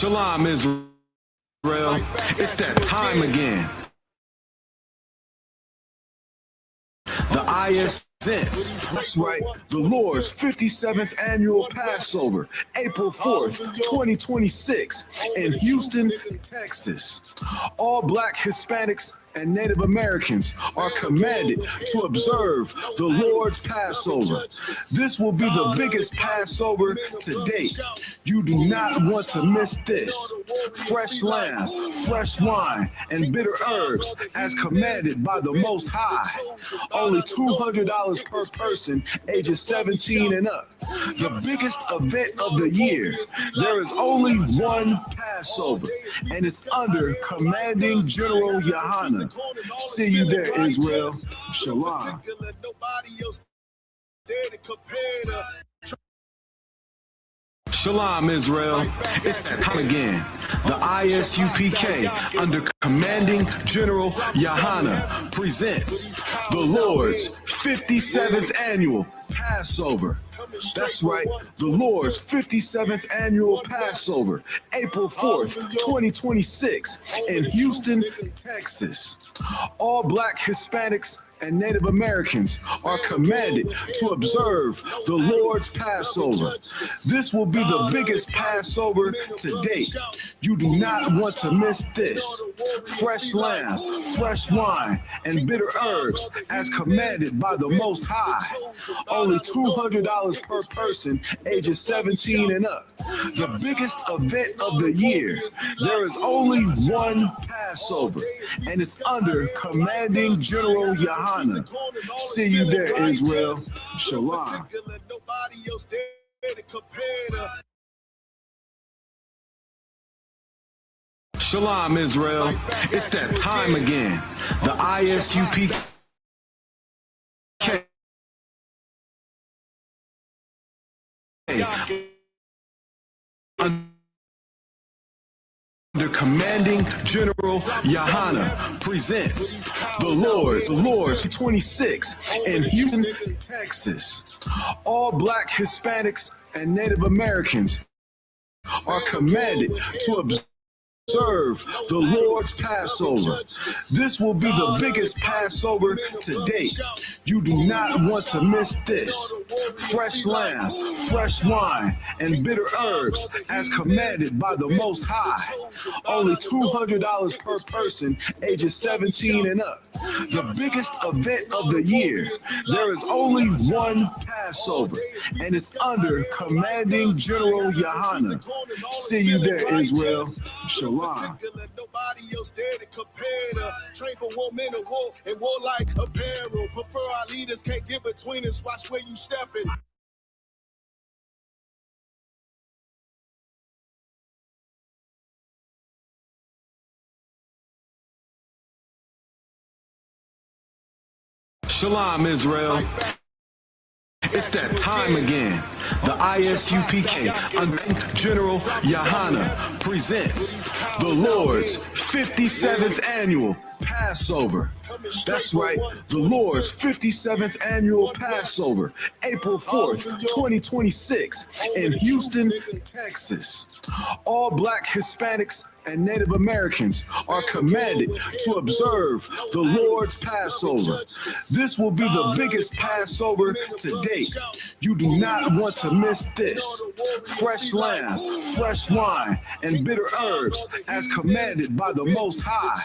Shalom, Israel. It's that time again. The I.S.U.P.K. That's right, the Lord's 57th annual Passover, April 4th, 2026, in Houston, Texas. All Black, Hispanics, and Native Americans are commanded to observe the Lord's Passover. This will be the biggest Passover to date. You do not want to miss this. Fresh lamb, fresh wine, and bitter herbs as commanded by the Most High. Only $200 per person, ages 17 and up. The biggest event of the year. There is only one Passover, and it's under Commanding General YAHANNA. See you there, Israel. Shalom. Shalom, Israel. It's that time again. The I.S.U.P.K. under Commanding General YAHANNA presents the Lord's 57th annual Passover. That's right, the Lord's 57th annual Passover, April 4th, 2026, in Houston, Texas. All Black, Hispanics, and Native Americans are commanded to observe the Lord's Passover. This will be the biggest Passover to date. You do not want to miss this. Fresh lamb, fresh wine, and bitter herbs as commanded by the Most High. Only $200 per person, ages 17 and up. The biggest event of the year. There is only one Passover, and it's under Commanding General YAHANNA. See you there, Israel. Shalom. Shalom, Israel. It's that time again. The I.S.U.P.K. under Commanding General YAHANNA presents the Lord's 26 in Houston, Texas. All Black, Hispanics, and Native Americans are commanded to observe the Lord's Passover. This will be the biggest Passover to date. You do not want to miss this. Fresh lamb, fresh wine, and bitter herbs as commanded by the Most High. Only $200 per person, ages 17 and up. The biggest event of the year. There is only one Passover, and it's under Commanding General YAHANNA. See you there, Israel. Shalom. Nobody else there to compare. Train for war, men of war, and warlike apparel. Prefer our leaders, can't get between us. Watch where you stepping. Shalom, Israel. It's that time again. The I.S.U.P.K. under General YAHANNA presents the Lord's 57th annual Passover. That's right, the Lord's 57th annual Passover, April 4th, 2026, in Houston, Texas. All Black, Hispanics, and Native Americans are commanded to observe the Lord's Passover. This will be the biggest Passover to date. You do not want to miss this. Fresh lamb, fresh wine, and bitter herbs as commanded by the Most High.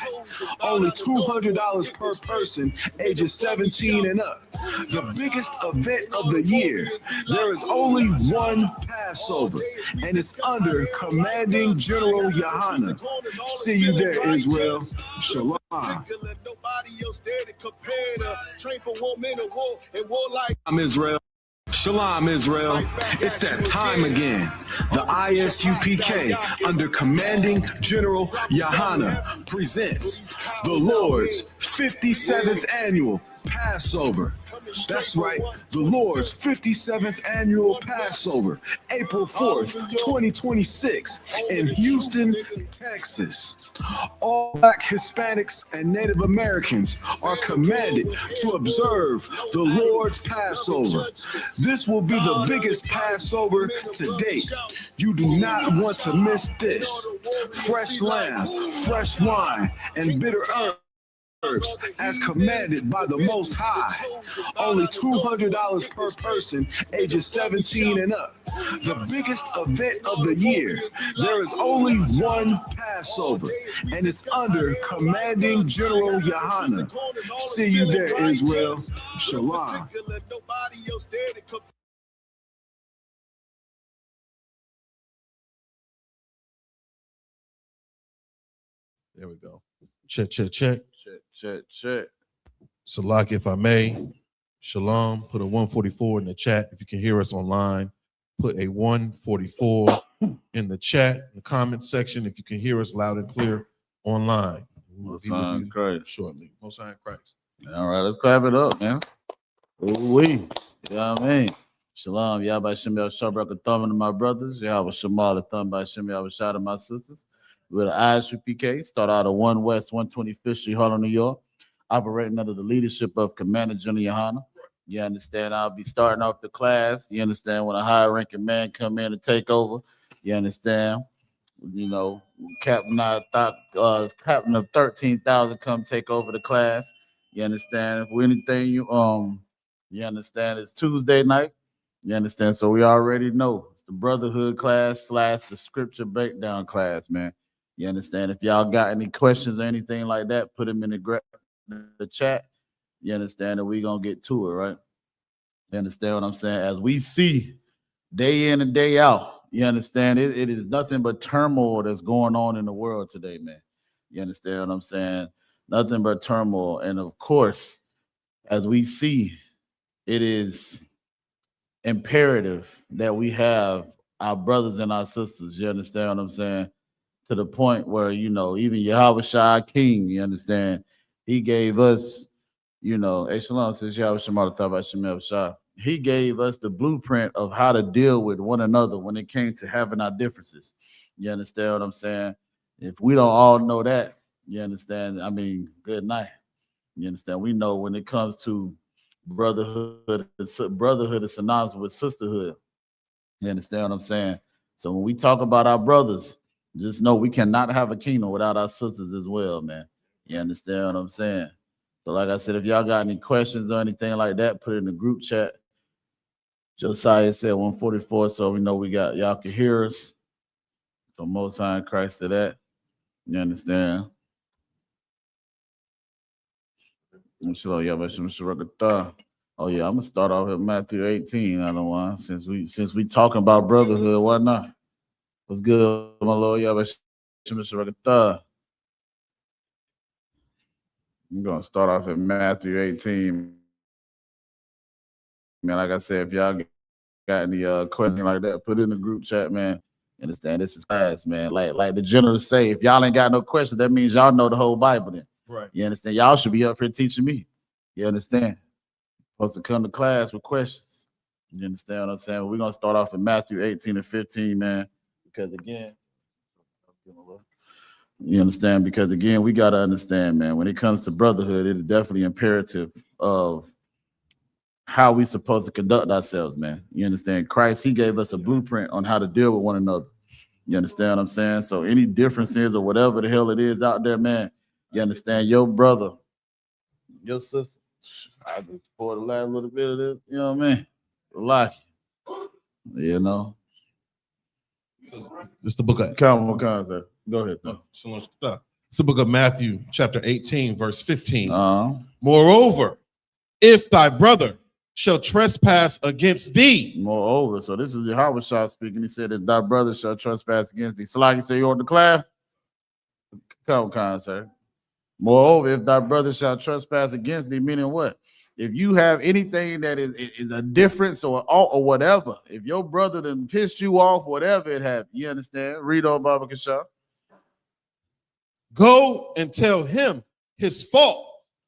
Only $200 per person, ages 17 and up. The biggest event of the year. There is only one Passover, and it's under Commanding General YAHANNA. See you there, Israel. Shalom. I'm Israel. Shalom, Israel. It's that time again. The I.S.U.P.K. under Commanding General YAHANNA presents the Lord's 57th annual Passover. That's right, the Lord's 57th annual Passover, April 4th, 2026, in Houston, Texas. All Black, Hispanics, and Native Americans are commanded to observe the Lord's Passover. This will be the biggest Passover to date. You do not want to miss this. Fresh lamb, fresh wine, and bitter herbs as commanded by the Most High. Only $200 per person, ages 17 and up. The biggest event of the year. There is only one Passover, and it's under Commanding General YAHANNA. See you there, Israel. Shalom. There we go. Check, check, check. Check, check, check. Salak, if I may. Shalom. Put a 144 in the chat. If you can hear us online, put a 144 in the chat, in the comment section. If you can hear us loud and clear online. Most High in Christ. Shortly. Most High in Christ. All right, let's clap it up, man. Ooh-wee. You know what I mean? Shalom. Yahweh Shem Yahweh Thumb to my brothers. Yahweh Shemal Thumb by Shem Yahweh Shah to my sisters. We're the I.S.U.P.K. Start out of 1 West 125th Street, Harlem, New York. Operating under the leadership of Commander General YAHANNA. You understand? I'll be starting off the class. You understand? When a high-ranking man come in to take over. You understand? You know, captain of 13,000 come take over the class. You understand? If anything, you understand? It's Tuesday night. You understand? So we already know it's the Brotherhood class / the Scripture breakdown class, man. You understand? If y'all got any questions or anything like that, put them in the chat. You understand? And we gonna get to it, right? You understand what I'm saying? As we see day in and day out, you understand? It is nothing but turmoil that's going on in the world today, man. You understand what I'm saying? Nothing but turmoil. And of course, as we see, it is imperative that we have our brothers and our sisters. You understand what I'm saying? To the point where, you know, even Yahweh Shai King, you understand, he gave us, you know, Shalom says Yahweh Shemar Tabah Shem Shai. He gave us the blueprint of how to deal with one another when it came to having our differences. You understand what I'm saying? If we don't all know that, you understand? I mean, good night. You understand? We know when it comes to brotherhood is synonymous with sisterhood. You understand what I'm saying? So when we talk about our brothers, just know we cannot have a kingdom without our sisters as well, man. You understand what I'm saying? So like I said, if y'all got any questions or anything like that, put it in the group chat. Josiah said 144, so we know we got, y'all can hear us. So Most High in Christ to that. You understand? Oh yeah, I'm gonna start off at Matthew 18. I don't want since we talking about brotherhood, why not? What's good, my Lord? Yeah, I'm gonna start off at Matthew 18. Man, like I said, if y'all got any questions like that, put it in the group chat, man. Understand? This is class, man. Like the generals say, if y'all ain't got no questions, that means y'all know the whole Bible then. Right. You understand? Y'all should be up here teaching me. You understand? Supposed to come to class with questions. You understand what I'm saying? We're gonna start off in Matthew 18 and 15, man. Because again, you understand? Because again, we gotta understand, man, when it comes to brotherhood, it is definitely imperative of how we supposed to conduct ourselves, man. You understand? Christ, he gave us a blueprint on how to deal with one another. You understand what I'm saying? So any differences or whatever the hell it is out there, man, you understand? Your brother, your sister, I just pour the last little bit of this, you know what I mean? Like, you know. It's the book of Calvin concept. Go ahead. It's the book of Matthew, chapter 18, verse 15. Moreover, if thy brother shall trespass against thee. Moreover, so this is Yahweh Shah speaking. He said, if thy brother shall trespass against thee. So like you say, you want to declare? Come on, sir. Moreover, if thy brother shall trespass against thee, meaning what? If you have anything that is a difference or whatever, if your brother done pissed you off, whatever it have, you understand? Read on Baba Kashah. Go and tell him his fault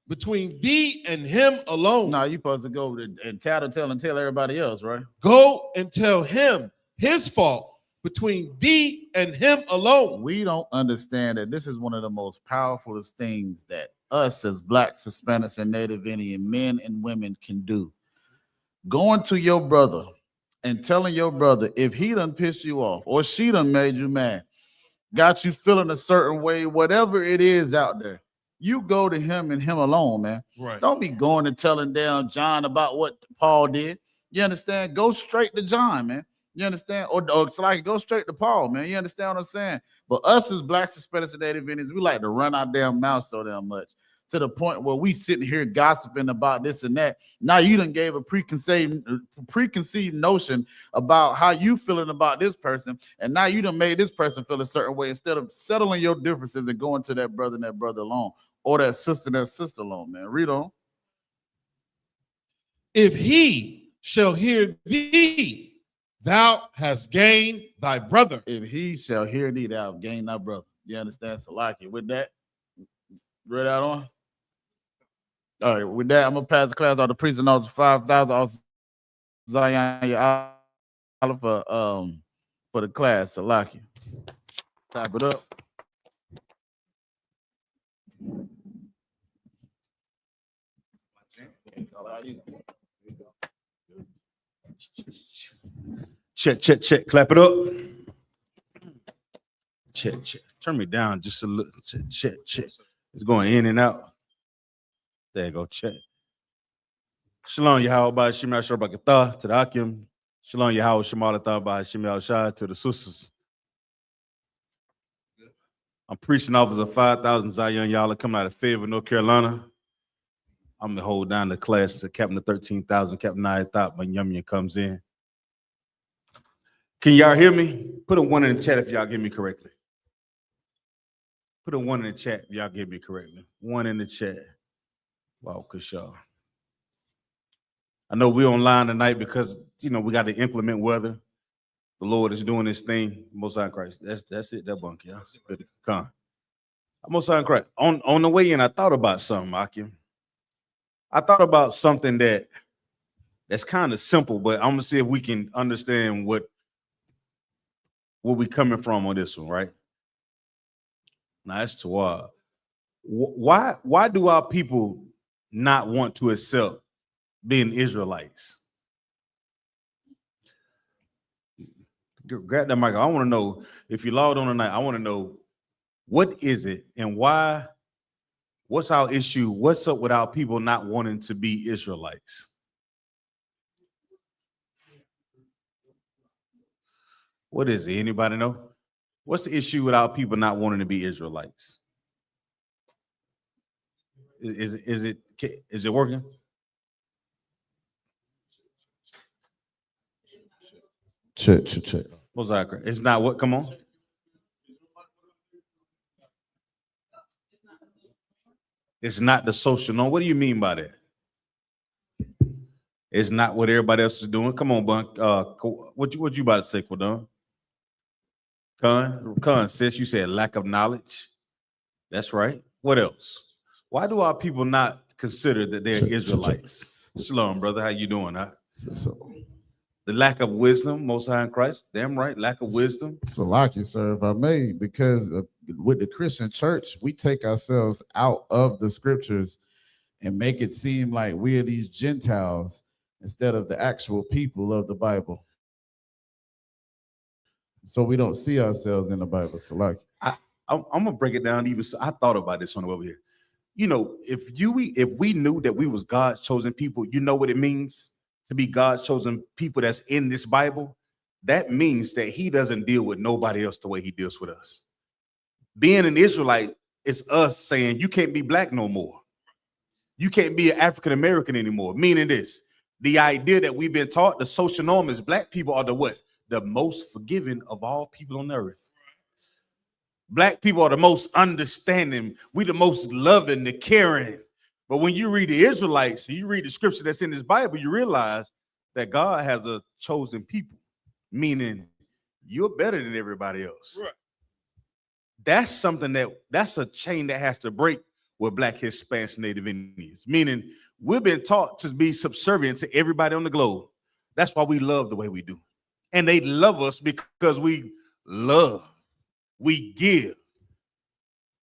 between thee and him alone. Nah, you supposed to go and tell everybody else, right? Go and tell him his fault between thee and him alone. We don't understand that this is one of the most powerful things that us as blacks, Hispanics, and Native Indian men and women can do. Going to your brother and telling your brother if he done pissed you off or she done made you mad, got you feeling a certain way, whatever it is out there, you go to him and him alone, man. Right. Don't be going and telling down John about what Paul did. You understand? Go straight to John, man. You understand? Or it's like go straight to Paul, man. You understand what I'm saying? But us as blacks, Hispanics, and Native Indians, we like to run our damn mouth so damn much to the point where we sitting here gossiping about this and that. Now you done gave a preconceived notion about how you feeling about this person, and now you done made this person feel a certain way instead of settling your differences and going to that brother and that brother alone, or that sister alone, man. Read on. If he shall hear thee, thou hast gained thy brother. If he shall hear thee, thou hast gained thy brother. You understand? So like it. With that, read out on. All right, with that, I'm gonna pass the class on the priest and also 5,000 also Zion for the class. So like it. Type it up. Check. Clap it up. Check. Turn me down just a little. Check. It's going in and out. There you go. Check. Shalom Yahweh by Shimei Shabakatah to the Akim. Shalom Yahweh Shemalatah by Shimei Shah to the sisters. I'm preaching officer of 5,000 Zion Yala coming out of Fayetteville, North Carolina. I'm gonna hold down the class to Captain of 13,000. Captain I thought when Yummy comes in. Can y'all hear me? Put a 1 in the chat if y'all hear me correctly. Put a 1 in the chat if y'all hear me correctly. 1 in the chat. Wow, cause y'all. I know we're online tonight because we got to implement weather. The Lord is doing this thing. Most High Christ. That's it. That bunk, y'all. Come. Most High Christ. On the way in, I thought about something, Akim. I thought about something that's kind of simple, but I'm gonna see if we can understand where we coming from on this one, right? Now that's Tawad. Why do our people not want to accept being Israelites? Grab that mic. I want to know, if you logged on tonight, I want to know what is it and why. What's our issue? What's up with our people not wanting to be Israelites? What is it? Anybody know? What's the issue with our people not wanting to be Israelites? Is it working? Check. What's that? It's not what? Come on. It's not the social norm. What do you mean by that? It's not what everybody else is doing. Come on, Bunk. What you about to say, Quadon? Con, sis, you said lack of knowledge. That's right. What else? Why do our people not consider that they're Israelites? Shalom, brother. How you doing? Huh? The lack of wisdom, Most High in Christ. Damn right, lack of wisdom. So like you, sir, if I may, because with the Christian church, we take ourselves out of the scriptures and make it seem like we are these Gentiles instead of the actual people of the Bible. So we don't see ourselves in the Bible. So like, I'm gonna break it down even. So I thought about this on the way over here. If we knew that we was God's chosen people, you know what it means to be God's chosen people that's in this Bible? That means that he doesn't deal with nobody else the way he deals with us. Being an Israelite is us saying you can't be black no more. You can't be an African American anymore. Meaning this, the idea that we've been taught, the social norm is black people are the what? The most forgiving of all people on the earth. Black people are the most understanding. We the most loving, the caring. But when you read the Israelites, and you read the scripture that's in this Bible, you realize that God has a chosen people, meaning you're better than everybody else. Right. That's something that's a chain that has to break with Black, Hispanics, Native Indians, meaning we've been taught to be subservient to everybody on the globe. That's why we love the way we do. And they love us because we love, we give.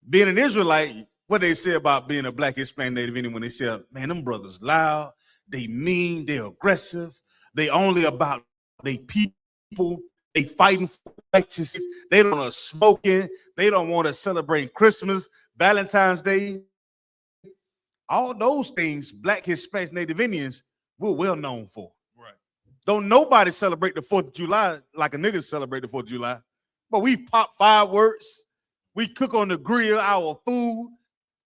Being an Israelite, what they say about being a Black, Hispanic, Native Indian, when they say, man, them brothers loud, they mean, they're aggressive, they only about they people, they fighting for righteousness, they don't want to smoking, they don't want to celebrate Christmas, Valentine's Day. All those things, Black, Hispanic, Native Indians, we're well known for. Right. Don't nobody celebrate the 4th of July like a nigga celebrate the 4th of July. But we pop fireworks. We cook on the grill our food.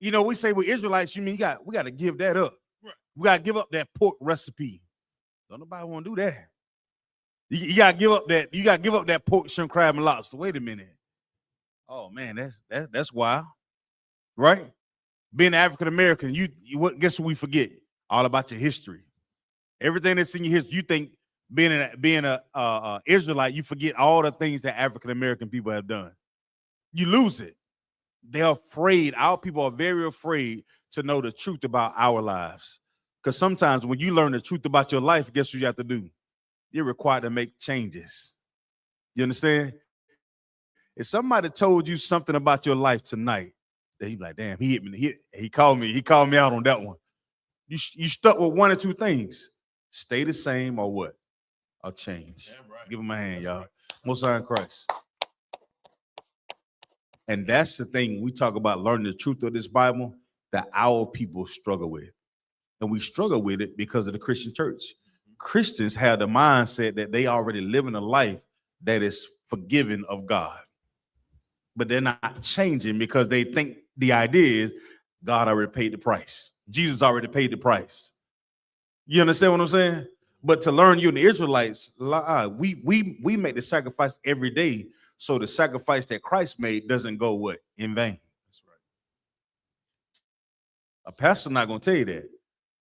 You know, we say we're Israelites, you mean we got to give that up. Right. We got to give up that pork recipe. Don't nobody want to do that. You got to give up that. You got to give up that pork, shrimp, crab, and lobster. Wait a minute. Oh man, that's wild, right? Being African American, you guess what we forget? All about your history. Everything that's in your history. You think being a Israelite, you forget all the things that African American people have done. You lose it. They're afraid. Our people are very afraid to know the truth about our lives. Because sometimes when you learn the truth about your life, guess what you have to do? You're required to make changes. You understand? If somebody told you something about your life tonight, then you be like, damn, he hit me. He called me out on that one. You stuck with one or two things. Stay the same or what? Or change. Right. Give him a hand, y'all. Most High in Christ. And that's the thing we talk about learning the truth of this Bible that our people struggle with. And we struggle with it because of the Christian church. Christians have the mindset that they already living a life that is forgiven of God. But they're not changing because they think the idea is God already paid the price. Jesus already paid the price. You understand what I'm saying? But to learn, you and the Israelites, we make the sacrifice every day. So the sacrifice that Christ made doesn't go what? In vain. That's right. A pastor not going to tell you that.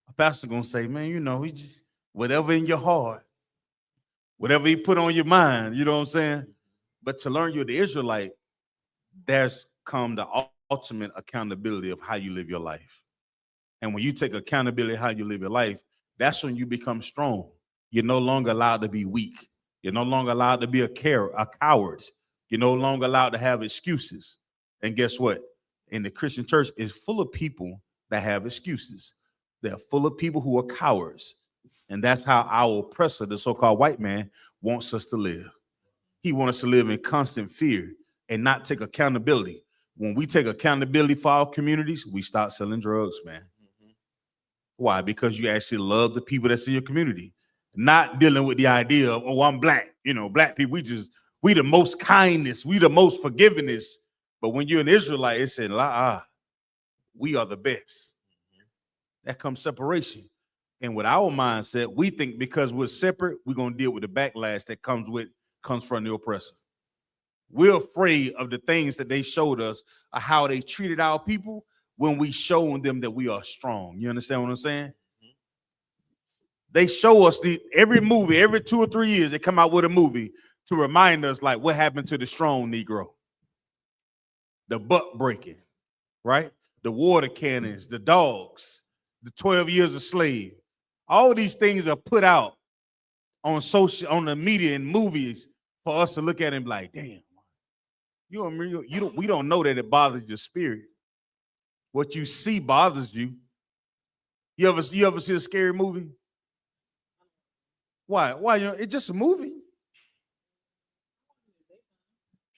A pastor going to say, man, you know, he just, whatever in your heart, whatever he put on your mind, you know what I'm saying? But to learn you're the Israelite, there's come the ultimate accountability of how you live your life. And when you take accountability of how you live your life, that's when you become strong. You're no longer allowed to be weak. You're no longer allowed to be a coward. You're no longer allowed to have excuses. And guess what? In the Christian church, it's full of people that have excuses. They're full of people who are cowards. And that's how our oppressor, the so-called white man, wants us to live. He wants us to live in constant fear and not take accountability. When we take accountability for our communities, we start selling drugs, man. Mm-hmm. Why? Because you actually love the people that's in your community. Not dealing with the idea of, oh, I'm black. You know, black people, we the most kindness, we the most forgiveness. But when you're an Israelite, it's in we are the best. Mm-hmm. That comes separation. And with our mindset, we think because we're separate, we're going to deal with the backlash that comes from the oppressor. We're afraid of the things that they showed us, of how they treated our people when we showed them that we are strong. You understand what I'm saying? Mm-hmm. They show us every movie, every 2 or 3 years, they come out with a movie to remind us like what happened to the strong Negro. The butt breaking, right? The water cannons, the dogs, the 12 years a slave. All these things are put out on the media and movies for us to look at and be like, damn, we don't know that it bothers your spirit. What you see bothers you. You ever see a scary movie? Why? It's just a movie.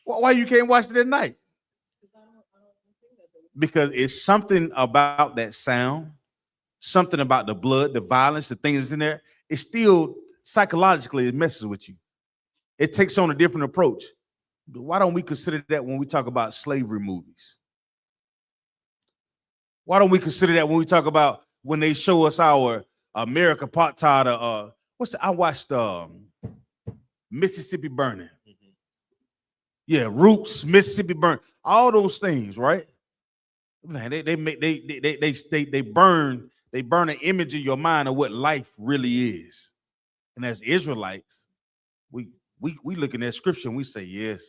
Why you can't watch it at night? Because it's something about that sound, something about the blood, the violence, the things in there. It's still psychologically, it messes with you. It takes on a different approach. Why don't we consider that when we talk about slavery movies? Why don't we consider that when we talk about when they show us our America Apartheid? I watched Mississippi Burning. Mm-hmm. Yeah, Roots, Mississippi Burning, all those things, right? Man, they burn an image in your mind of what life really is. And as Israelites, we looking at scripture and we say, yes,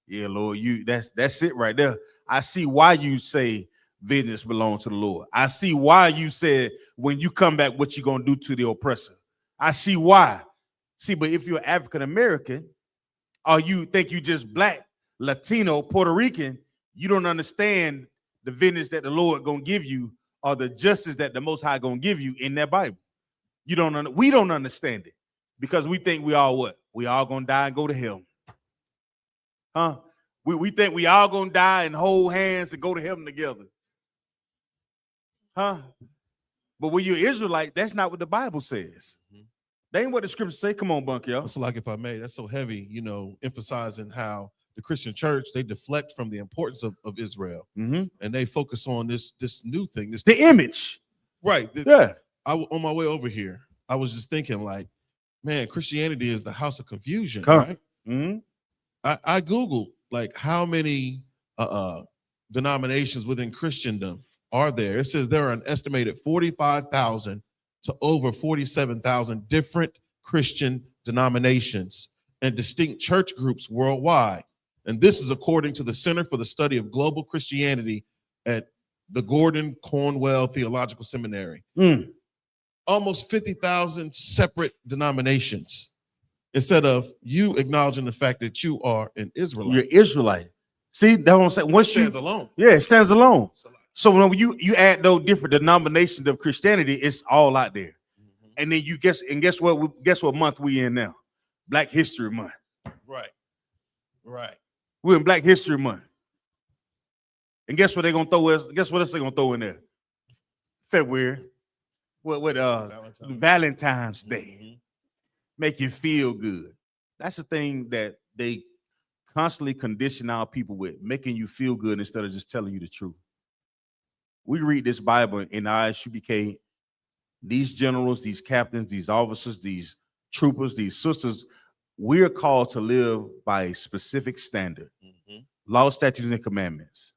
yeah, Lord, that's it right there. I see why you say vengeance belongs to the Lord. I see why you said when you come back, what you gonna do to the oppressor. I see why. See, but if you're African American, or you think you just black, Latino, Puerto Rican, you don't understand the vengeance that the Lord gonna give you, or the justice that the Most High gonna give you in that Bible. We don't understand it because we think we all what? We all gonna die and go to hell. Huh? We think we all gonna die and hold hands and go to heaven together. Huh? But when you're Israelite, that's not what the Bible says. That ain't what the scriptures say. Come on, Bunk, y'all. It's like, if I may, that's so heavy, emphasizing how the Christian church, they deflect from the importance of Israel, and they focus on this new thing, the image. Right. Yeah. On my way over here, I was just thinking, like, man, Christianity is the house of confusion, right? I Googled, like, how many denominations within Christendom are there. It says there are an estimated 45,000 to over 47,000 different Christian denominations and distinct church groups worldwide. And this is according to the Center for the Study of Global Christianity at the Gordon Cornwell Theological Seminary. Almost 50,000 separate denominations, instead of you acknowledging the fact that you are an Israelite. You're Israelite. See, that's what I'm saying. Once it stands alone. Yeah, it stands alone. So when you add those different denominations of Christianity, it's all out there. And then guess what month we in now? Black History Month. Right. We're in Black History Month. And guess what they're gonna throw us? Guess what else they're gonna throw in there? February. What Valentine's Day. Make you feel good. That's the thing that they constantly condition our people with, making you feel good instead of just telling you the truth. We read this Bible in I.S.U.P.K. These generals, these captains, these officers, these troopers, these sisters, we're called to live by a specific standard. Law, statutes, and commandments.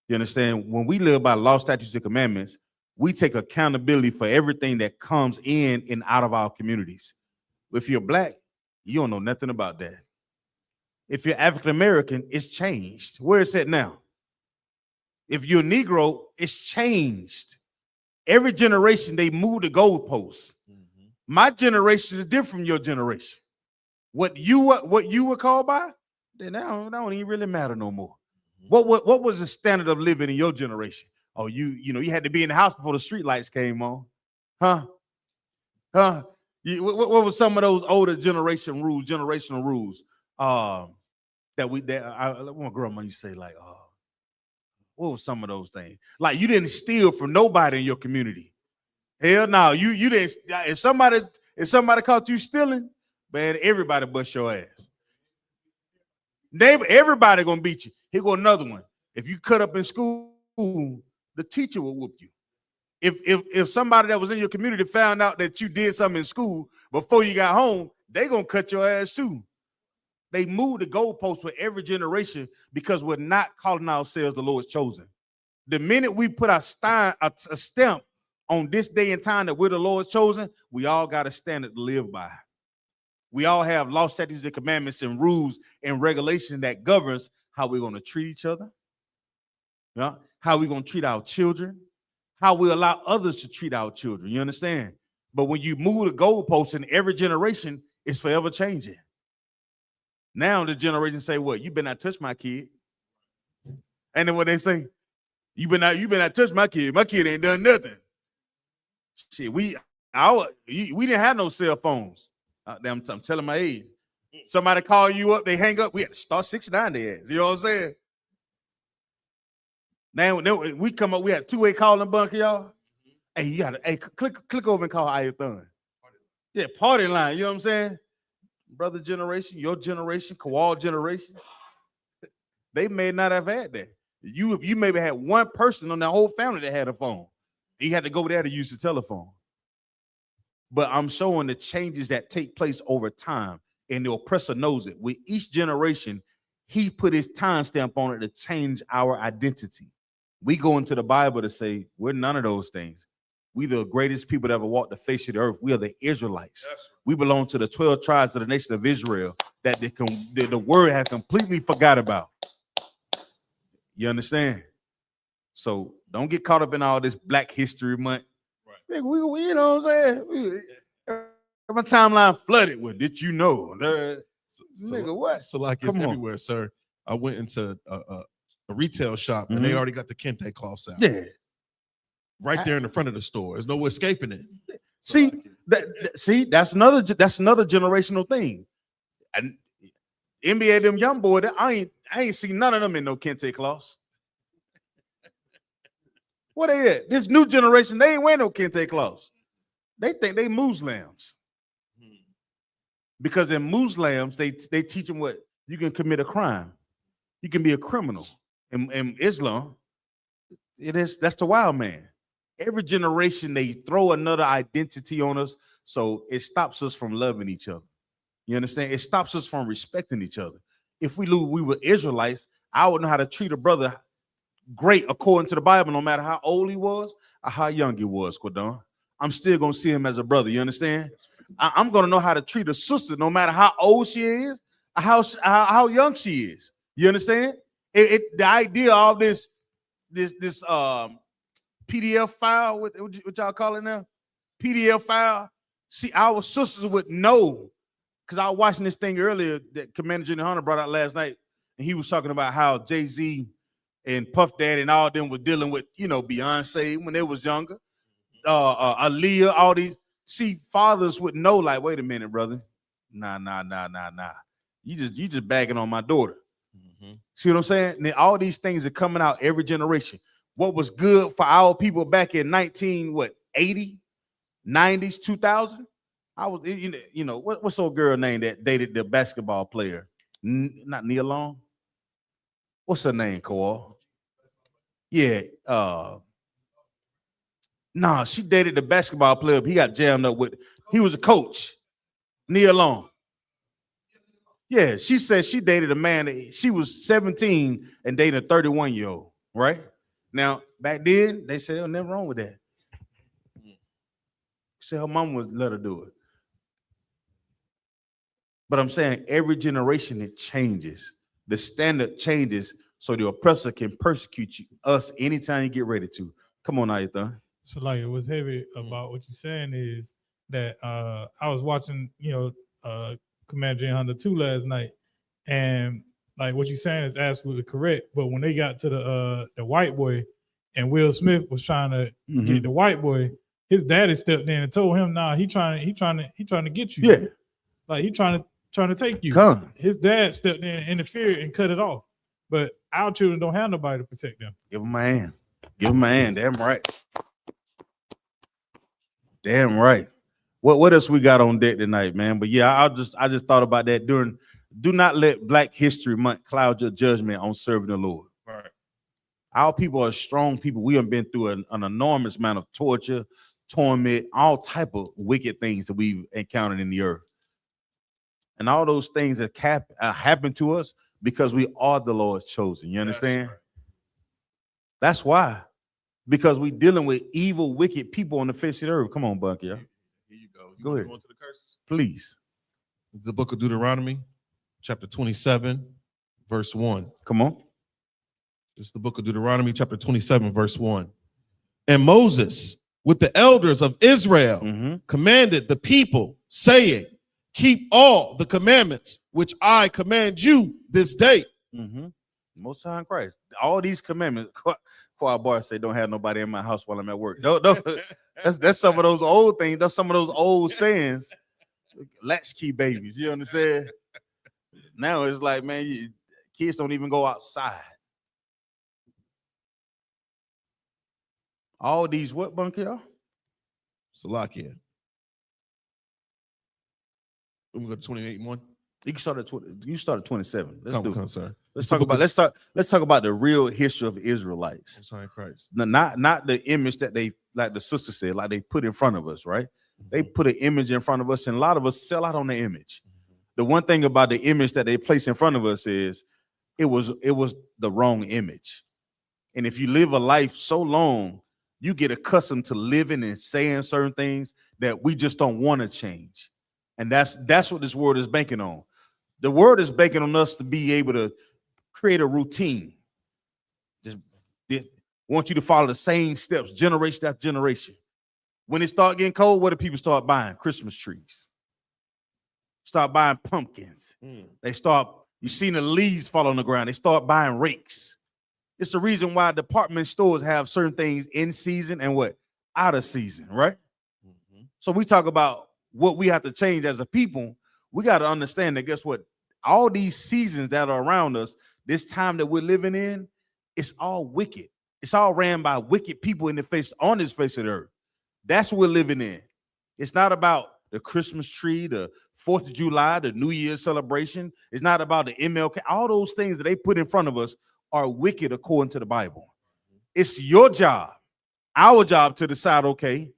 You understand? When we live by law, statutes, and commandments, we take accountability for everything that comes in and out of our communities. If you're black, you don't know nothing about that. If you're African American, it's changed. Where is it now? If you're a Negro, it's changed. Every generation, they move the goalposts. My generation is different from your generation. What you were called by, then that don't even really matter no more. What was the standard of living in your generation? Oh, you had to be in the house before the street lights came on. Huh? What was some of those older generational rules? That my grandma used to say, like, what was some of those things? Like, you didn't steal from nobody in your community. Hell no, you didn't. If somebody caught you stealing, man, everybody bust your ass. Everybody gonna beat you. Here go another one. If you cut up in school, the teacher will whoop you. If somebody that was in your community found out that you did something in school before you got home, they gonna cut your ass too. They move the goalposts for every generation because we're not calling ourselves the Lord's chosen. The minute we put a stamp on this day and time that we're the Lord's chosen, we all got a standard to live by. We all have law, statutes, and commandments and rules and regulations that governs how we're going to treat each other, how we're going to treat our children, how we allow others to treat our children. You understand? But when you move the goalposts in every generation, it's forever changing. Now the generation say, what? You better not touch my kid. And then what they say, you better not touch my kid. My kid ain't done nothing. Shit, we didn't have no cell phones. I'm telling my age. Somebody call you up, they hang up. We had to start 69 their ass. You know what I'm saying? Now we come up, we had two-way calling bunker, y'all. Hey, you gotta click over and call I.S.U.P.K. Yeah, party line. You know what I'm saying? Brother generation, your generation, Kowal generation, they may not have had that. You maybe had one person on that whole family that had a phone. You had to go there to use the telephone. But I'm showing the changes that take place over time, and the oppressor knows it. With each generation, he put his timestamp on it to change our identity. We go into the Bible to say we're none of those things. We the greatest people that ever walked the face of the earth. We are the Israelites. Yes. We belong to the 12 tribes of the nation of Israel that the word has completely forgot about. You understand? So Don't get caught up in all this Black History Month. Right. Nigga, we you know what I'm saying? My timeline flooded with, did you know? Nigga, what? So like it's Come on. everywhere, sir. I went into a retail shop and they already got the kente cloths out. Yeah. Right there in the front of the store. There's no escaping it. See, that's another generational thing. And NBA, them young boy, I ain't seen none of them in no kente cloths. What they at? This new generation, they ain't wearing no kente cloths. They think they Muslims. Because in Muslims, they teach them what you can commit a crime. You can be a criminal. In Islam, that's the wild man. Every generation, they throw another identity on us, so it stops us from loving each other. You understand? It stops us from respecting each other. If we were Israelites, I would know how to treat a brother great according to the Bible, no matter how old he was or how young he was, Quadon. I'm still going to see him as a brother. You understand? I'm going to know how to treat a sister, no matter how old she is or how young she is. You understand? The idea of this PDF file, what y'all call it now? PDF file. See, our sisters would know, because I was watching this thing earlier that Commander General Hunter brought out last night, and he was talking about how Jay-Z and Puff Daddy and all them were dealing with, Beyonce when they was younger, Aaliyah, all these. See, fathers would know, like, wait a minute, brother. Nah. You just bagging on my daughter. See what I'm saying? And then all these things are coming out every generation. What was good for our people back in 80, 90s, 2000? I was, what's old girl name that dated the basketball player? Not Nia Long. What's her name, Cole? Yeah. Nah, she dated the basketball player. He got jammed up with. He was a coach. Nia Long. Yeah, she said she dated a man. She was 17 and dated a 31-year-old. Right now, back then they said, "Oh, nothing wrong with that." She said her mom would let her do it. But I'm saying every generation it changes. The standard changes, so the oppressor can persecute us anytime you get ready to. Come on, Ayathan. So like what's heavy about what you're saying is that I was watching, Commander Jane Hunter 2 last night, and like what you're saying is absolutely correct. But when they got to the white boy and Will Smith was trying to get the white boy, his daddy stepped in and told him, nah, he trying to get you. Yeah. Like he trying to take you. Come. His dad stepped in and interfered and cut it off. But our children don't have nobody to protect them. Give him my hand. Give him my hand. Damn right. Damn right. What else we got on deck tonight, man? But yeah, I just thought about that during. Do not let Black History Month cloud your judgment on serving the Lord. Right. Our people are strong people. We have been through an enormous amount of torture, torment, all type of wicked things that we've encountered in the earth. And all those things that happen to us because we are the Lord's chosen. You understand? Right. That's why. Because we're dealing with evil, wicked people on the face of the earth. Come on, Buck, yeah. Here you go. Go ahead. Go into the curses? Please. The book of Deuteronomy, chapter 27, verse 1. Come on. It's the book of Deuteronomy, chapter 27, verse 1. And Moses, with the elders of Israel, commanded the people, saying, keep all the commandments which I command you this day. Most High in Christ. All these commandments. Our boy say, don't have nobody in my house while I'm at work. That's some of those old things. That's some of those old sayings. Latchkey babies. You understand? Now it's like, man, kids don't even go outside. All these what, Bunker? Salakia. We go to 28 and 1. You start at 27. Let's talk about the real history of Israelites. Sorry, Christ. Not the image that they, like the sister said, like they put in front of us, right? They put an image in front of us, and a lot of us sell out on the image. The one thing about the image that they place in front of us is it was the wrong image. And if you live a life so long, you get accustomed to living and saying certain things that we just don't want to change. And that's what this word is banking on. The word is banking on us to be able to create a routine. want you to follow the same steps, generation after generation. When it start getting cold, what do people start buying? Christmas trees. Start buying pumpkins. They start, you seen the leaves fall on the ground. They start buying rakes. It's the reason why department stores have certain things in season and what? Out of season, right? So we talk about what we have to change as a people. We got to understand that, guess what? All these seasons that are around us, this time that we're living in, it's all wicked. It's all ran by wicked people in the face, on this face of the earth. That's what we're living in. It's not about the Christmas tree, the 4th of July, the New Year's celebration. It's not about the MLK. All those things that they put in front of us are wicked according to the Bible. It's your job, our job, to decide, okay,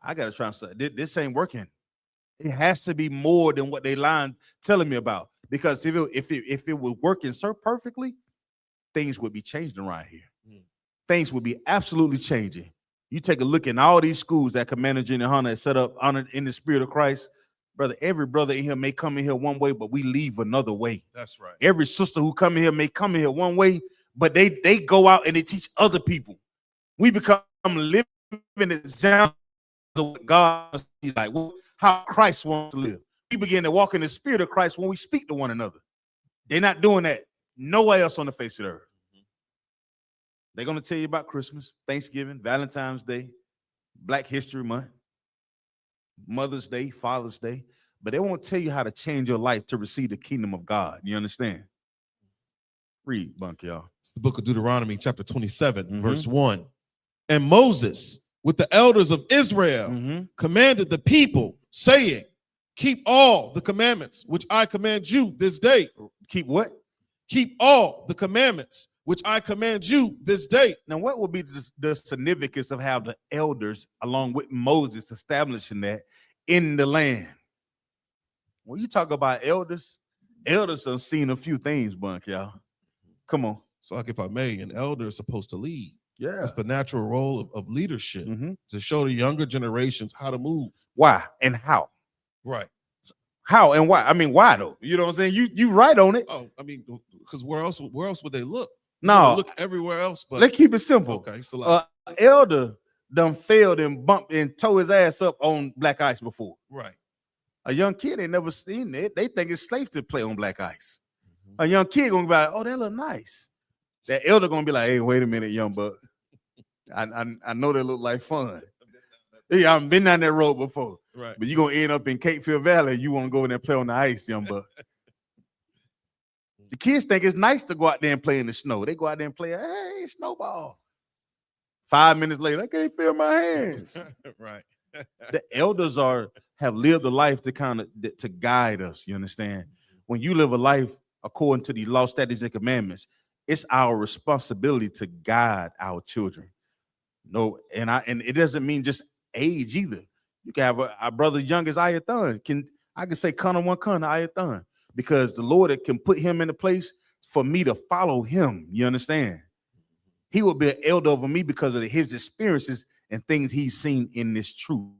I got to try and study. This ain't working. It has to be more than what they lying telling me about. Because if it was working so perfectly, things would be changing around here. Things would be absolutely changing. You take a look in all these schools that Commander General YAHANNA has set up honored in the spirit of Christ. Brother, every brother in here may come in here one way, but we leave another way. That's right. Every sister who come in here may come in here one way, but they go out and they teach other people. We become living examples of what God is like, how Christ wants to live. We begin to walk in the spirit of Christ when we speak to one another. They're not doing that nowhere else on the face of the earth. They're going to tell you about Christmas, Thanksgiving, Valentine's Day, Black History Month, Mother's Day, Father's Day, but they won't tell you how to change your life to receive the kingdom of God. You understand? Read, Bunk, y'all. It's the book of Deuteronomy, chapter 27, verse 1. And Moses, with the elders of Israel, commanded the people, saying, keep all the commandments which I command you this day. Keep what? Keep all the commandments which I command you this day. Now, what would be the significance of how the elders, along with Moses, establishing that in the land? When you talk about elders have seen a few things, Bunk, y'all. Come on. So, like, if I may, an elder is supposed to lead. Yeah. That's the natural role of leadership, to show the younger generations how to move. Why and how? Right. How and why? I mean, why though? You know what I'm saying? You right on it. Oh, I mean, because where else would they look? No, look everywhere else. But let's keep it simple. Okay, so elder done failed and bumped and tore his ass up on black ice before. Right. A young kid ain't never seen it. They think it's safe to play on black ice. A young kid gonna be like, oh, that look nice. That elder gonna be like, hey, wait a minute, young buck. I know that look like fun. Yeah, I've been down that road before. Right. But you're gonna end up in Cape Fear Valley. You want to go in there and play on the ice, young buck. The kids think it's nice to go out there and play in the snow. They go out there and play, hey, snowball. 5 minutes later, I can't feel my hands. Right. The elders have lived a life to guide us. You understand? When you live a life according to the law, statutes, and commandments, it's our responsibility to guide our children. No, and it doesn't mean just age either. You can have a brother young as I.S.U.P.K. I can say Connor one Connor I.S.U.P.K. because the Lord can put him in a place for me to follow him. You understand? He will be an elder over me because of his experiences and things he's seen in this truth.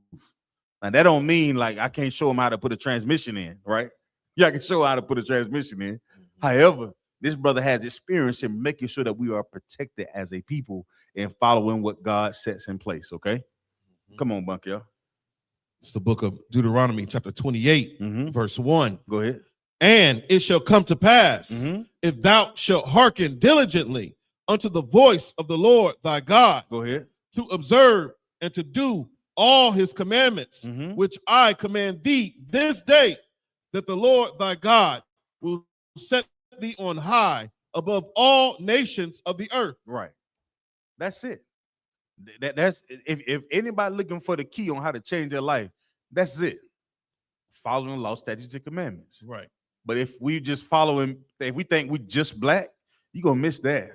And that don't mean like I can't show him how to put a transmission in, right? Yeah, I can show how to put a transmission in. However, this brother has experience in making sure that we are protected as a people and following what God sets in place. Okay, come on, Bunk, y'all. It's the book of Deuteronomy, chapter 28, verse 1. Go ahead. And it shall come to pass, if thou shalt hearken diligently unto the voice of the Lord thy God, Go ahead. to observe and to do all his commandments, which I command thee this day, that the Lord thy God will set thee on high above all nations of the earth. Right. That's it. That's if anybody looking for the key on how to change their life, that's it. Following the law, statutes, and commandments. Right. But if we just following, if we think we're just black, you're gonna miss that.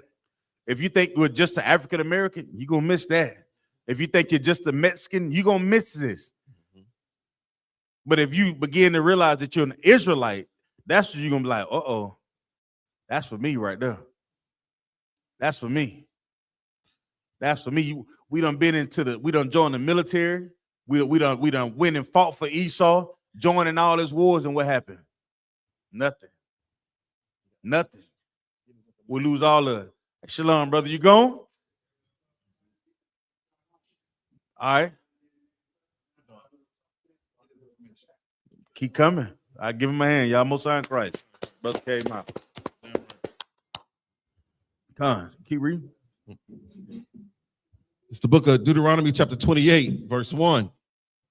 If you think we're just an African American, you're gonna miss that. If you think you're just a Mexican, you're gonna miss this. But if you begin to realize that you're an Israelite, that's when you're gonna be like, uh-oh, that's for me right there. That's for me. That's for me. We done joined the military. We done went and fought for Esau, joining all his wars, and what happened? Nothing. Nothing. We lose all of it. Shalom, brother. You gone? All right. Keep coming. I give him a hand. Y'all most sign Christ. Brother came out. Come on. Keep reading. It's the book of Deuteronomy, chapter 28, verse 1.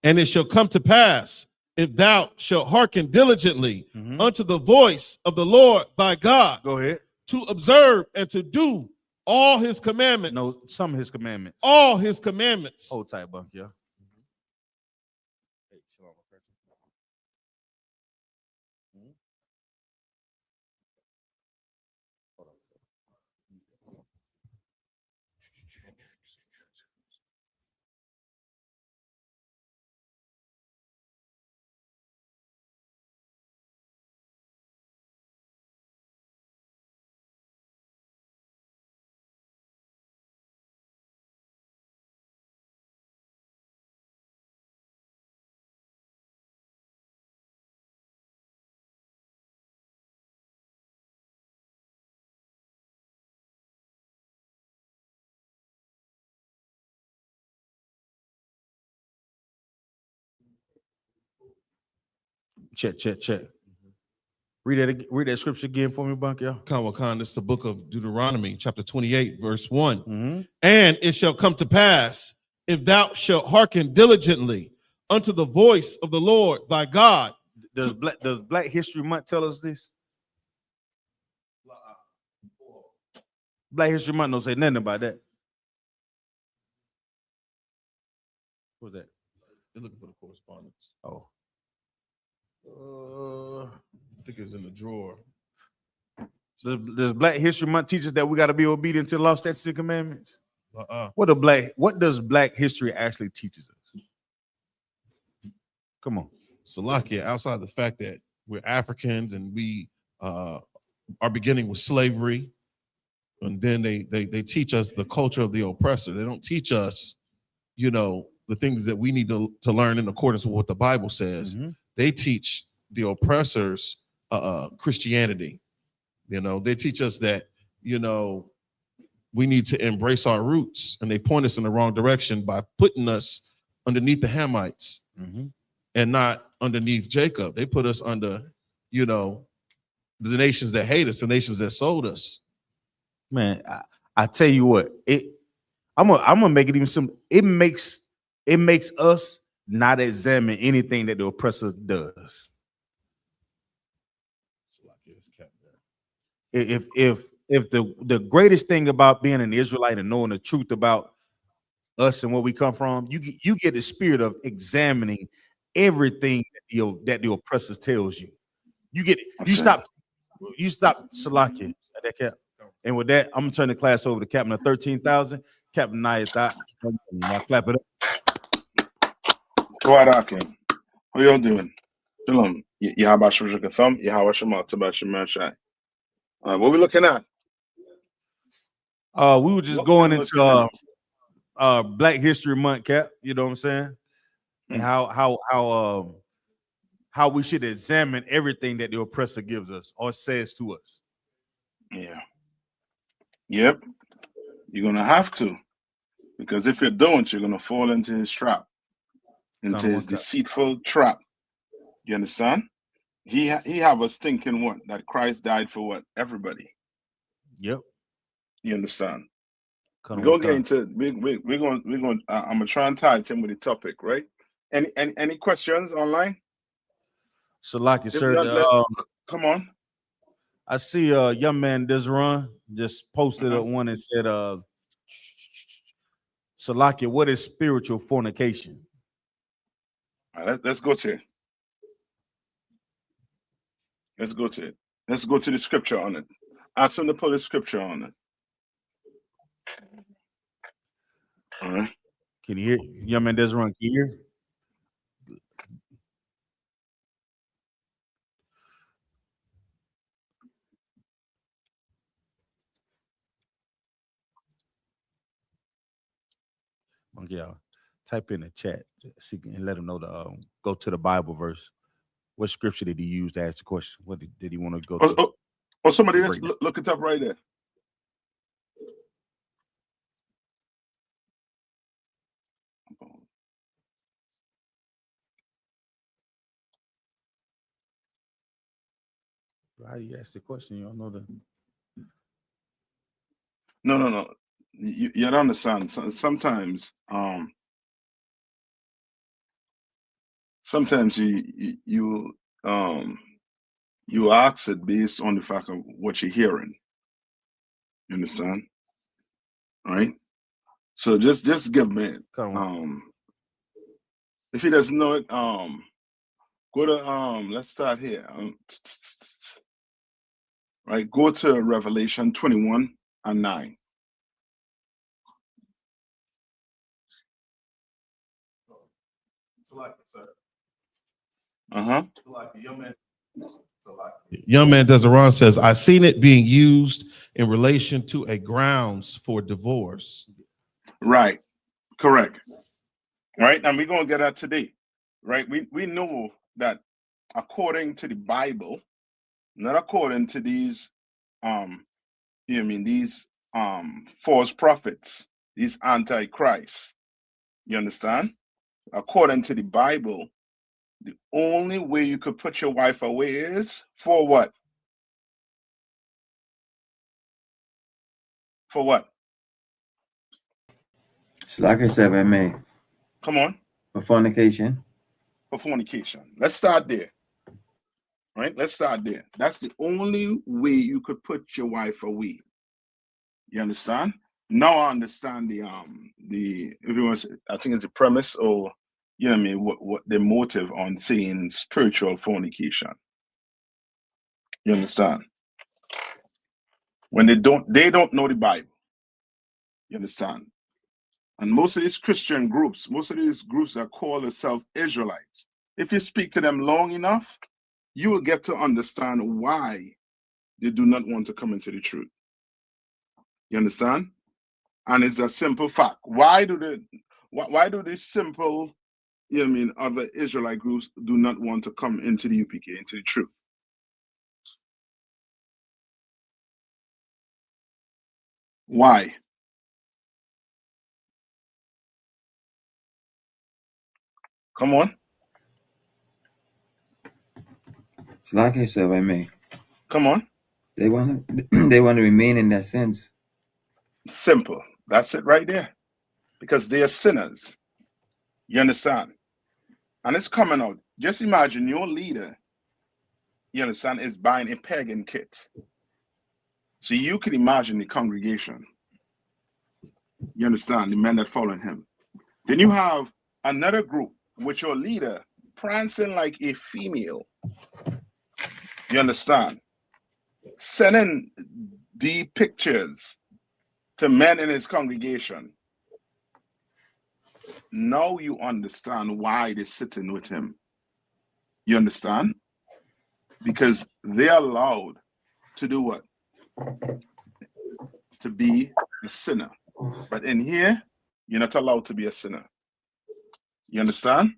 And it shall come to pass, if thou shalt hearken diligently unto the voice of the Lord thy God, Go ahead. to observe and to do all his commandments. No, some of his commandments. All his commandments. Hold tight, Bunk, yeah. Check. Read that scripture again for me, Bunk, y'all. Khan, it's the book of Deuteronomy, chapter 28, verse 1. Mm-hmm. And it shall come to pass, if thou shalt hearken diligently unto the voice of the Lord thy God. Does Black History Month tell us this? Black History Month don't say nothing about that. What's that? You're looking for the correspondence. Oh. I think it's in the drawer. Does Black History Month teach us that we got to be obedient to the law, statutes, and commandments? What does Black history actually teaches us? Come on. Salakia, outside the fact that we're Africans and we are beginning with slavery, and then they teach us the culture of the oppressor. They don't teach us, the things that we need to learn in accordance with what the Bible says. Mm-hmm. They teach the oppressors Christianity. They teach us that, we need to embrace our roots, and they point us in the wrong direction by putting us underneath the Hamites and not underneath Jacob. They put us under, the nations that hate us, the nations that sold us. Man, I tell you what, I'm gonna make it even simple. It makes us not examine anything that the oppressor does. If the greatest thing about being an Israelite and knowing the truth about us and where we come from, you get the spirit of examining everything that the oppressor tells you. You stop Salakia at that cap. And with that, I'm gonna turn the class over to Captain of 13,000, Captain Nayat. Now clap it up. Tawadakim. How y'all doing? Shalom. Yahaba Shurakatham, Yahweh Shema, Tabashim Shai. What we looking at? We were just going into Black History Month, Cap. You know what I'm saying? And how we should examine everything that the oppressor gives us or says to us. Yeah. Yep. You're gonna have to, because if you don't, you're gonna fall into his trap, into his deceitful trap. You understand? He have us thinking what? That Christ died for what? Everybody. Yep. You understand? We're gonna get into we're going. I'm gonna try and tie it in with the topic, right? Any questions online? Salaki, sir. Come on. I see a young man Desron just posted one and said, Salaki, what is spiritual fornication? All right, let's go to it. Let's go to it. Let's go to the scripture on it. Ask him to pull the scripture on it. All right. Can you hear? Young man Desron, can you hear? Yeah, type in the chat and let him know to go to the Bible verse. What scripture did he use to ask the question? What did he want to go to? Oh, somebody let's look it up right there. How you ask the question? You don't know the. No. You don't understand. Sometimes you you ask it based on the fact of what you're hearing. You understand? All right. So just give me if he doesn't know it, go to let's start here. Right, go to Revelation 21:9. Young man Desiree says, I seen it being used in relation to a grounds for divorce. Right, correct. Right, and we're gonna get that today. Right, we know that according to the Bible, not according to these these false prophets, these antichrists. You understand? According to the Bible, the only way you could put your wife away is for what? For what? So like I said, I may. Come on. For fornication. For fornication. Let's start there. Right? Let's start there. That's the only way you could put your wife away. You understand? Now I understand the everyone's, I think it's the premise, or you know what I mean, what the motive on saying spiritual fornication. You understand? When they don't know the Bible. You understand? And most of these Christian groups, most of these groups that call themselves Israelites, if you speak to them long enough, you will get to understand why they do not want to come into the truth. You understand? And it's a simple fact. Why do these simple, you know what I mean, other Israelite groups do not want to come into the UPK, into the truth? Why? Come on. So like I said, I may. Come on. They want to remain in that sense. Simple. That's it right there. Because they are sinners. You understand? And it's coming out. Just imagine your leader, you understand, is buying a pagan kit. So you can imagine the congregation. You understand? The men that follow him. Then you have another group with your leader prancing like a female. You understand? Sending the pictures to men in his congregation. Now you understand why they're sitting with him. You understand? Because they're allowed to do what? To be a sinner. But in here, you're not allowed to be a sinner. You understand?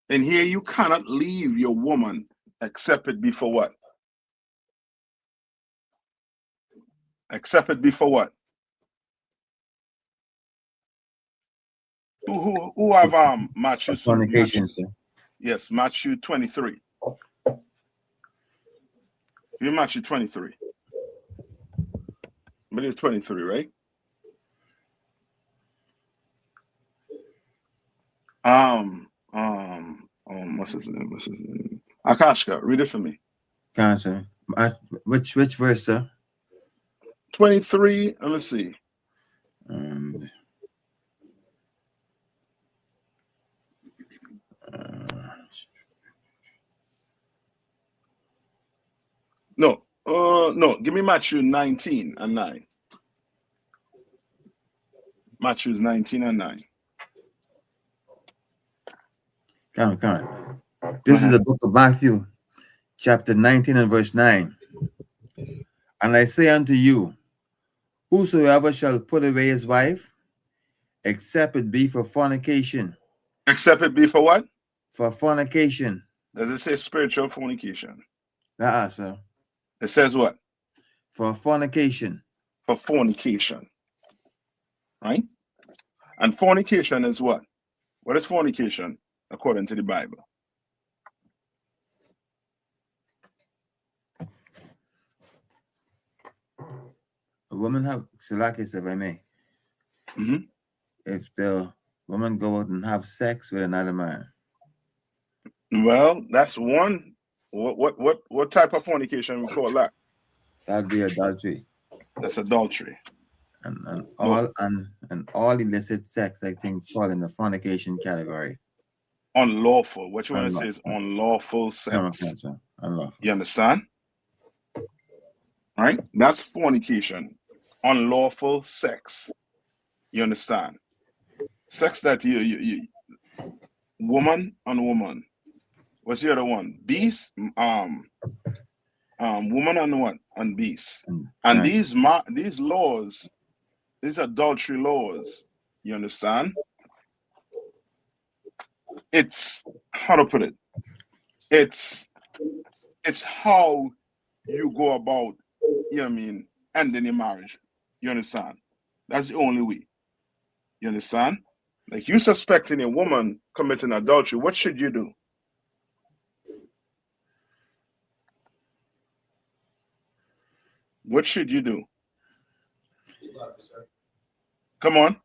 In here, you cannot leave your woman except it be for what? Except it be for what? Who have Matthew? Fornication, sir. Yes, Matthew 23. You're Matthew 23. But it's 23, right? What's his name? Akashka, read it for me. Cancer. Which verse, sir? 23. Let me see. No. Give me Matthew 19:9. Matthew's 19:9. Come on. This is the book of Matthew, chapter 19 and verse 9. And I say unto you, whosoever shall put away his wife, except it be for fornication. Except it be for what? For fornication. Does it say spiritual fornication? Sir. It says what? For fornication. For fornication. Right? And fornication is what? What is fornication according to the Bible? A woman have Salakis, if I may. Mhm. If the woman go out and have sex with another man, Well, that's one. What type of fornication we call that? that'd be adultery. That's adultery. And Well, all illicit sex, I think, fall in the fornication category. unlawful. What you want to say is Unlawful. unlawful sex. Unlawful. You understand? Right? That's fornication. Unlawful sex. You understand? Sex that you woman on woman. What's the other one? Beast. Woman on what? On beast. And Right. these laws, these adultery laws. You understand? It's how to put it. It's how you go about, you know what I mean, ending your marriage. You understand? That's the only way. You understand? Like you suspecting a woman committing adultery, what should you do? What should you do? Come on.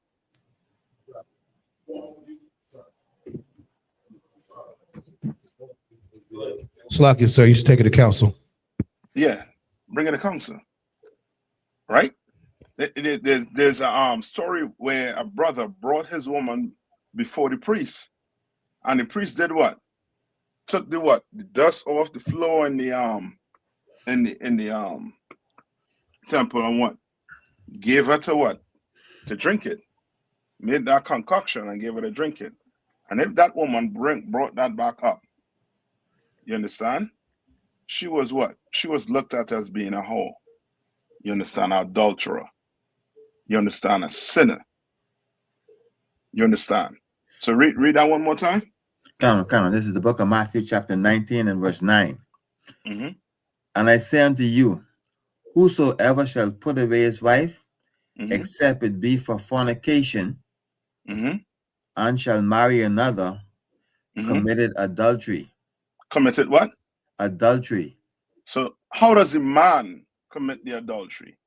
Slack you, sir. You should take it to counsel. Yeah, bring it to counsel. Right? There's a story where a brother brought his woman before the priest, and the priest did what? Took the dust off the floor in the temple, and what? Gave her to what? To drink it. Made that concoction and gave her to drink it. And if that woman brought that back up, you understand? She was what? She was looked at as being a whore. You understand? An adulterer. You understand? A sinner. You understand? So read that one more time. Come on. This is the book of Matthew, chapter 19 and verse 9. Mm-hmm. And I say unto you, whosoever shall put away his wife, Mm-hmm. except it be for fornication, Mm-hmm. and shall marry another, Mm-hmm. committed adultery. Committed what? Adultery. So how does a man commit the adultery?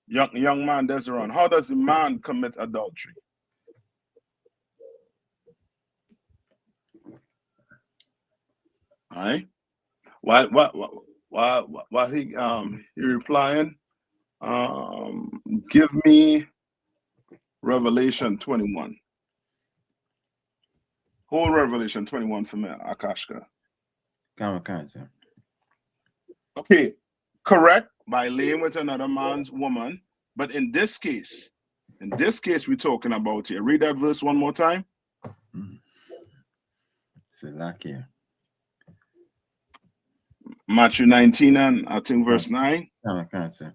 Young man Desiree, how does a man commit adultery? All right. While he replying, give me Revelation 21. Whole Revelation 21 for me, Akashka. Come on, sir. Okay, correct, by laying with another man's woman. But in this case we're talking about here. Read that verse one more time. Salakia. Matthew 19 and I think verse 9. Come on, sir.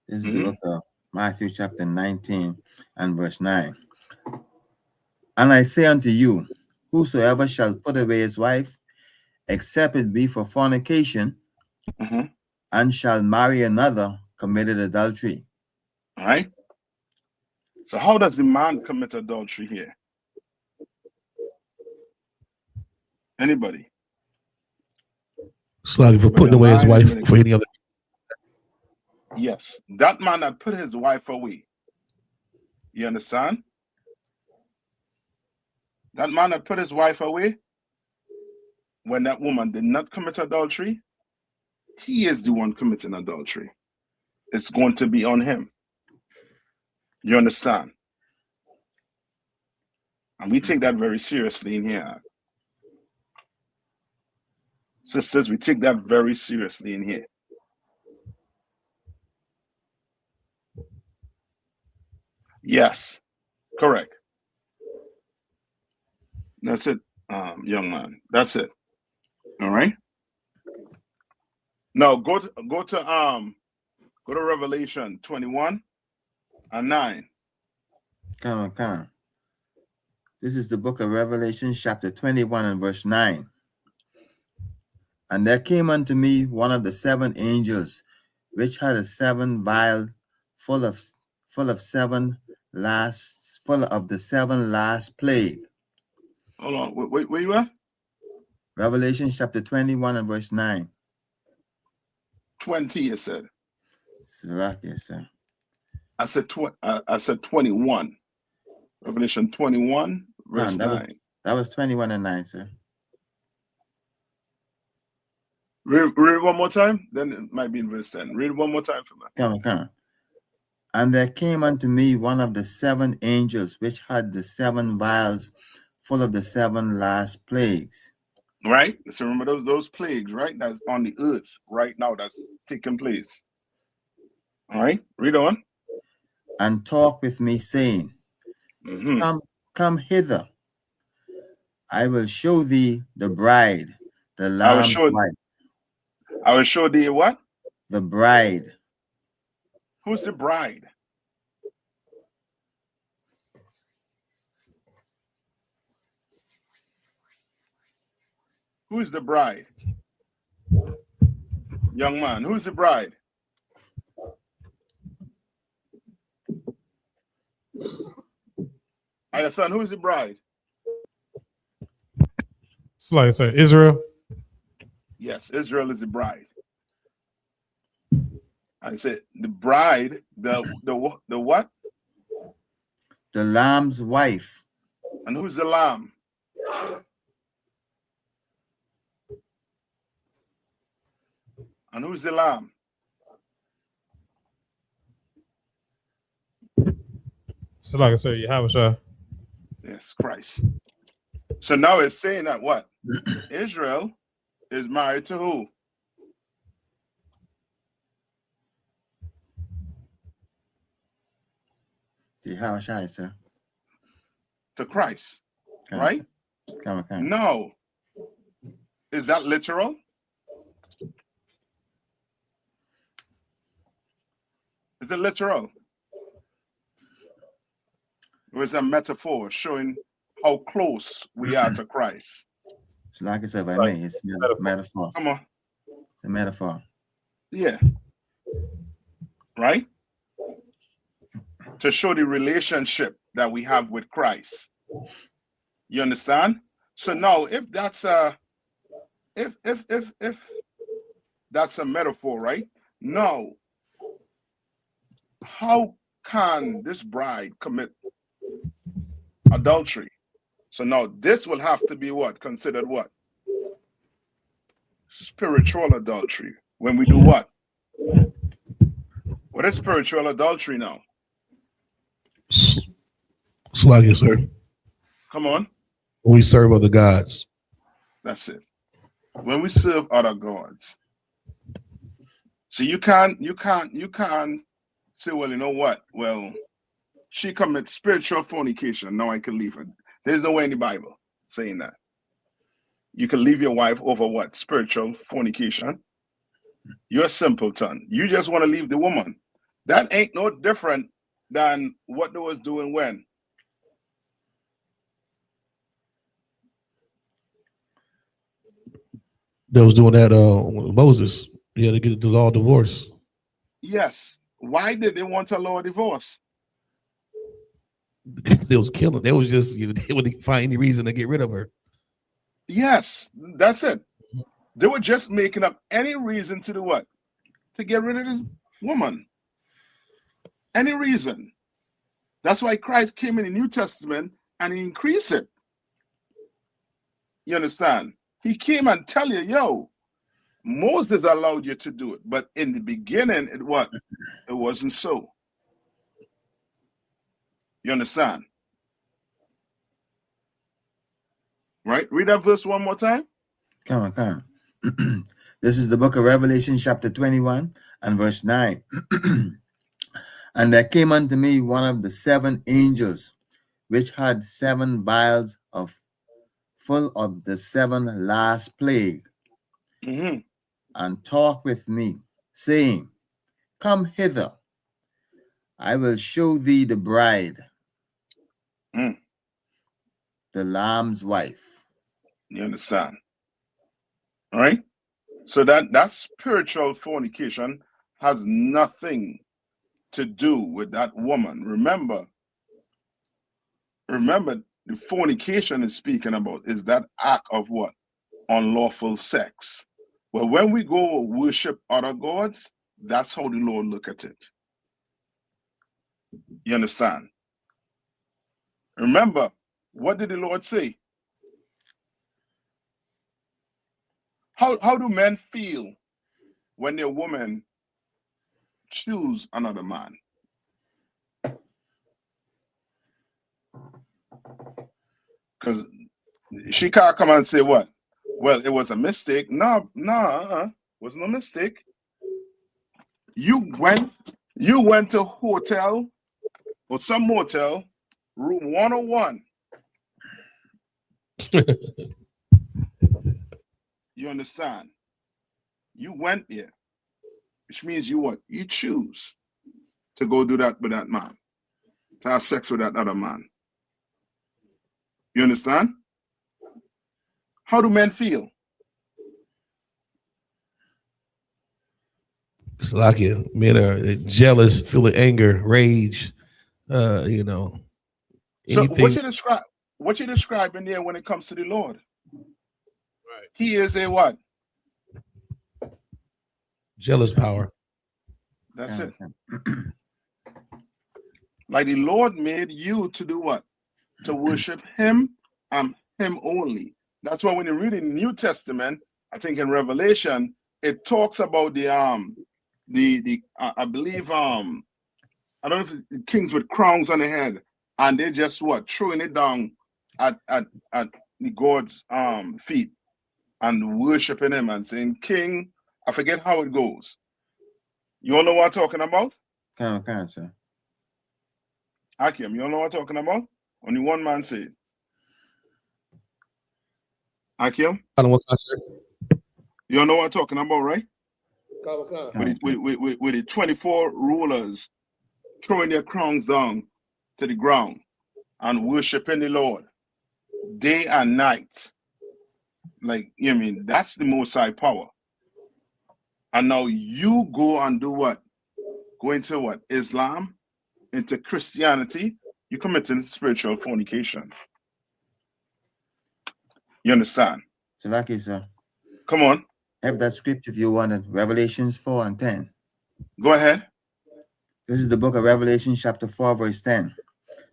This is the book of Matthew chapter 19 and verse 9. And I say unto you, whosoever shall put away his wife, except it be for fornication, and shall marry another, committed adultery. All right. So how does the man commit adultery here? Anybody? Slack for putting away his wife for any other. Yes, that man that put his wife away. You understand? That man that put his wife away, when that woman did not commit adultery, he is the one committing adultery. It's going to be on him. You understand? And we take that very seriously in here. Sisters, we take that very seriously in here. Yes, correct. That's it, young man. That's it. All right. Now go to Revelation 21 and 9. Come on. This is the book of Revelation, chapter 21 and verse 9. And there came unto me one of the 7 angels, which had a 7 vial full of the 7 last plague. Hold on, where you at? Revelation chapter 21 and verse 9. 20, you said. Salakia, sir. I said 21. Revelation 21, verse No, 9. that was 21 and 9, sir. Read one more time, then it might be in verse 10. Read one more time for me. Come on. And there came unto me one of the 7 angels, which had the 7 vials full of the 7 last plagues. Right? So remember those plagues, right? That's on the earth right now, that's taking place. All right, read on. And talk with me, saying, Come hither. I will show thee the bride, the Lamb's wife. I will show thee what? The bride. Who's the bride? Who's the bride? Young man, who's the bride? Son, who's the bride? It's like, sir, Israel. Yes, Israel is the bride. I said the bride, the what? The Lamb's wife. And who's the lamb? And who's the lamb? So like I said, Yahushua. Yes, Christ. So now it's saying that what? Israel is married to who? Yahushua, sir. To Christ, right? Come on. No. Is that literal? Is it literal? It was a metaphor showing how close we are to Christ. So like I said, if I may, it's a metaphor. Come on. It's a metaphor. Yeah. Right? To show the relationship that we have with Christ. You understand? So now if that's a if that's a metaphor, right? Now, how can this bride commit adultery? So now this will have to be what? Considered what? Spiritual adultery. When we do what? What is spiritual adultery now? Slagia, sir. Come on. When we serve other gods. That's it. When we serve other gods. So you can't say, well, you know what? Well, she commits spiritual fornication. Now I can leave her. There's no way in the Bible saying that. You can leave your wife over what? Spiritual fornication. You're a simpleton. You just want to leave the woman. That ain't no different than what they was doing when? They was doing that with Moses. He had to get the law of divorce. Yes. Why did they want a law of divorce? They was killing. They was just, they would find any reason to get rid of her. Yes, that's it. They were just making up any reason to do what? To get rid of this woman. Any reason. That's why Christ came in the New Testament and he increased it. You understand? He came and tell you, yo, Moses allowed you to do it. But in the beginning, it what? It wasn't so. You understand? Right? Read that verse one more time. Come on. This is the book of Revelation, chapter 21 and verse 9. And there came unto me one of the 7 angels, which had 7 vials full of the 7 last plague, and talk with me, saying, Come hither, I will show thee the bride, the Lamb's wife. You understand? All right? So that spiritual fornication has nothing to do with that woman. Remember, the fornication is speaking about is that act of what? Unlawful sex. Well, when we go worship other gods, that's how the Lord look at it. You understand? Remember, what did the Lord say? How do men feel when their woman choose another man? Because she can't come and say what? Well, it was a mistake. No, was no mistake. You went to hotel or some motel, room 101. You understand? You went there, which means you what? You choose to go do that with that man, to have sex with that other man. You understand? How do men feel? It's like it. Men are jealous, feeling anger, rage. You know. So Anything. what you describing there when it comes to the Lord? Right. He is a what? Jealous power. That's it. Like the Lord made you to do what? To worship him and him only. That's why when you read in the New Testament, I think in Revelation, it talks about the I believe I don't know if it's kings with crowns on the head, and they just what? Throwing it down at the God's feet and worshiping him and saying, King, I forget how it goes. You all know what I'm talking about? Can't, sir. Akim, you all know what I'm talking about? Only one man said. Akim? I don't want concert. You all know what I'm talking about, right? With the 24 rulers throwing their crowns down to the ground and worshiping the Lord day and night. Like, you know what I mean? That's the Most High power. And now you go and do what? Go into what? Islam, into Christianity, you committing spiritual fornication. You understand? So lucky, sir. Come on. Have that script if you wanted. Revelations 4 and 10. Go ahead. This is the book of Revelation, chapter 4, verse 10.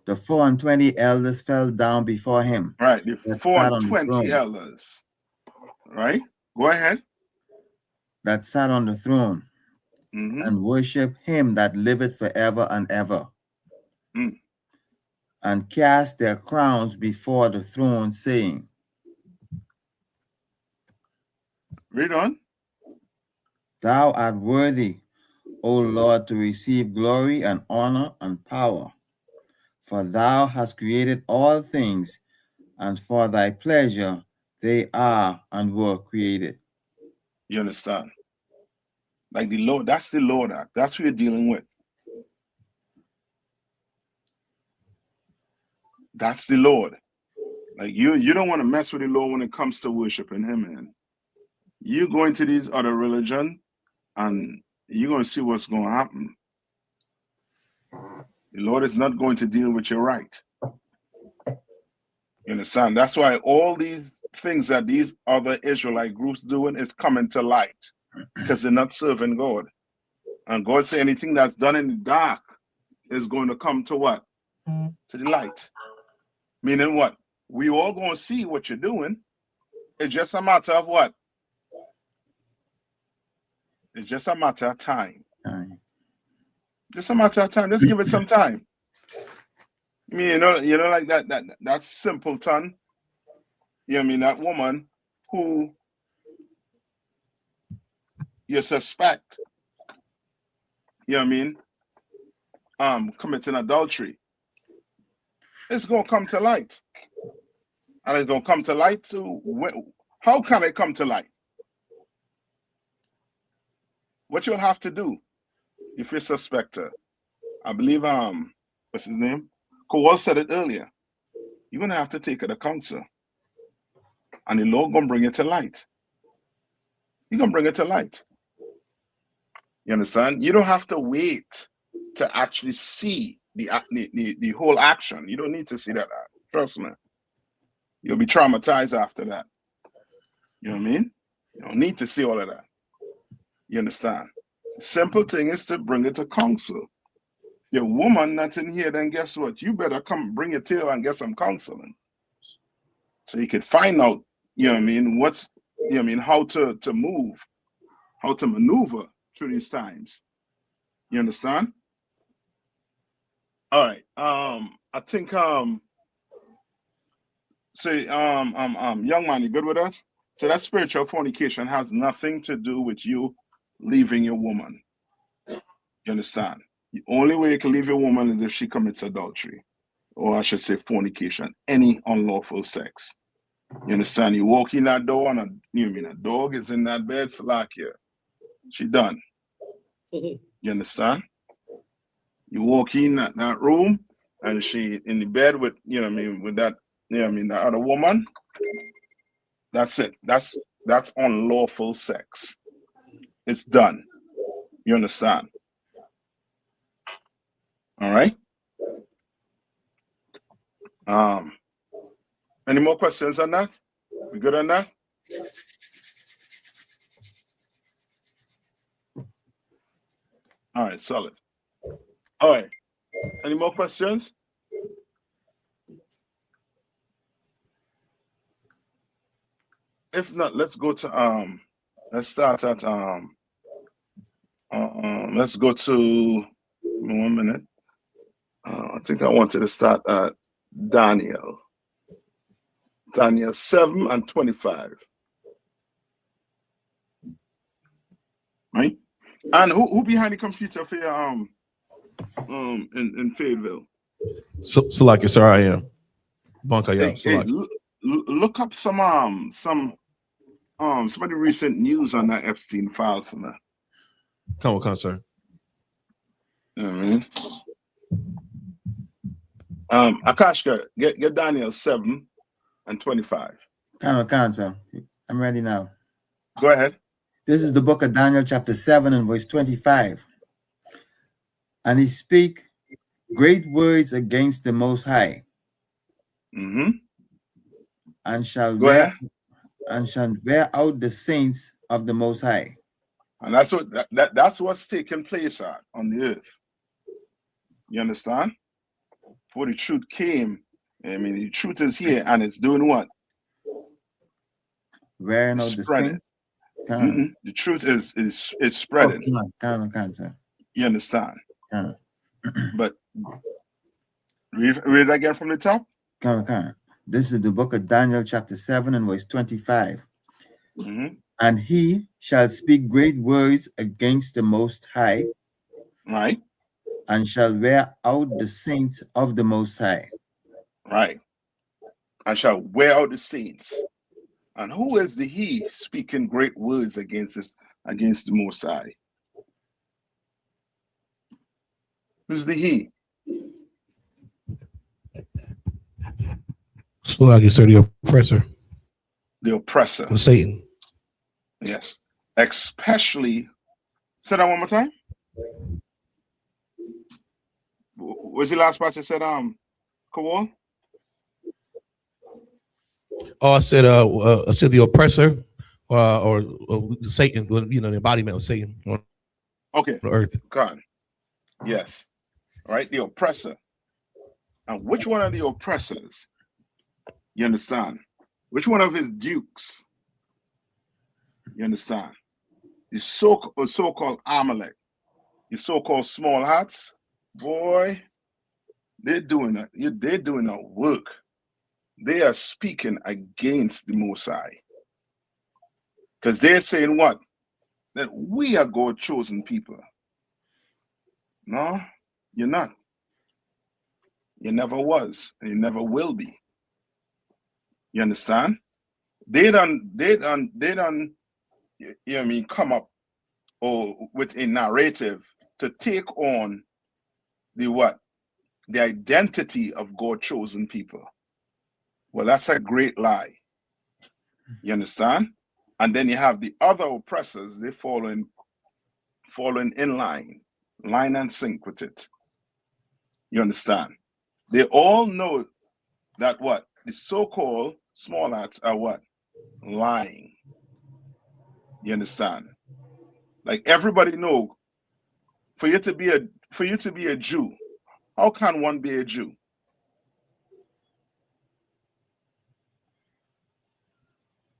The 4 and 20 elders fell down before him. Right. The 4 and 20 elders. Right. Go ahead. That sat on the throne and worship him that liveth forever and ever. And cast their crowns before the throne, saying, Read on. Thou art worthy, O Lord, to receive glory and honor and power. For thou hast created all things, and for thy pleasure they are and were created. You understand? Like the Lord, that's the Lord Act. That's what you're dealing with. That's the Lord. Like you don't want to mess with the Lord when it comes to worshiping him, man. You go into these other religion and you're going to see what's going to happen. The Lord is not going to deal with you right. You understand? That's why all these things that these other Israelite groups doing is coming to light, because they're not serving God. And God said anything that's done in the dark is going to come to what? To the light. Meaning what? We all going to see what you're doing. It's just a matter of what? It's just a matter of time. Just a matter of time. Just give it some time. I mean, you know, like that simpleton. You know what I mean? That woman who you suspect, you know what I mean, committing adultery. It's gonna come to light. And it's gonna come to light too. How can it come to light? What you'll have to do if you suspect her, I believe what's his name? Kowal said it earlier. You're gonna have to take her to counsel. And the Lord gonna bring it to light. You're gonna bring it to light. You understand? You don't have to wait to actually see the whole action. You don't need to see that. Trust me. You'll be traumatized after that. You know what I mean? You don't need to see all of that. You understand? The simple thing is to bring it to counsel. Your woman that's in here, then guess what? You better come bring your tail and get some counseling. So you could find out, you know what I mean, what's, you know what I mean, how to move, how to maneuver through these times. You understand? All right. I think young man, you good with that? So that spiritual fornication has nothing to do with you leaving your woman. You understand? The only way you can leave your woman is if she commits adultery, or I should say fornication, any unlawful sex. You understand? You walk in that door and a dog is in that bed, Salakia. She done. You understand? You walk in that room and she in the bed with, with that, the other woman. That's it. That's unlawful sex. It's done. You understand? All right. Any more questions on that? We good on that? All right, solid. All right. Any more questions? If not, let's go to let's start at let's go to 1 minute. I think I wanted to start at Daniel 7:25. Right? And who behind the computer for your in Fayetteville? Salakia, sir, I am. Bunker, yeah. Hey, look up some of the recent news on that Epstein file for me. Come on, sir. You know what I mean? Akashka, get Daniel 7:25. Come, sir. I'm ready now. Go ahead. This is the book of Daniel, chapter 7 and verse 25. And he speak great words against the Most High, and shall wear out the saints of the Most High. And that's what's taking place on the earth. You understand? For the truth came. I mean, the truth is here, and it's doing what? Wearing out the saints. The truth is spreading. Come, sir. You understand? But read it again from the top. Come. This is the book of Daniel, chapter 7 and verse 25. And he shall speak great words against the Most High, right, and shall wear out the saints of the Most High, right, and shall wear out the saints. And who is the he speaking great words against the Most High? Who's the he? So like you said, the oppressor. The oppressor. Satan. Yes. Especially, say that one more time. What's the last part you said, Kowal? Oh, I said the oppressor, or Satan, the embodiment of Satan on the earth. God. Yes. All right, the oppressor. And which one of the oppressors? You understand? Which one of his dukes? You understand? The so-called Amalek, the so-called small hats, boy, they're doing a work. They are speaking against the Most High. Because they're saying what? That we are God's chosen people. No, you're not. You never was, and you never will be. You understand? They done, come up with a narrative to take on the identity of God chosen people. Well, that's a great lie. You understand? And then you have the other oppressors, they following in line and sync with it. You understand? They all know that the so-called small hats are lying. You understand? Like everybody know, for you to be a Jew, how can one be a Jew?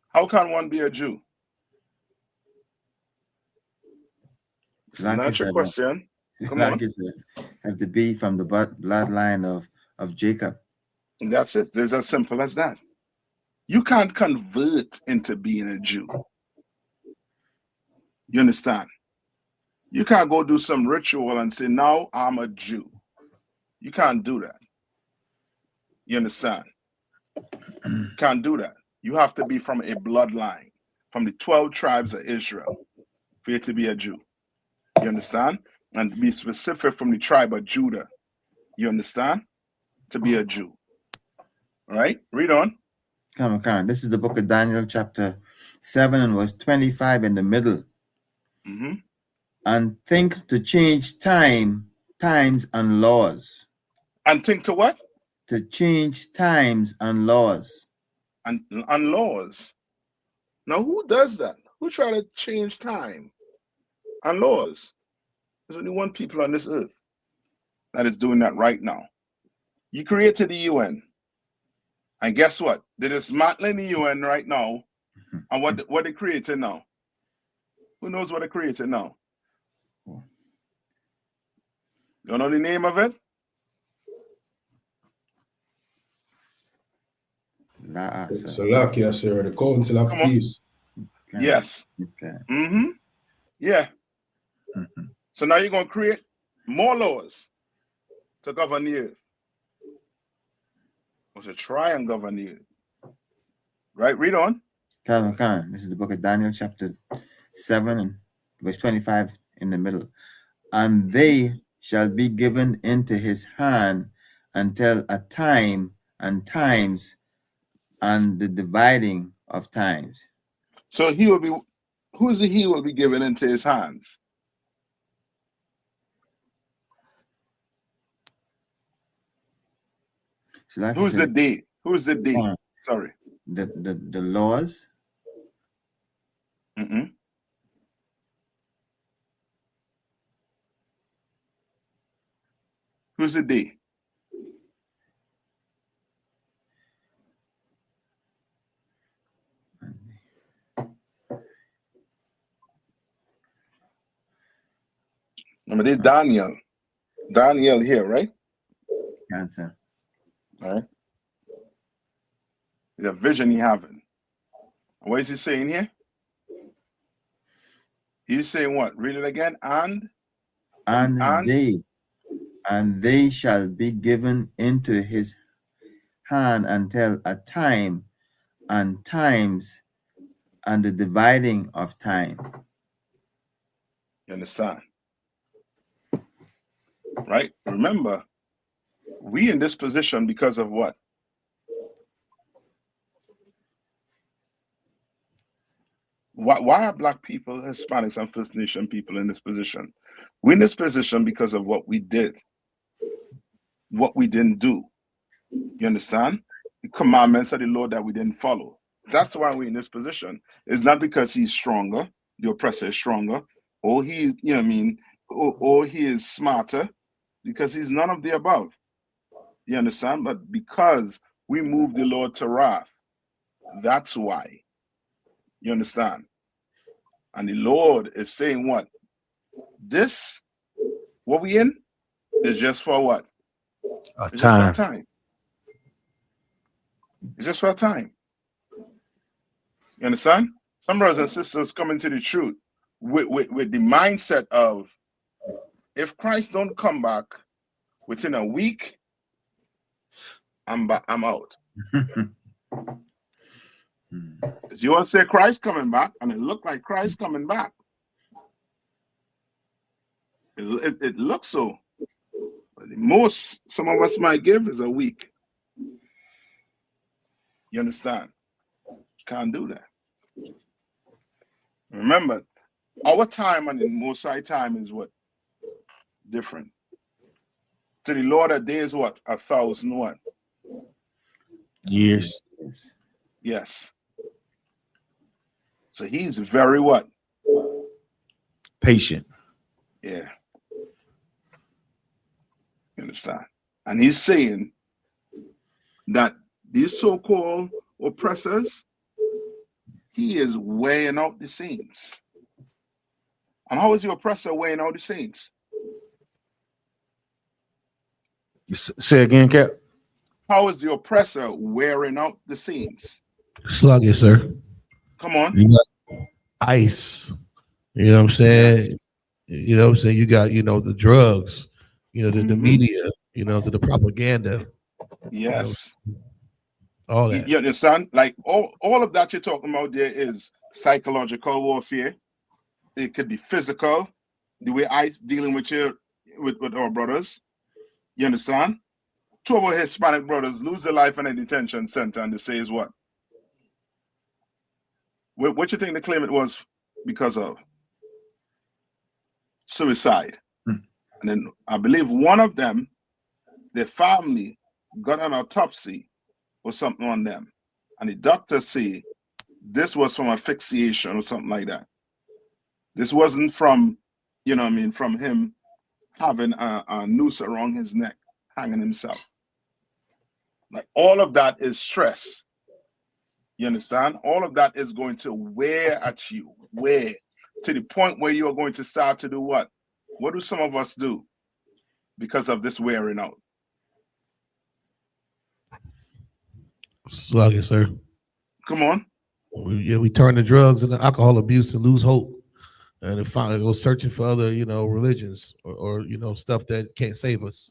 How can one be a Jew? Like Not your question. Come like on. you said, have to be from the bloodline of Jacob. And that's it. It's as simple as that. You can't convert into being a Jew. You understand? You can't go do some ritual and say, now I'm a Jew. You can't do that. You understand? Can't do that. You have to be from a bloodline, from the 12 tribes of Israel, for you to be a Jew. You understand? And to be specific from the tribe of Judah. You understand? To be a Jew. All right? Read on. Come on. This is the book of Daniel, chapter 7 and verse 25 in the middle. Mm-hmm. And think to change times and laws. And think to what? To change times and laws. And laws. Now, who does that? Who try to change time and laws? There's only one people on this earth that is doing that right now. You created the UN. And guess what? They're dismantling the UN right now. And what they created now? Who knows what they created now? You know the name of it? Salakia, sir, the Council of Peace. Okay. Yes. Okay. Mm-hmm. Yeah. Mm-hmm. So now you're going to create more laws to govern the earth. Or to try and govern the earth. Right? Read on. This is the book of Daniel, chapter 7 and verse 25 in the middle. And they shall be given into his hand until a time and times and the dividing of times. So he will be, who is he will be given into his hands? So like who's the day? Who's the day? Sorry. The laws. Mm-hmm. Who's the day? Remember, they Daniel. Daniel here, right? Answer. All right. The vision he having. What is he saying here? He's saying what? Read it again. And they shall be given into his hand until a time and times and the dividing of time. You understand? Right? Remember, we in this position because of what? Why are Black people, Hispanics, and First Nation people in this position? We're in this position because of what we did, what we didn't do. You understand? The commandments of the Lord that we didn't follow. That's why we're in this position. It's not because he's stronger, the oppressor is stronger, or he's, you know what I mean, or he is smarter, because he's none of the above. You understand? But because we moved the Lord to wrath, that's why. You understand? And the Lord is saying what? This, what we in, is just for what? It's just for a time. It's just for a time. You understand? Some brothers and sisters come into the truth with the mindset of, if Christ don't come back within a week, I'm out. Because you want to say Christ coming back, and it looked like Christ coming back. It looks so. But the most some of us might give is a week. You understand? Can't do that. Remember, our time and the Most High time is what? Different. To the Lord, a day is what? 1,000 what? Years. Yes. So he's very what? patient. Yeah. You understand? And he's saying that these so-called oppressors, he is weighing out the saints. And how is the oppressor weighing out the saints? You say again, Cap? How is the oppressor wearing out the saints? Sluggish, sir. Come on. You got ice. You know what I'm saying? Yes. You know what I'm saying? You got, the drugs, the Mhm. media, the propaganda. Yes. All that. You understand? Like all of that you're talking about there is psychological warfare. It could be physical, the way I dealing with with our brothers. You understand? Two of our Hispanic brothers lose their life in a detention center, and they say is what? What you think the claim it was because of? Suicide. And then I believe one of them, their family got an autopsy or something on them. And the doctor say this was from asphyxiation or something like that. This wasn't from, from him having a noose around his neck, hanging himself. Like all of that is stress. You understand? All of that is going to wear at you, wear to the point where you are going to start to do what? What do some of us do because of this wearing out? Sluggish, sir. Come on. We turn to drugs and alcohol abuse and lose hope. And then finally go searching for other, religions or stuff that can't save us.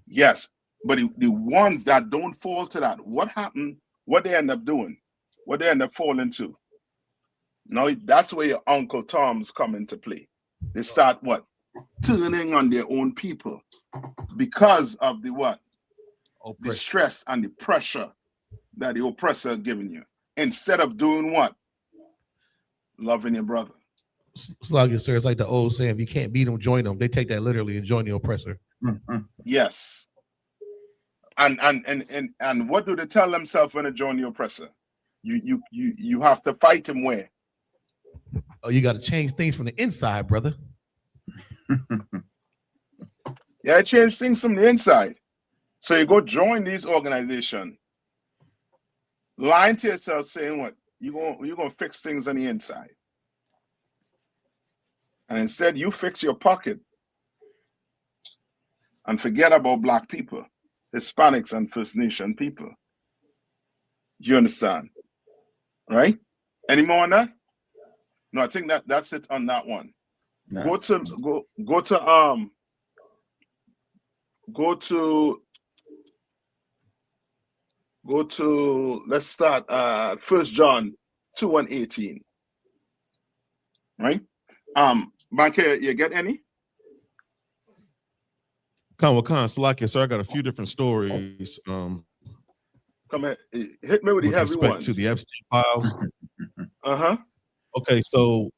Yes. But the ones that don't fall to that, what happened? What they end up doing? What they end up falling to? Now, that's where your Uncle Toms come into play. They start what? Turning on their own people because of the what? The stress and the pressure that the oppressor is giving you. Instead of doing what? Loving your brother. Sluggish, sir. It's like the old saying, if you can't beat them, join them. They take that literally and join the oppressor. Yes. And what do they tell themselves when they join the oppressor? You have to fight him where? Oh, you got to change things from the inside, brother. Yeah, change things from the inside. So you go join these organizations, lying to yourself, saying what? You're gonna fix things on the inside. And instead you fix your pocket and forget about Black people, Hispanics and First Nation people. You understand? Right? Any more on that? No, I think that's it on that one. No. Go to let's start 1 John 2:18. Right? Banker, you get any? Khan, Salakia, sir, I got a few different stories. Come here, hit me with the With heavy respect ones. to the Epstein files. Okay, so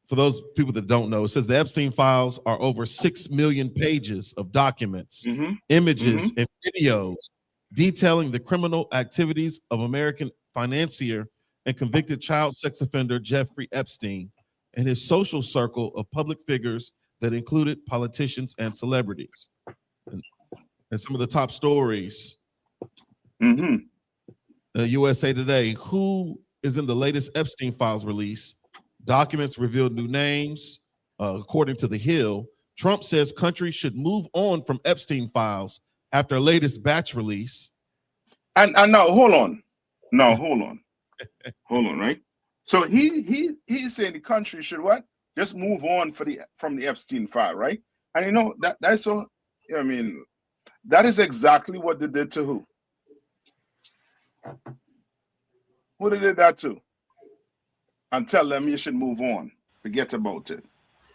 for those people that don't know, it says the Epstein files are over 6 million pages of documents, images, and videos detailing the criminal activities of American financier and convicted child sex offender Jeffrey Epstein and his social circle of public figures that included politicians and celebrities. And some of the top stories. USA Today, who is in the latest Epstein files release? Documents revealed new names. According to The Hill, Trump says countries should move on from Epstein files after latest batch release. And now hold on. Hold on, right? So he's saying the country should what? Just move on from the Epstein file, right? And that's so that is exactly what they did to who? Who they did that to? And tell them you should move on. Forget about it.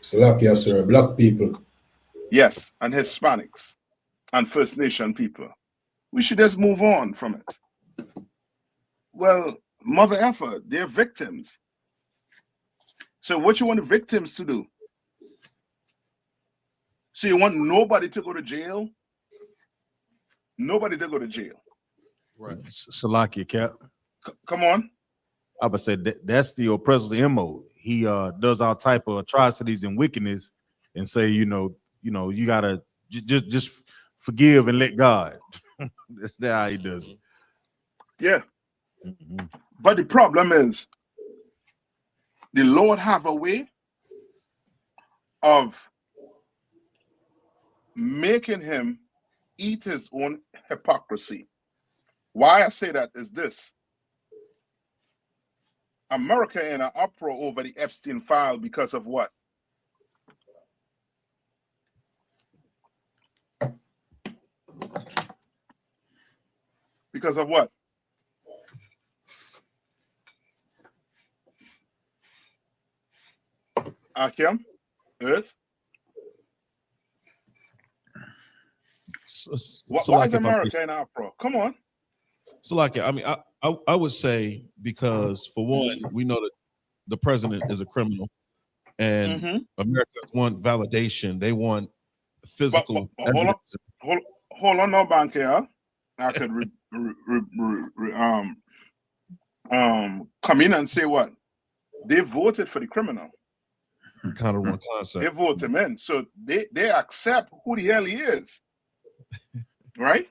Salakia, sir. Black people. Yes, and Hispanics and First Nation people. We should just move on from it. Well, mother effer, they're victims. So what you want the victims to do? So you want nobody to go to jail? Nobody to go to jail. Right. Salakia, Cap. Come on. I would say that's the oppressor's MO. he does all type of atrocities and wickedness, and say, you gotta just forgive and let God. That's how he does it. Yeah. Mhm. But the problem is, the Lord have a way of making him eat his own hypocrisy. Why I say that is this. America in an uproar over the Epstein file because of what? Because of what? Akim? Earth? Why is America in an uproar? Come on. So, like, I mean, I would say because, for one, we know that the president is a criminal, and Americans want validation. They want physical but evidence. Hold on, no bank here. I could come in and say what? They voted for the criminal. Kind of one concept. They voted him in, so they accept who the hell he is, right?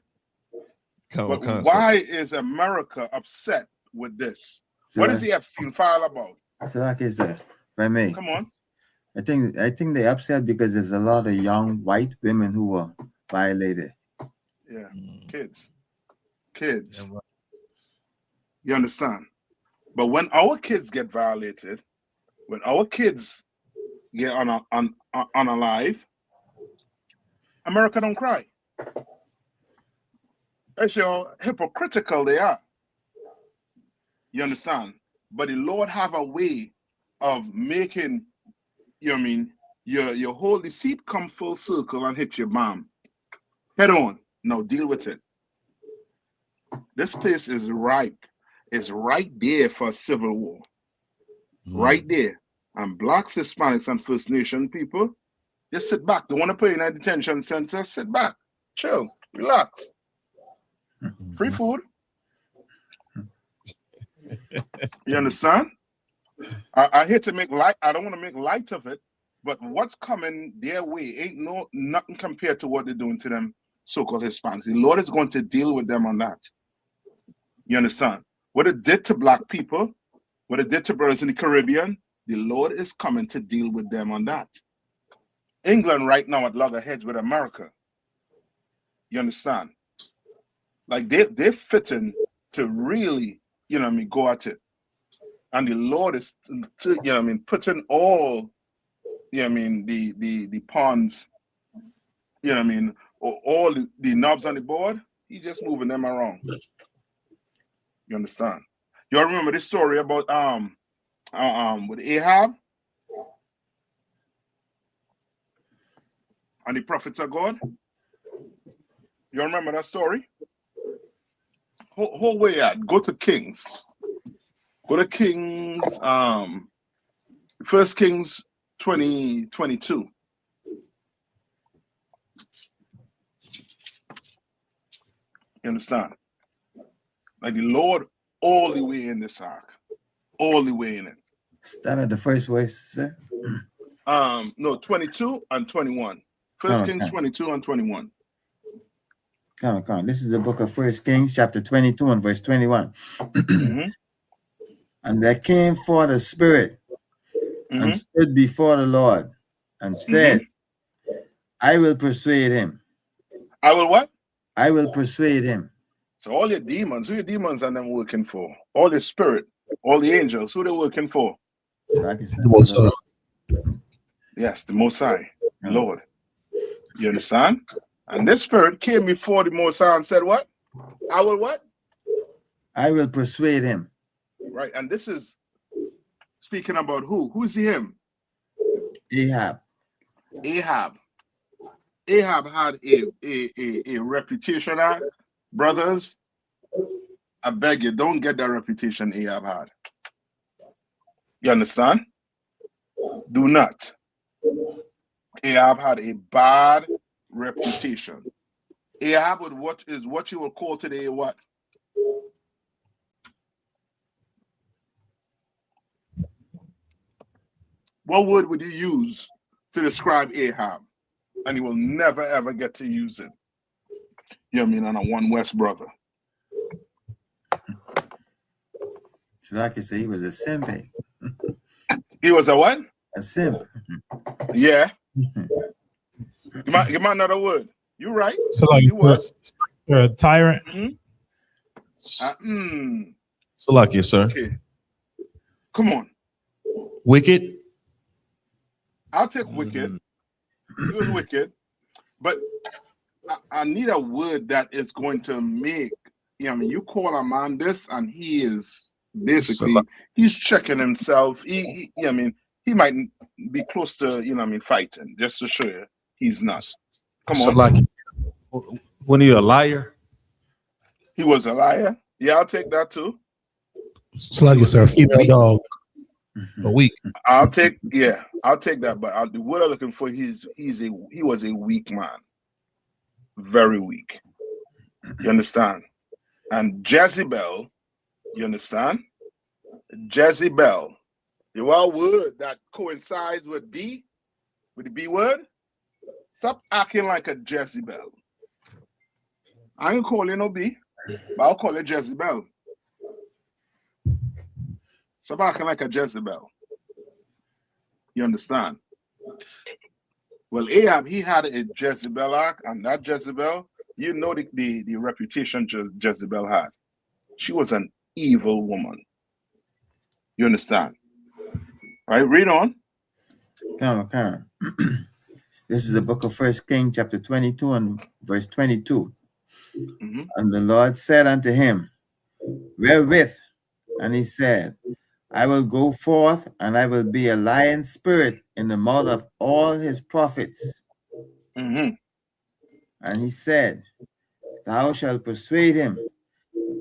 But why is America upset with this? So what is the Epstein file about? So like I said, if I may, Come on. I think they're upset because there's a lot of young white women who were violated. Yeah, kids. You understand? But when our kids get violated, when our kids get unalive, America don't cry. That's how hypocritical they are. You understand? But the Lord have a way of making, your whole deceit come full circle and hit your mom. Head on. Now deal with it. This place is ripe. It's right there for a civil war. Right there. And blacks, Hispanics, and First Nation people, just sit back. Don't want to put in a detention center. Sit back. Chill. Relax. Free food. You understand? I hate to make light. I don't want to make light of it, but what's coming their way ain't nothing compared to what they're doing to them so-called Hispanics. The Lord is going to deal with them on that. You understand? What it did to black people, what it did to brothers in the Caribbean, the Lord is coming to deal with them on that. England right now at loggerheads with America. You understand? Like they're fitting to really, go at it. And the Lord is, putting all, the pawns, all the knobs on the board. He's just moving them around. You understand? You all remember this story about with Ahab and the prophets of God? You all remember that story? Whole way at go to Kings. Go to Kings, 1 Kings 20:22. You understand? Like the Lord all the way in this ark. All the way in it. Start at the first verse, sir. No, 22 and 21. 1 Kings 22 and 21. Come on. This is the book of 1 Kings, chapter 22 and verse 21. And there came forth a spirit and stood before the Lord and said, I will persuade him. I will what? I will persuade him. So all your demons, who your demons are them working for? All your spirit, all the angels, who they working for? Like I said, the Most High. Yes, the Most High, Lord. You understand? And this spirit came before the Most High and said what? I will what? I will persuade him. Right, and this is speaking about who? Who's him? Ahab. Ahab had a reputation. Brothers, I beg you, don't get that reputation Ahab had. You understand? Do not. Ahab had a bad reputation. Ahab is what you will call today what? what word would you use to describe Ahab? And he will never ever get to use it. You know what I mean? On a One West brother. So like I say, he was a simp. He was a what? A simp. Yeah. Give me another word. You're right. So like He was. you're a tyrant. Salakia, sir. Okay. Come on. Wicked. I'll take wicked. He was wicked. But I need a word that is going to make, you know, I mean, you call a man this, and he is basically, he's checking himself. He I mean, he might be close to, you know, I mean, fighting, just to show you he's not. Come on. Like, when he a liar? He was a liar. Yeah, I'll take that too. Salakia, sir. Female dog. A week. I'll take that. But the word I'm looking for, he was a weak man, very weak. You understand? And Jezebel, you understand? Jezebel, the one word that coincides with the B word. Stop acting like a Jezebel. I ain't calling no B, but I'll call it Jezebel. Stop acting like a Jezebel. You understand? Well, Ahab, he had a Jezebel act, and that Jezebel, you know the reputation Jezebel had. She was an evil woman. You understand? Right? Read on. Come on. This is the book of 1 Kings, chapter 22 and verse 22. And the Lord said unto him, wherewith? And he said, I will go forth, and I will be a lion spirit in the mouth of all his prophets. And he said, thou shalt persuade him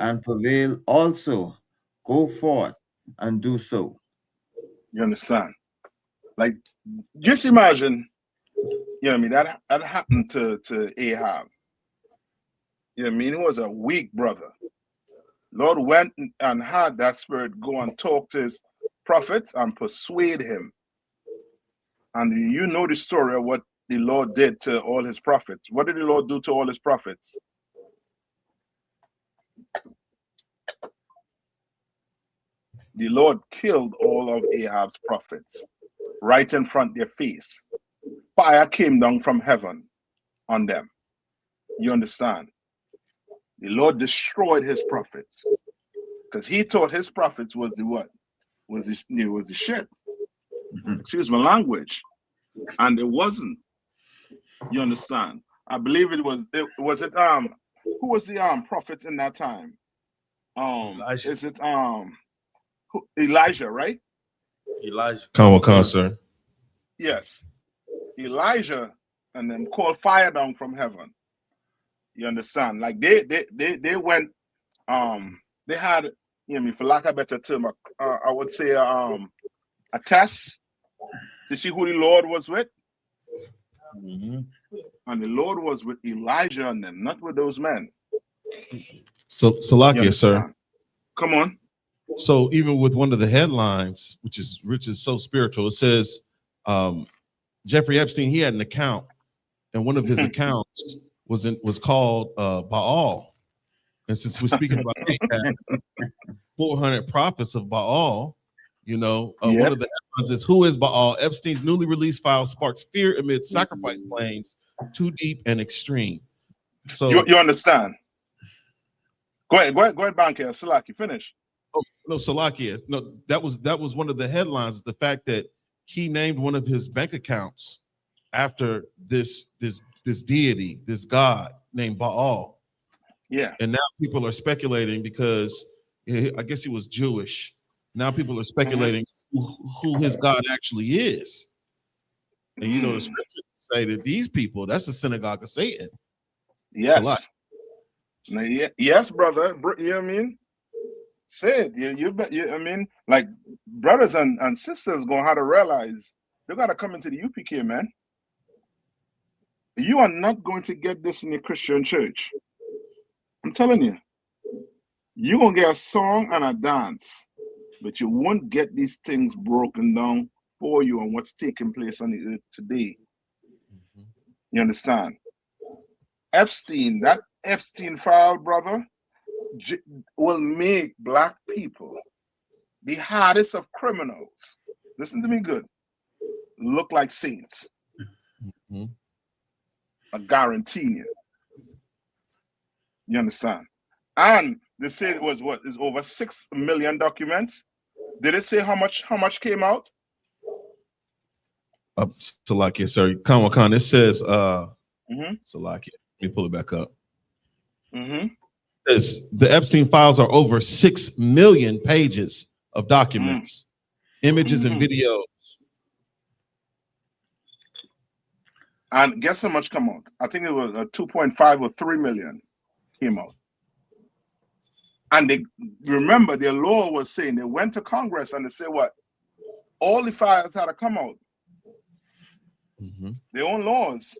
and prevail also. Go forth and do so. You understand? Like, just imagine, you know what I mean, that happened to Ahab. You know what I mean? He was a weak brother. Lord went and had that spirit go and talk to his prophets and persuade him. And you know the story of what the Lord did to all his prophets. What did the Lord do to all his prophets? The Lord killed all of Ahab's prophets right in front of their face. Fire came down from heaven on them. You understand? The Lord destroyed his prophets because he thought his prophets was the what? Was the shit. Excuse my language. And it wasn't. You understand? I believe it was who was the prophets in that time? Elijah. Is it Elijah, right? Elijah. Come on, sir. Yes. Elijah and then called fire down from heaven. You understand? Like they went, they had, you know, for lack of a better term, I would say a test to see who the Lord was with. And the Lord was with Elijah and them, not with those men. So Salakia, sir. Come on. So even with one of the headlines, which is so spiritual, it says Jeffrey Epstein, he had an account, and one of his accounts was called Baal. And since we're speaking about 400 prophets of Baal, you know, one of the headlines is, who is Baal? Epstein's newly released file sparks fear amid sacrifice claims too deep and extreme. So you understand? Go ahead, Bankia. Salaki, finish. Oh, no, Salakia. No, that was one of the headlines. The fact that he named one of his bank accounts after this deity, this god named Baal. Yeah. And now people are speculating because I guess he was Jewish. Now people are speculating who his God actually is. And you know the scriptures say that these people, that's the synagogue of Satan. Yes. Now, yes, brother. You know what I mean? Say it. I mean, like brothers and sisters gonna have to realize they gotta come into the UPK, man. You are not going to get this in your Christian church. I'm telling you. You're gonna get a song and a dance, but you won't get these things broken down before you on what's taking place on the earth today. You understand? Epstein, that Epstein file, brother, will make black people, the hardest of criminals, listen to me good, look like saints. I guarantee you. You understand? And they say it was what is over 6 million documents. Did it say how much came out? Up to like it, sir. Khan, it says so like it. Let me pull it back up. The Epstein files are over 6 million pages of documents, images, and videos. And guess how much come out? I think it was 2.5 or 3 million came out. And they remember their law was saying they went to Congress and they said what? All the files had to come out. Their own laws.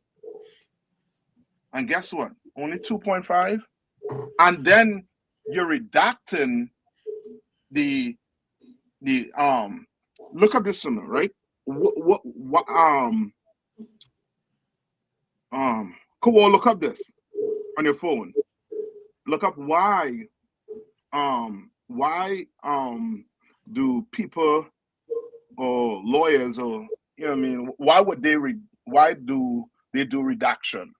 And guess what? Only 2.5. And then you're redacting the look up this one, right? Come on, look up this on your phone. Look up why do people or lawyers or you know what I mean, why do they do redaction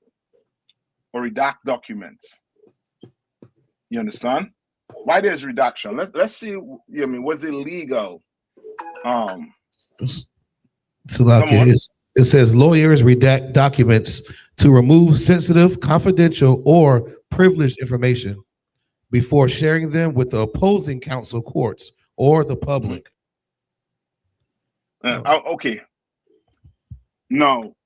or redact documents? You understand? Why there's redaction? Let's see. You know what I mean, was it legal? So like it says lawyers redact documents to remove sensitive, confidential, or privileged information before sharing them with the opposing counsel, courts, or the public. Okay. No.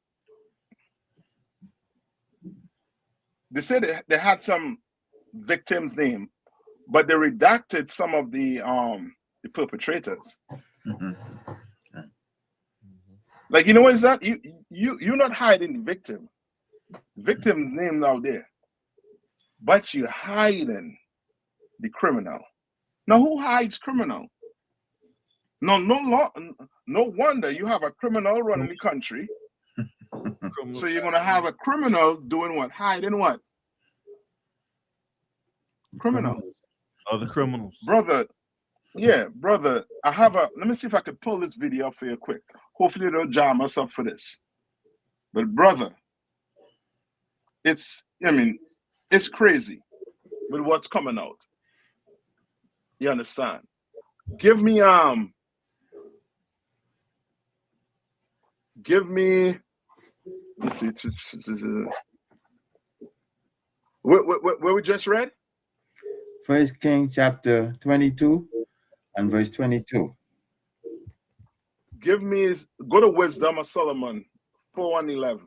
They said they had some victims' name, but they redacted some of the perpetrators. Like, you know what is that? You're not hiding the victim. Victim's name out there. But you're hiding the criminal. Now, who hides criminal? No wonder you have a criminal running the country. So you're gonna have a criminal doing what? Hiding what? Criminals. Other criminals. Brother, yeah, brother. Let me see if I can pull this video up for you quick. Hopefully they'll jam us up for this. But brother, it's crazy with what's coming out. You understand? Give me let's see, where we just read? 1 Kings chapter 22 and verse 22. Go to Wisdom of Solomon 4:11.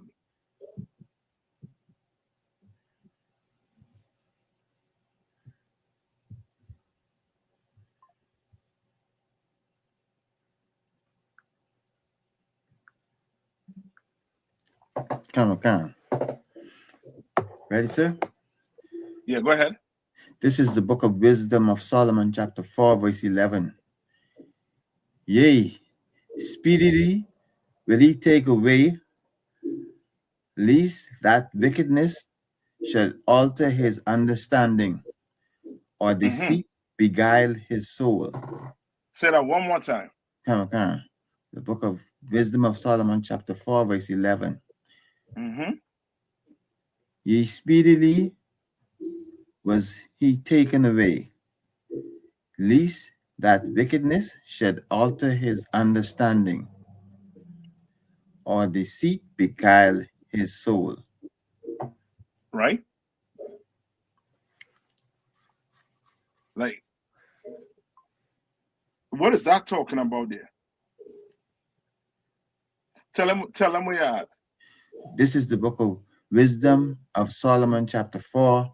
Come on. Ready, sir? Yeah, go ahead. This is the book of Wisdom of Solomon, chapter 4, verse 11. Yea, speedily will he take away, lest that wickedness shall alter his understanding, or deceit beguile his soul. Say that one more time. Come on. The book of Wisdom of Solomon, chapter 4, verse 11. Yea, speedily was he taken away, lest that wickedness should alter his understanding, or deceit beguile his soul. Right? Like, what is that talking about there? Tell them where you're at. This is the book of Wisdom of Solomon, chapter 4,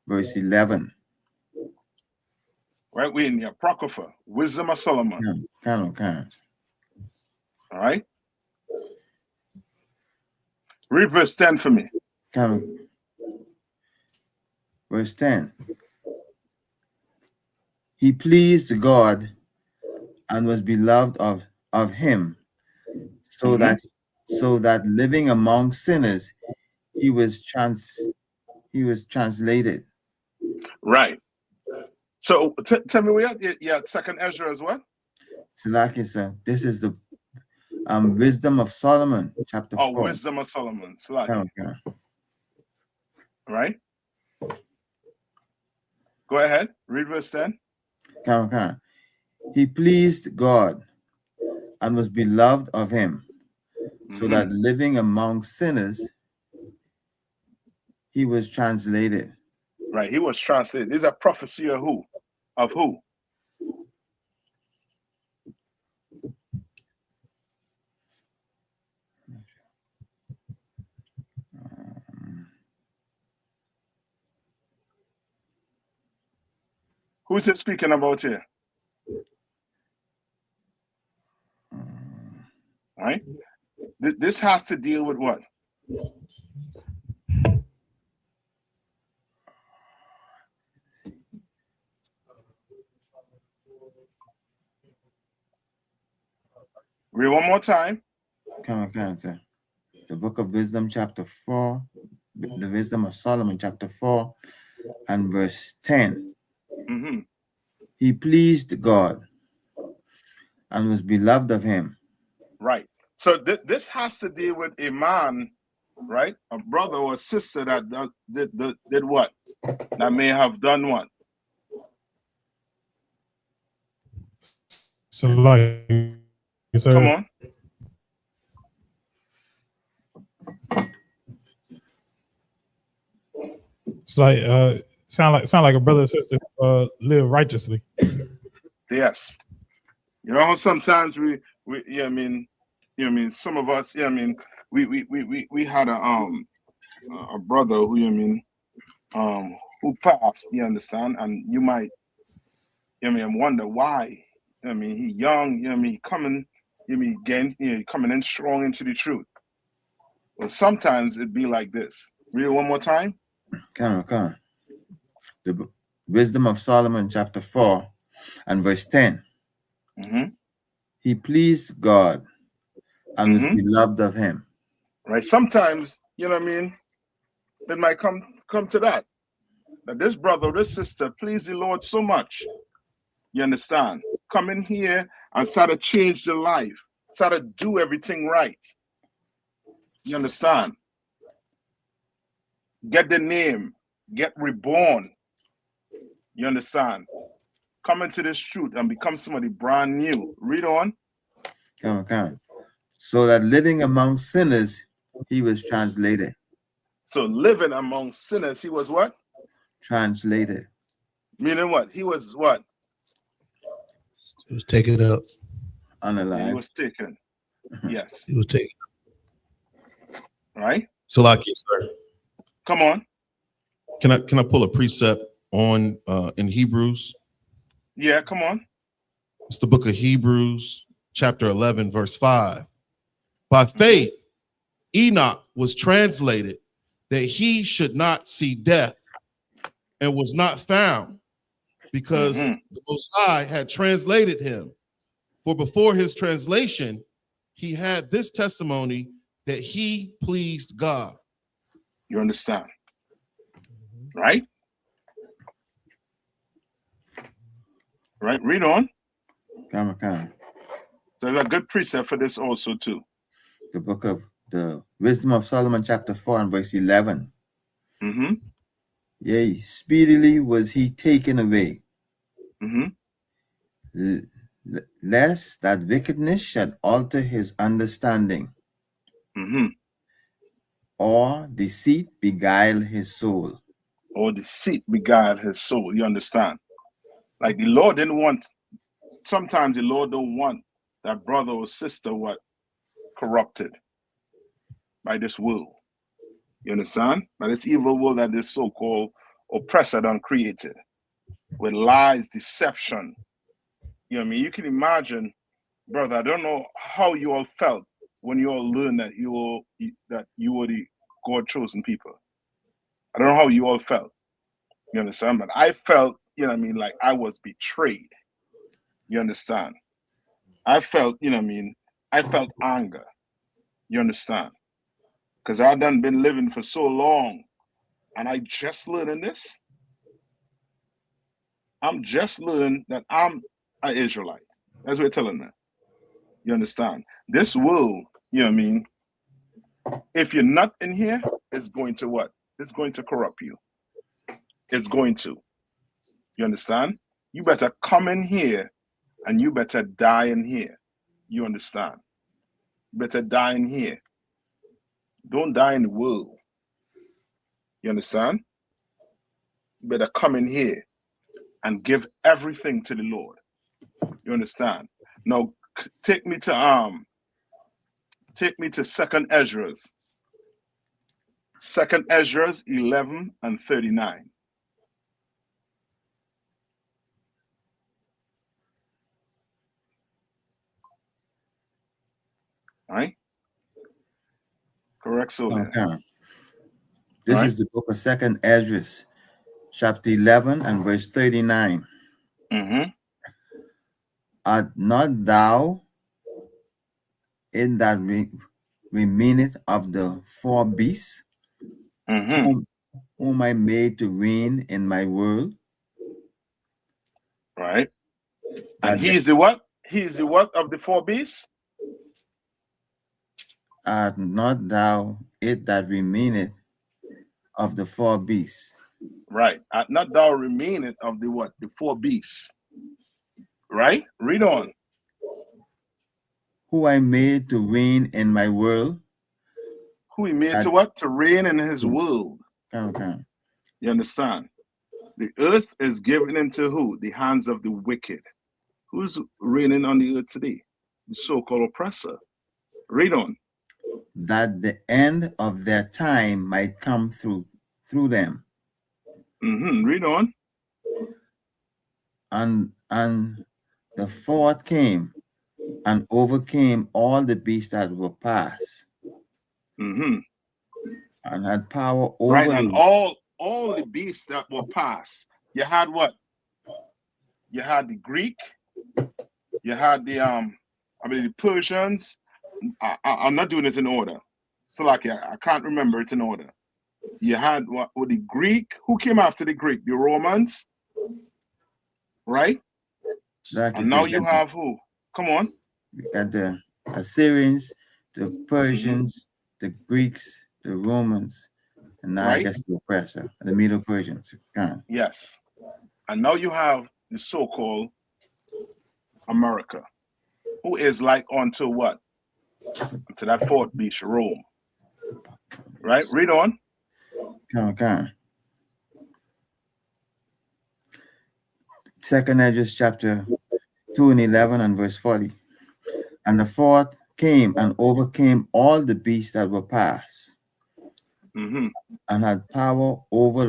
verse 11. Right, we're in the Apocrypha, Wisdom of Solomon. Come on. All right. Read verse 10 for me. Come on. Verse 10. He pleased God and was beloved of him, so that living among sinners, he was translated. Right. So tell me where yeah, second Ezra as well. Salaki, sir. This is the Wisdom of Solomon, chapter 4. Wisdom of Solomon. Salaki. Okay. Right. Go ahead. Read verse 10. Okay. He pleased God and was beloved of him, so that living among sinners, he was translated. Right. He was translated. This is a prophecy of who? Of who? Who's it speaking about here? Right? This has to deal with what? Read one more time. Come on, sir. The book of Wisdom, chapter 4, the Wisdom of Solomon, chapter 4, and verse 10. He pleased God and was beloved of him. Right. So this has to deal with a man, right? A brother or a sister that did what? That may have done what? So like, sir. Come on. It's like sound like a brother or sister live righteously. Yes. You know how sometimes we yeah, I mean, you know, I mean, some of us, yeah, I mean, we had a brother who, you know, I mean, who passed, you understand, and you might, you know, I mean, wonder why. I mean, he young, you know, I mean, coming, you know, again, you know, coming in strong into the truth. Well, sometimes it'd be like this. Read it one more time. Come on. The Wisdom of Solomon, chapter 4, and verse 10. He pleased God and was beloved of him. Right. Sometimes, you know what I mean, it might come to that this brother or this sister please the Lord so much. You understand? Come in here and start to change their life, start to do everything right. You understand? Get the name, get reborn. You understand? Come into this truth and become somebody brand new. Read on. Come on. So that living among sinners, he was translated. So living among sinners, he was what? Translated. Meaning what? He was what? He was taken up. Unalive. Yeah, he was taken. Yes. He was taken. Right? Salaki, sir. Come on. Can I pull a precept on in Hebrews? Yeah, come on. It's the book of Hebrews, chapter 11, verse 5. By faith, Enoch was translated that he should not see death, and was not found, because the Most High had translated him. For before his translation, he had this testimony that he pleased God. You understand? Right? Right? Read on. Come on. So there's a good precept for this also too. The book of the Wisdom of Solomon, chapter 4, and verse 11. Yea, speedily was he taken away, lest that wickedness should alter his understanding, or deceit beguile his soul. Or deceit beguile his soul. You understand? Like the Lord didn't want, sometimes the Lord don't want that brother or sister what corrupted by this world. You understand? By this evil world that this so-called oppressor done created with lies, deception. You know what I mean? You can imagine, brother, I don't know how you all felt when you all learned that you were the God-chosen people. I don't know how you all felt. You understand? But I felt, you know what I mean, like I was betrayed. You understand? I felt, you know what I mean, I felt anger. You understand? Because I done been living for so long, and I just learning this. I'm just learning that I'm an Israelite. That's what we're telling them. You understand? This world, you know what I mean? If you're not in here, it's going to what? It's going to corrupt you. It's going to. You understand? You better come in here and you better die in here. You understand? You better die in here. Don't die in the world. You understand? You better come in here and give everything to the Lord. You understand? Now take me to Second Ezra's. Second Ezra's 11 and 39. All right? Correct, so then. Okay. This Right. is the book of Second Ezra, chapter 11 and verse 39. Mm-hmm. Art not thou in that remaineth of the four beasts, Mm-hmm. whom I made to reign in my world? Right. And he's the what? He's the what of the four beasts? Art not thou it that remaineth of the four beasts? Right. Art not thou remaineth of the what? The four beasts. Right? Read on. Who I made to reign in my world? Who he made to what? To reign in his world. Okay. You understand? The earth is given into who? The hands of the wicked. Who's reigning on the earth today? The so-called oppressor. Read on. That the end of their time might come through them. Mm-hmm. Read on. And the fourth came and overcame all the beasts that were past, Mm-hmm. and had power over right, and all the beasts that were past. You had what? You had the Greek. You had the the Persians. I'm not doing it in order. So like I can't remember it in order. You had what? With the Greek. Who came after the Greek? The Romans, right? And now you have who? Come on. You got the Assyrians, the Persians, the Greeks, the Romans, and now I guess the oppressor, the Middle Persians. Yes. And now you have the so-called America, who is like unto what? To that fourth beast, Rome. Right? Read on. Okay. Second Ezra chapter 2 and 11 and verse 40. And the fourth came and overcame all the beasts that were past, and had power over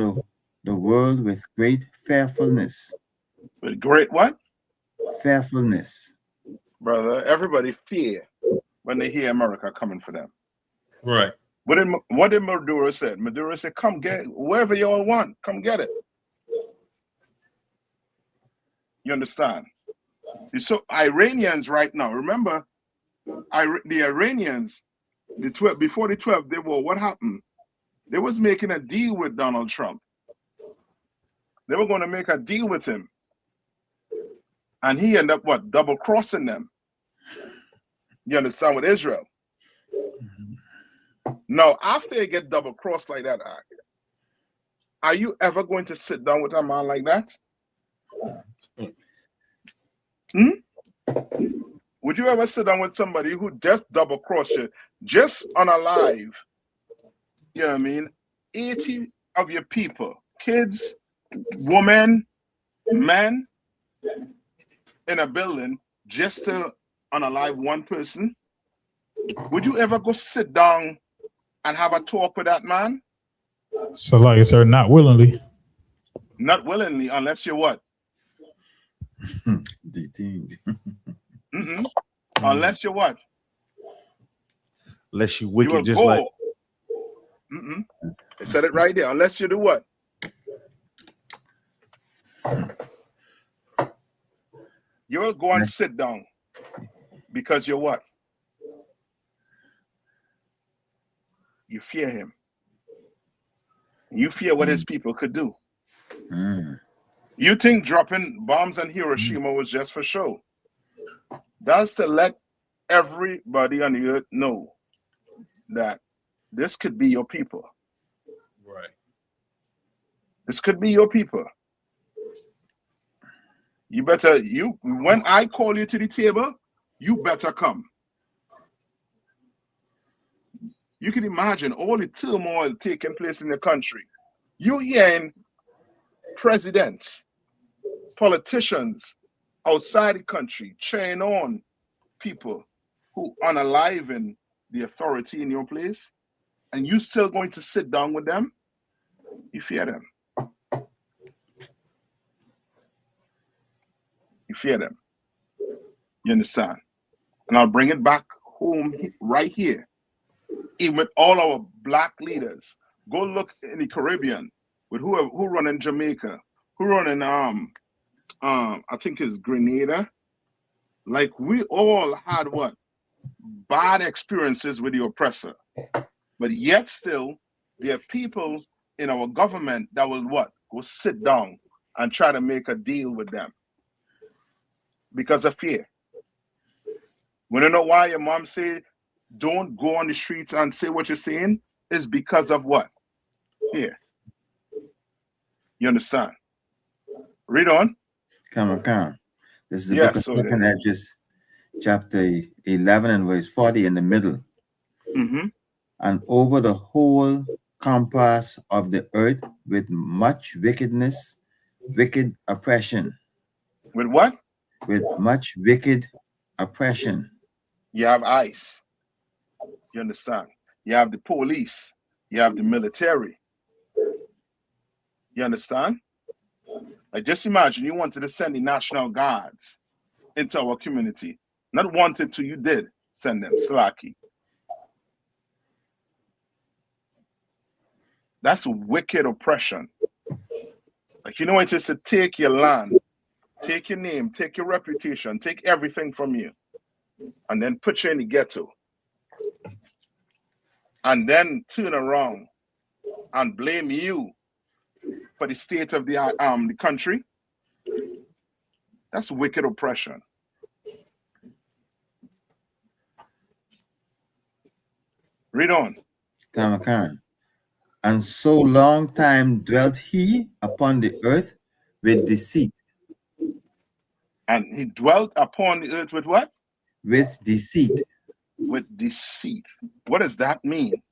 the world with great fearfulness. With great what? Fearfulness. Brother, everybody fear when they hear America coming for them. Right. What did Maduro said? Maduro said, come get whatever you all want. Come get it. You understand? So Iranians right now, remember, the Iranians, before the 12th, they were, what happened? They was making a deal with Donald Trump. They were going to make a deal with him. And he ended up, what, double-crossing them. You understand, with Israel. Now, after they get double-crossed like that, are you ever going to sit down with a man like that? Would you ever sit down with somebody who just double-crossed you, just on a live, you know what I mean, 80 of your people, kids, women, men, in a building, just to unalive one person? Would you ever go sit down and have a talk with that man? So like I said, not willingly. Not willingly, unless you're what? Detained. Unless you're what? Unless you wicked, you just go. like. I said it right there. Unless you do what? You will go and sit down because you're what? You fear him. You fear what his people could do. You think dropping bombs on Hiroshima was just for show. That's to let everybody on the earth know that this could be your people. Right. This could be your people. You better, when I call you to the table, you better come. You can imagine all the turmoil taking place in the country. You hearing presidents, politicians outside the country cheering on people who unaliving the authority in your place, and you still going to sit down with them? You fear them. You fear them. You understand? And I'll bring it back home right here. Even with all our black leaders, go look in the Caribbean with who run in Jamaica, who run in I think it's Grenada. Like, we all had what? Bad experiences with the oppressor. But yet still, there are people in our government that will what? Go sit down and try to make a deal with them because of fear. We don't know why your mom say don't go on the streets and say what you're saying. Is because of what? Fear. You understand? Read on. Come on. This is the book of 2nd Edges, chapter 11 and verse 40 in the middle. And over the whole compass of the earth with much wickedness, wicked oppression. With what? With much wicked oppression. You have ICE. You understand? You have the police. You have the military. You understand? Like, just imagine you wanted to send the National Guards into our community. Not wanted to, you did send them. Slacky. That's wicked oppression. Like, you know, it is to take your land, take your name, take your reputation, take everything from you, and then put you in the ghetto. And then turn around and blame you for the state of the country. That's wicked oppression. Read on. Kamakan. And so long time dwelt he upon the earth with deceit. And he dwelt upon the earth with what? With deceit. With deceit. What does that mean?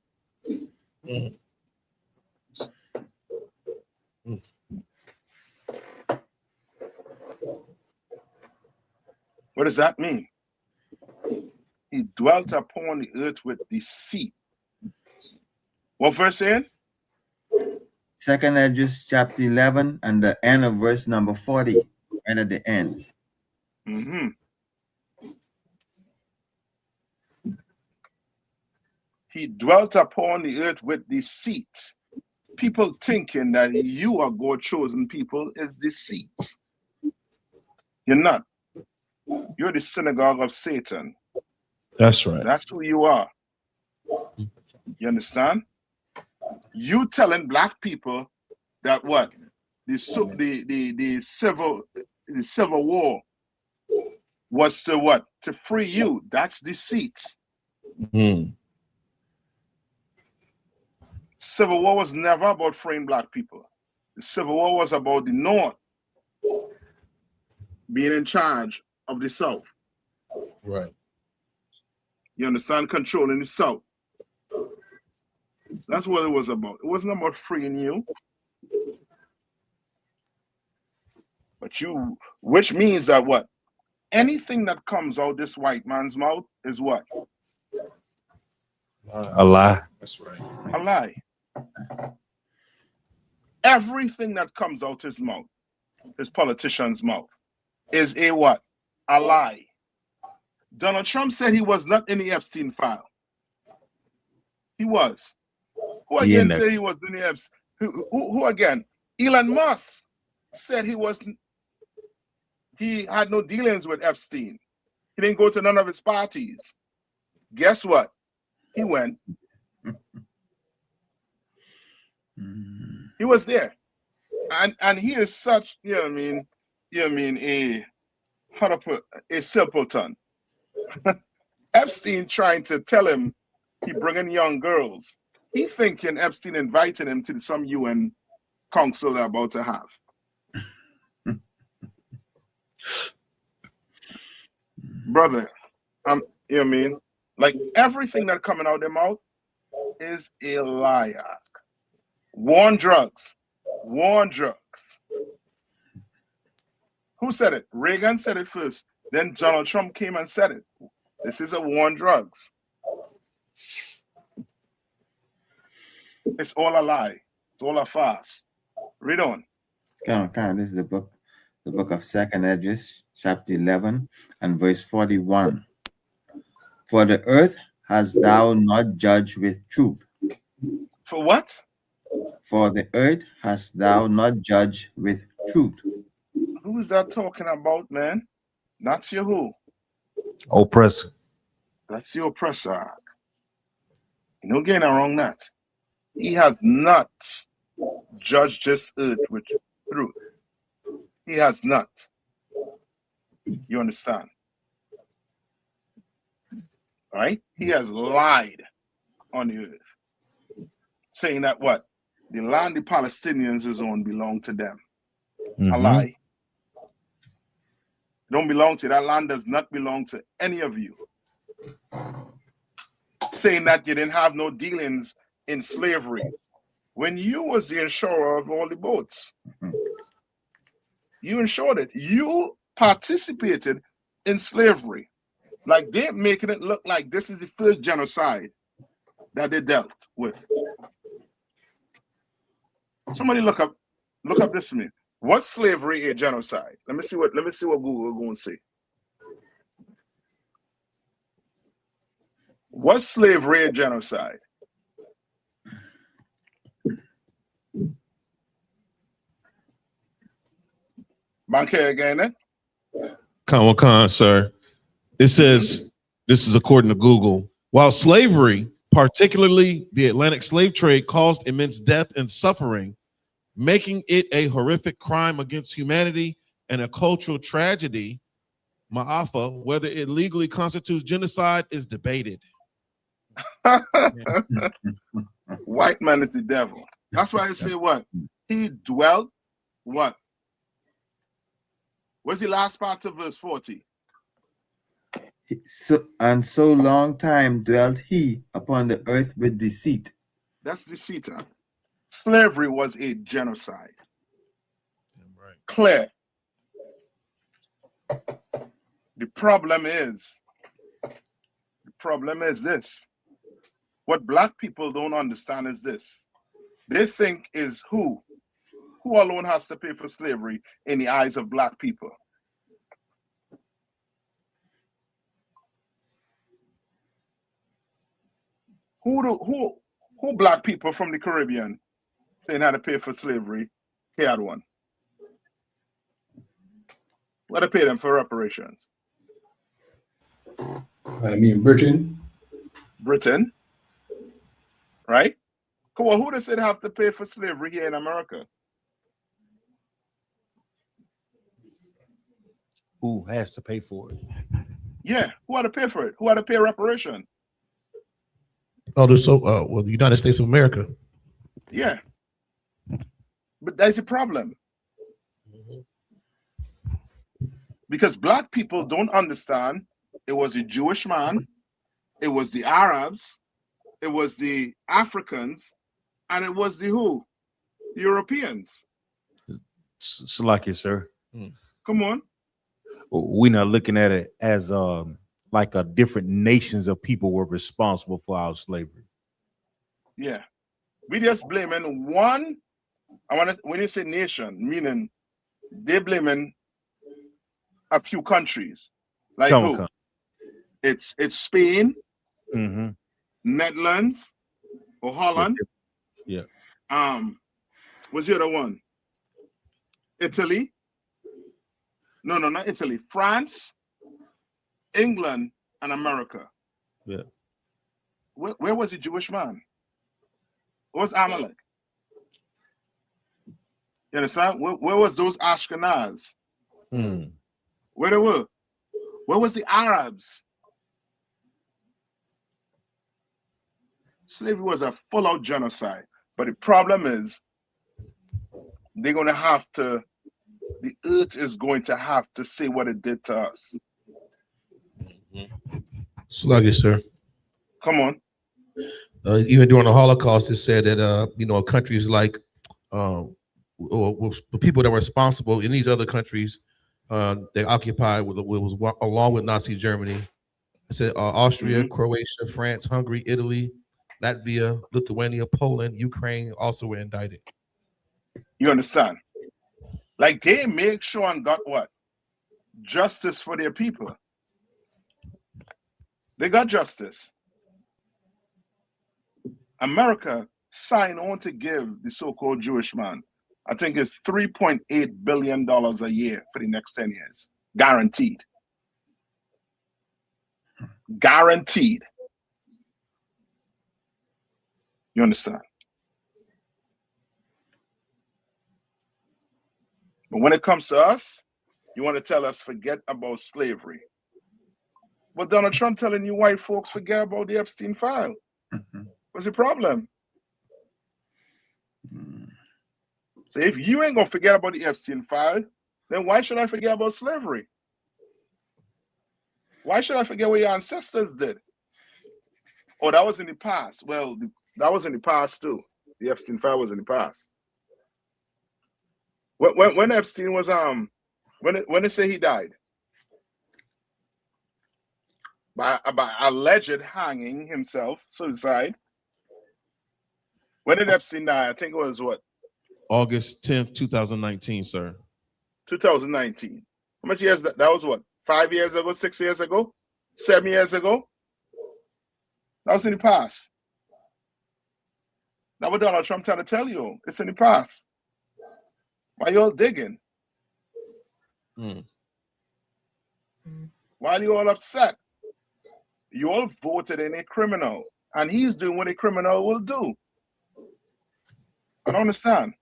What does that mean? He dwelt upon the earth with deceit. What verse saying? 2nd Edges, chapter 11, and the end of verse number 40, and at the end. He dwelt upon the earth with deceit. People thinking that you are God's chosen people is deceit. You're not. You're the synagogue of Satan. That's right. That's who you are. You understand? You telling black people that what? The civil war was to what? To free you. That's deceit. Civil war was never about freeing black people. The Civil War was about the North being in charge of the South. Right. You understand? Controlling the South. That's what it was about. It wasn't about freeing you. But you, which means that what? Anything that comes out this white man's mouth is what? A lie. That's right. A lie. Everything that comes out his mouth, his politician's mouth, is a what? A lie. Donald Trump said he was not in the Epstein file. He was. Who again said he was in the Epstein? Who again? Elon Musk said he had no dealings with Epstein. He didn't go to none of his parties. Guess what? He went. He was there. And he is such, you know what I mean? You know what I mean? A simpleton. Epstein trying to tell him he bringing young girls. He thinking Epstein invited him to some UN council they're about to have. Brother, you know what I mean? Like everything that coming out of their mouth is a liar. War on drugs. War on drugs. Who said it? Reagan said it first. Then Donald Trump came and said it. This is a war on drugs. It's all a lie. It's all a farce. Read on. Come on. This is the book of 2nd Esdras, chapter 11 and verse 41. For the earth hast thou not judged with truth. For what? For the earth hast thou not judged with truth. Who is that talking about, man? That's your who? Oppressor. That's your oppressor. You don't get it wrong that. He has not judged this earth with truth. He has not. You understand? Right? He has lied on the earth. Saying that what? The land the Palestinians is on belong to them. A lie. Don't belong to that land, does not belong to any of you. Saying that you didn't have no dealings in slavery when you was the insurer of all the boats. You insured it. You participated in slavery. Like they're making it look like this is the first genocide that they dealt with. Somebody look up this to me. Was slavery a genocide? Let me see what Google going to say. Was slavery a genocide? Banker again, eh? Come on, sir. It says, this is according to Google, while slavery, particularly the Atlantic slave trade, caused immense death and suffering, making it a horrific crime against humanity and a cultural tragedy, Ma'afa, whether it legally constitutes genocide is debated. White man is the devil. That's why I say what? He dwelt what? What's the last part of verse 40? So long time dwelt he upon the earth with deceit. That's deceit. Huh? Slavery was a genocide. Right. Clear. The problem is this. What black people don't understand is this. They think is who alone has to pay for slavery in the eyes of black people. Who black people from the Caribbean saying how to pay for slavery? He had one. What to pay them for reparations? I mean, Britain. Britain, right? Come on, who does it have to pay for slavery here in America? Who has to pay for it? Yeah, who had to pay for it? Who had to pay reparation? Oh, the United States of America. Yeah. But that's the problem. Because black people don't understand it was a Jewish man, it was the Arabs, it was the Africans, and it was the who? The Europeans. Salakia, sir. Come on. We're not looking at it as like a different nations of people were responsible for our slavery. Yeah. We just blaming one. When you say nation, meaning they're blaming a few countries. Like who? It's Spain, Netherlands, or Holland. Yeah. What's the other one? Italy. No, not Italy. France, England, and America. Yeah. Where was the Jewish man? What was Amalek? You understand? Where was those Ashkenaz? Where they were? Where was the Arabs? Slavery was a full-out genocide. But the problem is, they're going to have to, the earth is going to have to say what it did to us. Sluggish, sir. Come on. Even during the Holocaust, it said that countries like or the people that were responsible in these other countries, they occupied was along with Nazi Germany. It said Austria, Croatia, France, Hungary, Italy, Latvia, Lithuania, Poland, Ukraine also were indicted. You understand? Like they make sure and got what? Justice for their people. They got justice. America signed on to give the so-called Jewish man, I think it's $3.8 billion a year for the next 10 years. Guaranteed. Guaranteed. You understand? But when it comes to us, you want to tell us forget about slavery. But Donald Trump telling you white folks forget about the Epstein file. What's the problem? So if you ain't gonna forget about the Epstein file, then why should I forget about slavery? Why should I forget what your ancestors did? Oh, that was in the past. Well, that was in the past too. The Epstein file was in the past. When Epstein was when they say he died by alleged hanging himself, suicide. When did Epstein die? I think it was what? August 10th, 2019, sir. 2019. How much years? That was what? 5 years ago, 6 years ago, 7 years ago? That was in the past. Now what Donald Trump trying to tell you? It's in the past. Why you all digging? Why are you all upset? You all voted in a criminal, and he's doing what a criminal will do. I don't understand.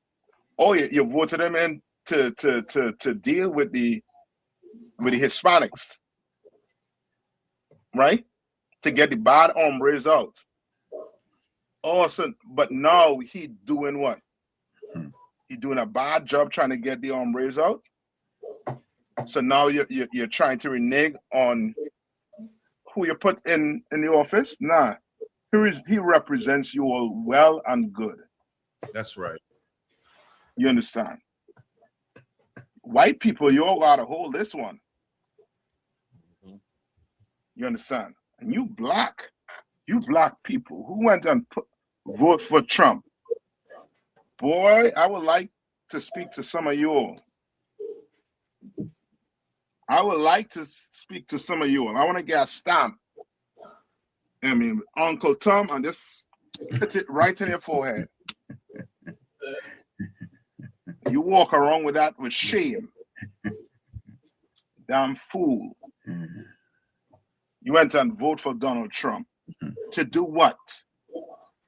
Oh, you voted him in to deal with the Hispanics, right? To get the bad hombres out. Awesome, but now he doing what? He doing a bad job trying to get the hombres out. So now you're trying to renege on who you put in the office. Nah, he represents you all well and good. That's right. You understand? White people, you all gotta hold this one. You understand? And you black people who went and vote for Trump. Boy, I would like to speak to some of you all. I would like to speak to some of you all. I want to get a stamp. I mean, Uncle Tom, and just put it right in your forehead. You walk around with that with shame. Damn fool. You went and vote for Donald Trump. To do what?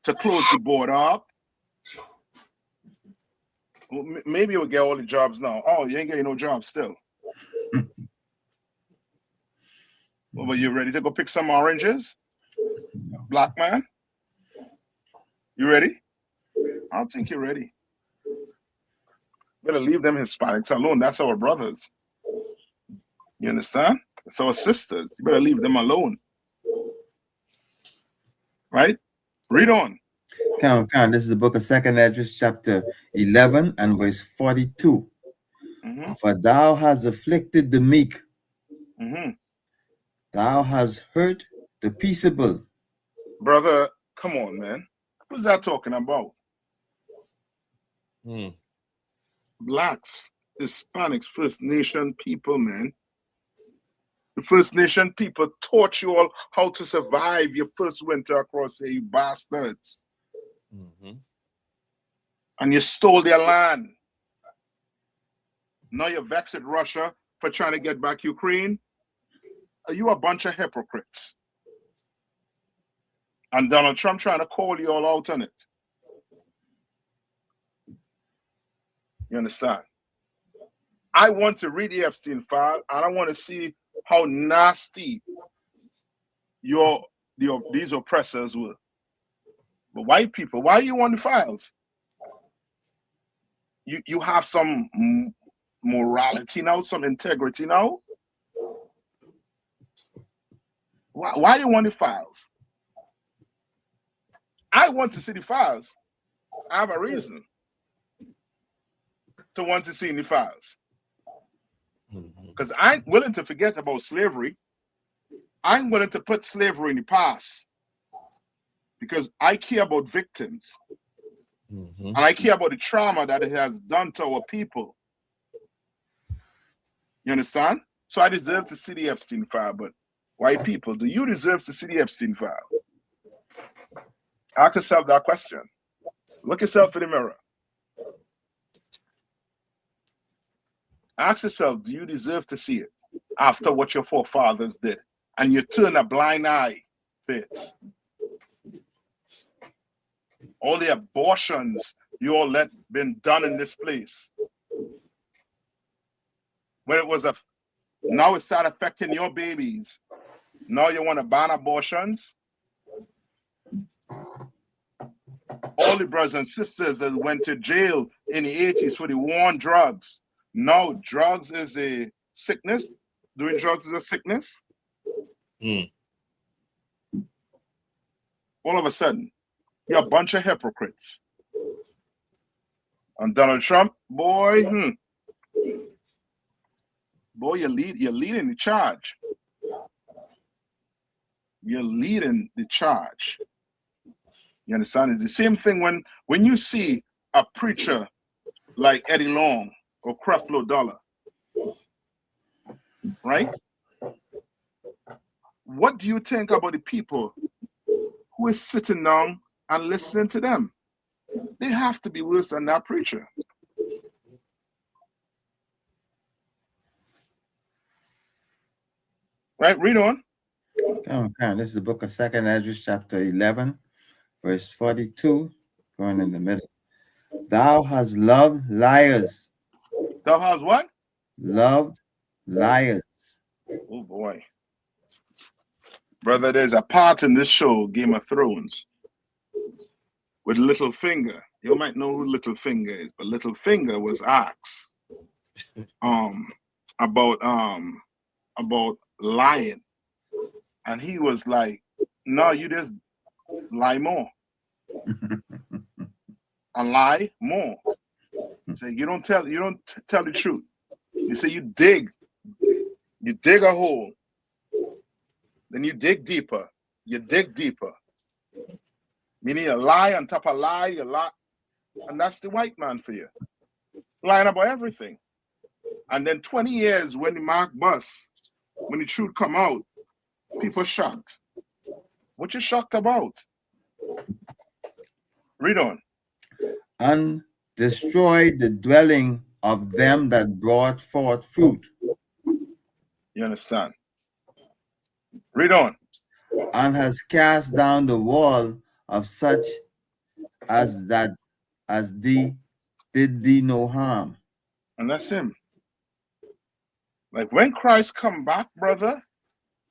To close the border up? Well, maybe you'll get all the jobs now. Oh, you ain't getting no jobs still. Well, but you ready to go pick some oranges? Black man? You ready? I don't think you're ready. Better leave them Hispanics alone. That's our brothers. You understand? It's our sisters. You better leave them alone. Right? Read on. Come. This is the book of 2nd Esdras, chapter 11 and verse 42. For thou hast afflicted the meek. Thou hast hurt the peaceable. Brother, come on, man. Who's that talking about? Blacks, Hispanics, First Nation people, man. The First Nation people taught you all how to survive your first winter across here, you bastards. And you stole their land. Now you're vexed at Russia for trying to get back Ukraine. Are you a bunch of hypocrites? And Donald Trump trying to call you all out on it. You understand? I want to read the Epstein file, and I want to see how nasty these oppressors were. But white people, why you want the files? You have some morality now, some integrity now. Why you want the files? I want to see the files. I have a reason to want to see the files. Because I'm willing to forget about slavery. I'm willing to put slavery in the past. Because I care about victims. And I care about the trauma that it has done to our people. You understand? So I deserve to see the Epstein file. But white people, do you deserve to see the Epstein file? Ask yourself that question. Look yourself in the mirror. Ask yourself, do you deserve to see it after what your forefathers did? And you turn a blind eye to it. All the abortions you all let been done in this place. When it was now it started affecting your babies. Now you want to ban abortions? All the brothers and sisters that went to jail in the 80s for the war on drugs. Now drugs is a sickness. Doing drugs is a sickness. All of a sudden, you're a bunch of hypocrites. And Donald Trump, boy, boy, you're leading the charge. You're leading the charge. You understand? It's the same thing when you see a preacher like Eddie Long or Creflo Dollar, right? What do you think about the people who is sitting down and listening to them? They have to be worse than that preacher. Right, read on. Okay, this is the book of 2nd Ezra, chapter 11, verse 42, going in the middle. Thou hast loved liars. Thou hast what? Loved liars. Oh boy. Brother, there's a part in this show, Game of Thrones, with Littlefinger. You might know who Littlefinger is, but Littlefinger was asked about lying. And he was like, no, you just lie more. And lie more. Say you don't tell the truth. You say you dig a hole, then you dig deeper. You dig deeper. Meaning you lie on top of lie, you lie. And that's the white man for you. Lying about everything. And then 20 years when the mark bust, when the truth come out, people shocked. What you shocked about? Read on. And destroyed the dwelling of them that brought forth fruit. You understand? Read on. And has cast down the wall of such as did thee no harm. And that's him. Like when Christ come back, brother,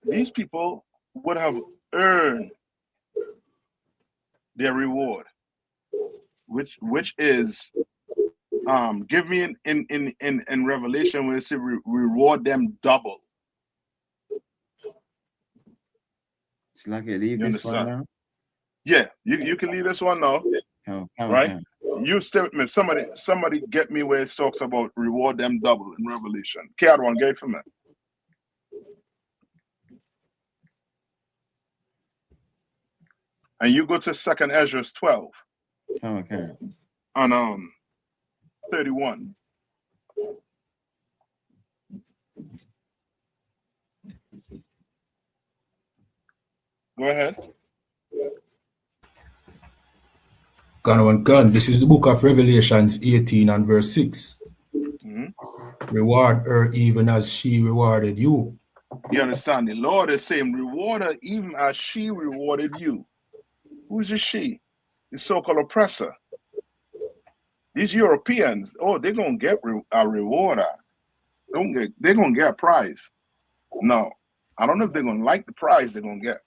these people would have earned their reward, which is give me in Revelation where it says reward them double. It's like you leave this one now? Yeah, you can leave this one now. Right? You stay with me. Somebody get me where it talks about reward them double in Revelation. Can't one get it for me. And you go to 2nd Ezra 12. Okay. On 31. Go ahead. Gun. This is the book of Revelations 18 and verse 6. Reward her even as she rewarded you. You understand? The Lord is saying, reward her even as she rewarded you. Who's the she? The so-called oppressor. These Europeans, oh, they're gonna get a reward. They're gonna get a prize. No, I don't know if they're gonna like the prize they're gonna get,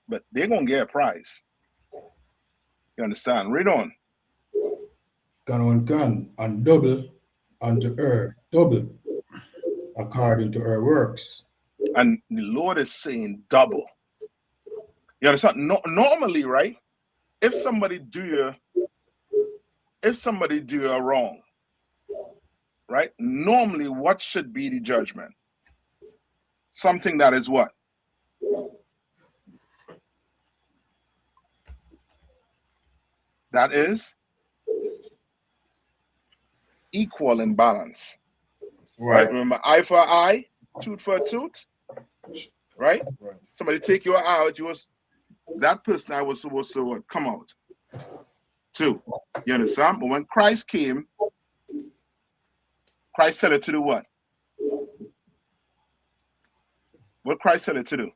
but they're gonna get a prize. You understand? Read on. Gun and double unto her, double according to her works. And the Lord is saying double. You understand? Normally, right? If somebody do you wrong, right? Normally, what should be the judgment? Something that is what? That is equal in balance. Right? Remember, eye for eye, tooth for tooth. Right? Somebody take your eye out, that person I was supposed to what? Come out. 2. You understand? But when Christ came, Christ said it to do what? What Christ said it to do?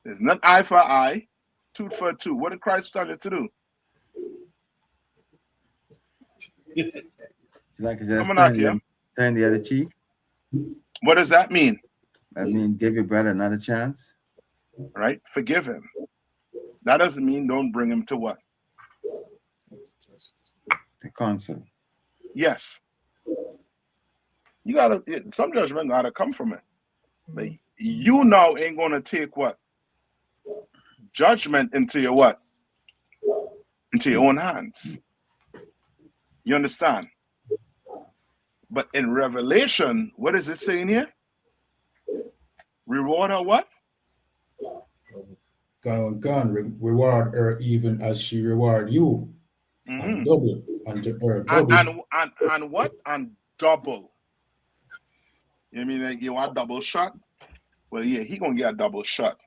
It's not eye for eye, tooth for tooth. What did Christ tell it to do? It's like it's just turn the other cheek. What does that mean? That means give your brother another chance. Right? Forgive him. That doesn't mean don't bring him to what? The council. Yes. You gotta, some judgment gotta come from it. But you now ain't gonna take what? Judgment into your what? Into your own hands. You understand? But in Revelation, what is it saying here? Reward her what? Reward her even as she reward you. And double unto her. Double. And what? And double. You mean like you want double shot? Well, yeah, he gonna get a double shot.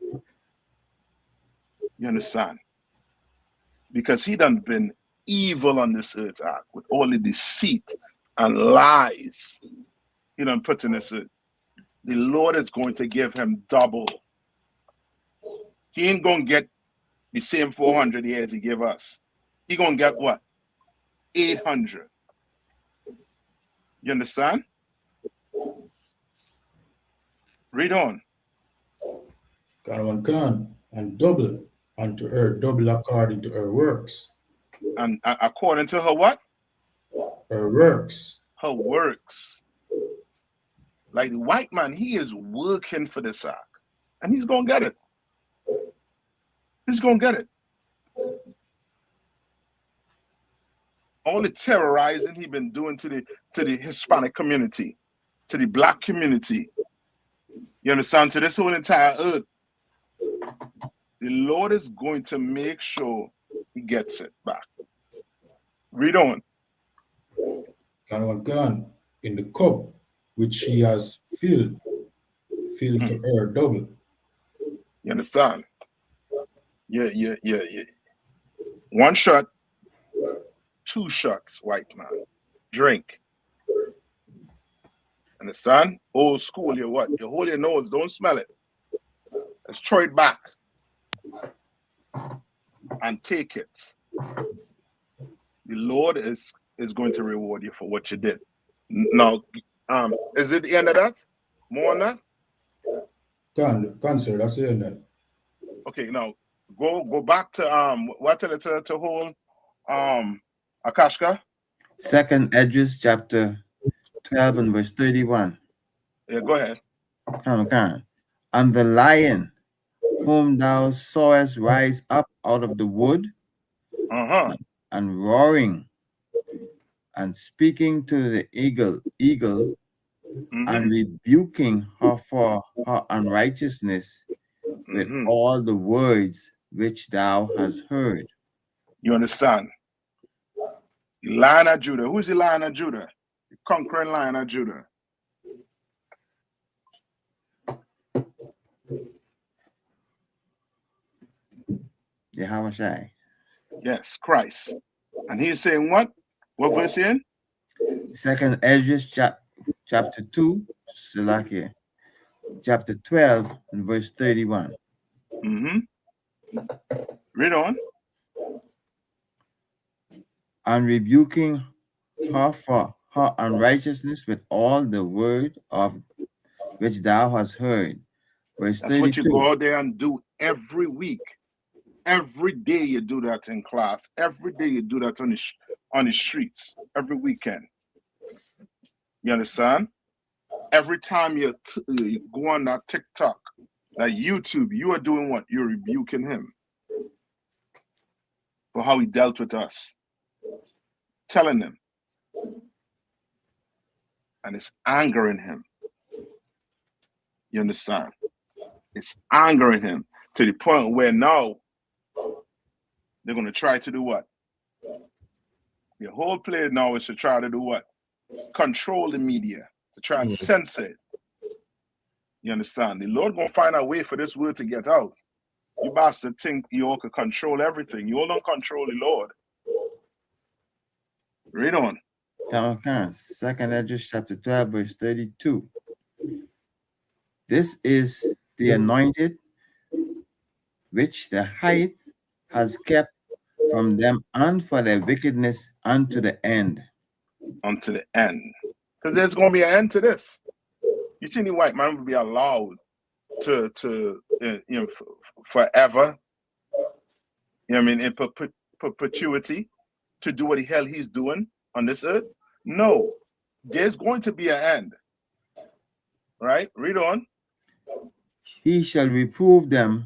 You understand? Because he done been evil on this earth with all the deceit and lies he done put in this earth. The Lord is going to give him double. He ain't gonna get the same 400 years he gave us. He gonna get what? 800. You understand? Read on. And double unto her, double according to her works. And according to her what? Her works. Her works. Like the white man, he is working for this ark. And he's gonna get it. He's gonna get it. All the terrorizing he been doing to the Hispanic community, to the black community. You understand? To this whole entire earth. The Lord is going to make sure he gets it back. Read on. Gun in the cup which she has filled to her double. You understand? Yeah. One shot, 2 shots, white man. Drink. Understand? Old school, you what? You hold your nose, don't smell it. Let's throw it back. And take it. The Lord is going to reward you for what you did. Now, is it the end of that? More on that? Gun, sir, that's the end of that. Okay, now go back to what to hold Akashka? 2nd Esdras chapter 12 and verse 31. Yeah, go ahead. And the lion whom thou sawest rise up out of the wood, and roaring and speaking to the eagle, and rebuking her for her unrighteousness with all the words which thou hast heard. You understand? The Lion of Judah. Who's the Lion of Judah? The conquering Lion of Judah. Yahawashi. Yes, Christ. And he's saying what? What verse in? 2nd Esdras chapter 2, Salakia, chapter 12 and verse 31. Read on. and rebuking her for her unrighteousness with all the word of which thou hast heard. Verse That's what you 32. go out there and do every week. Every day you do that in class. Every day you do that on the streets. Every weekend. You understand? Every time you go on that TikTok, that YouTube, you are doing what? You're rebuking him for how he dealt with us. Telling him. And it's angering him. You understand? It's angering him to the point where now they're going to try to do what? The whole play now is to try to do what? Control the media, to try and censor it. You understand? The Lord going to find a way for this word to get out. You bastard think you all can control everything. You all don't control the Lord. Read on. Second Ezra chapter 12, verse 32. This is the anointed which the height has kept from them and for their wickedness unto the end. Unto the end. Because there's going to be an end to this. You think the white man will be allowed to forever, you know what I mean, in perpetuity, to do what the hell he's doing on this earth? No. There's going to be an end. Right? Read on. He shall reprove them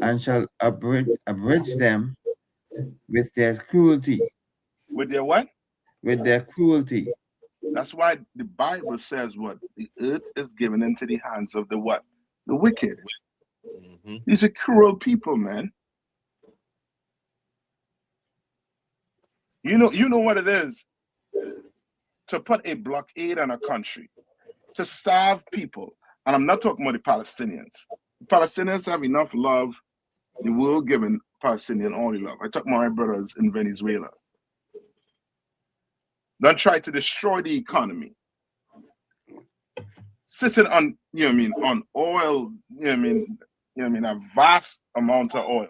and shall abridge them with their cruelty. With their what? With their cruelty. That's why the Bible says what? The earth is given into the hands of the what? The wicked. Mm-hmm. These are cruel people, man. You know what it is to put a blockade on a country, to starve people. And I'm not talking about the Palestinians. The Palestinians have enough love. The world giving Palestinian all the love. I talk about my brothers in Venezuela. Don't try to destroy the economy. Sitting on, on oil, a vast amount of oil.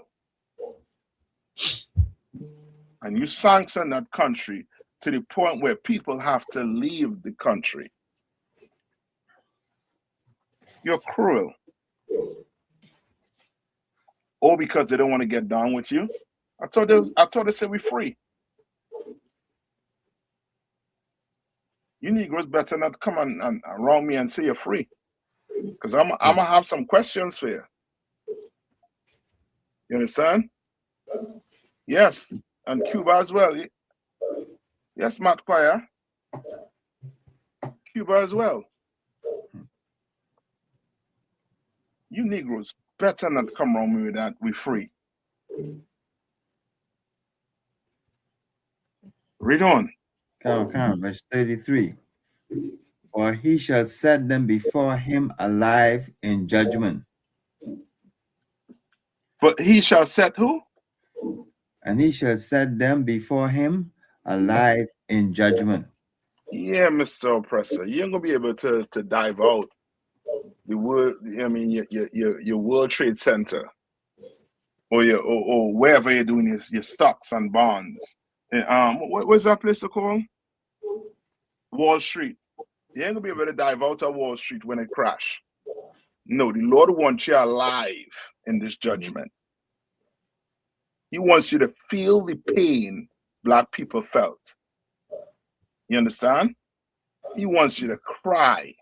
And you sanction that country to the point where people have to leave the country. You're cruel. Or because they don't want to get down with you. I thought they said we're free. You Negroes better not come and around me and say you're free. Because I'm going to have some questions for you. You understand? Yes. And Cuba as well. Yes, Matt Choir. Cuba as well. You Negroes better not come around me with that. We're free. Read on. Verse 33. For he shall set them before him alive in judgment. But he shall set who? And he shall set them before him alive in judgment. Yeah, Mr. Oppressor. You ain't gonna be able to dive out the world, your World Trade Center or or wherever you're doing your stocks and bonds. And what's that place called? Wall Street. You ain't gonna be able to dive out of Wall Street when it crash. No, the Lord wants you alive in this judgment. He wants you to feel the pain Black people felt. You understand? He wants you to cry.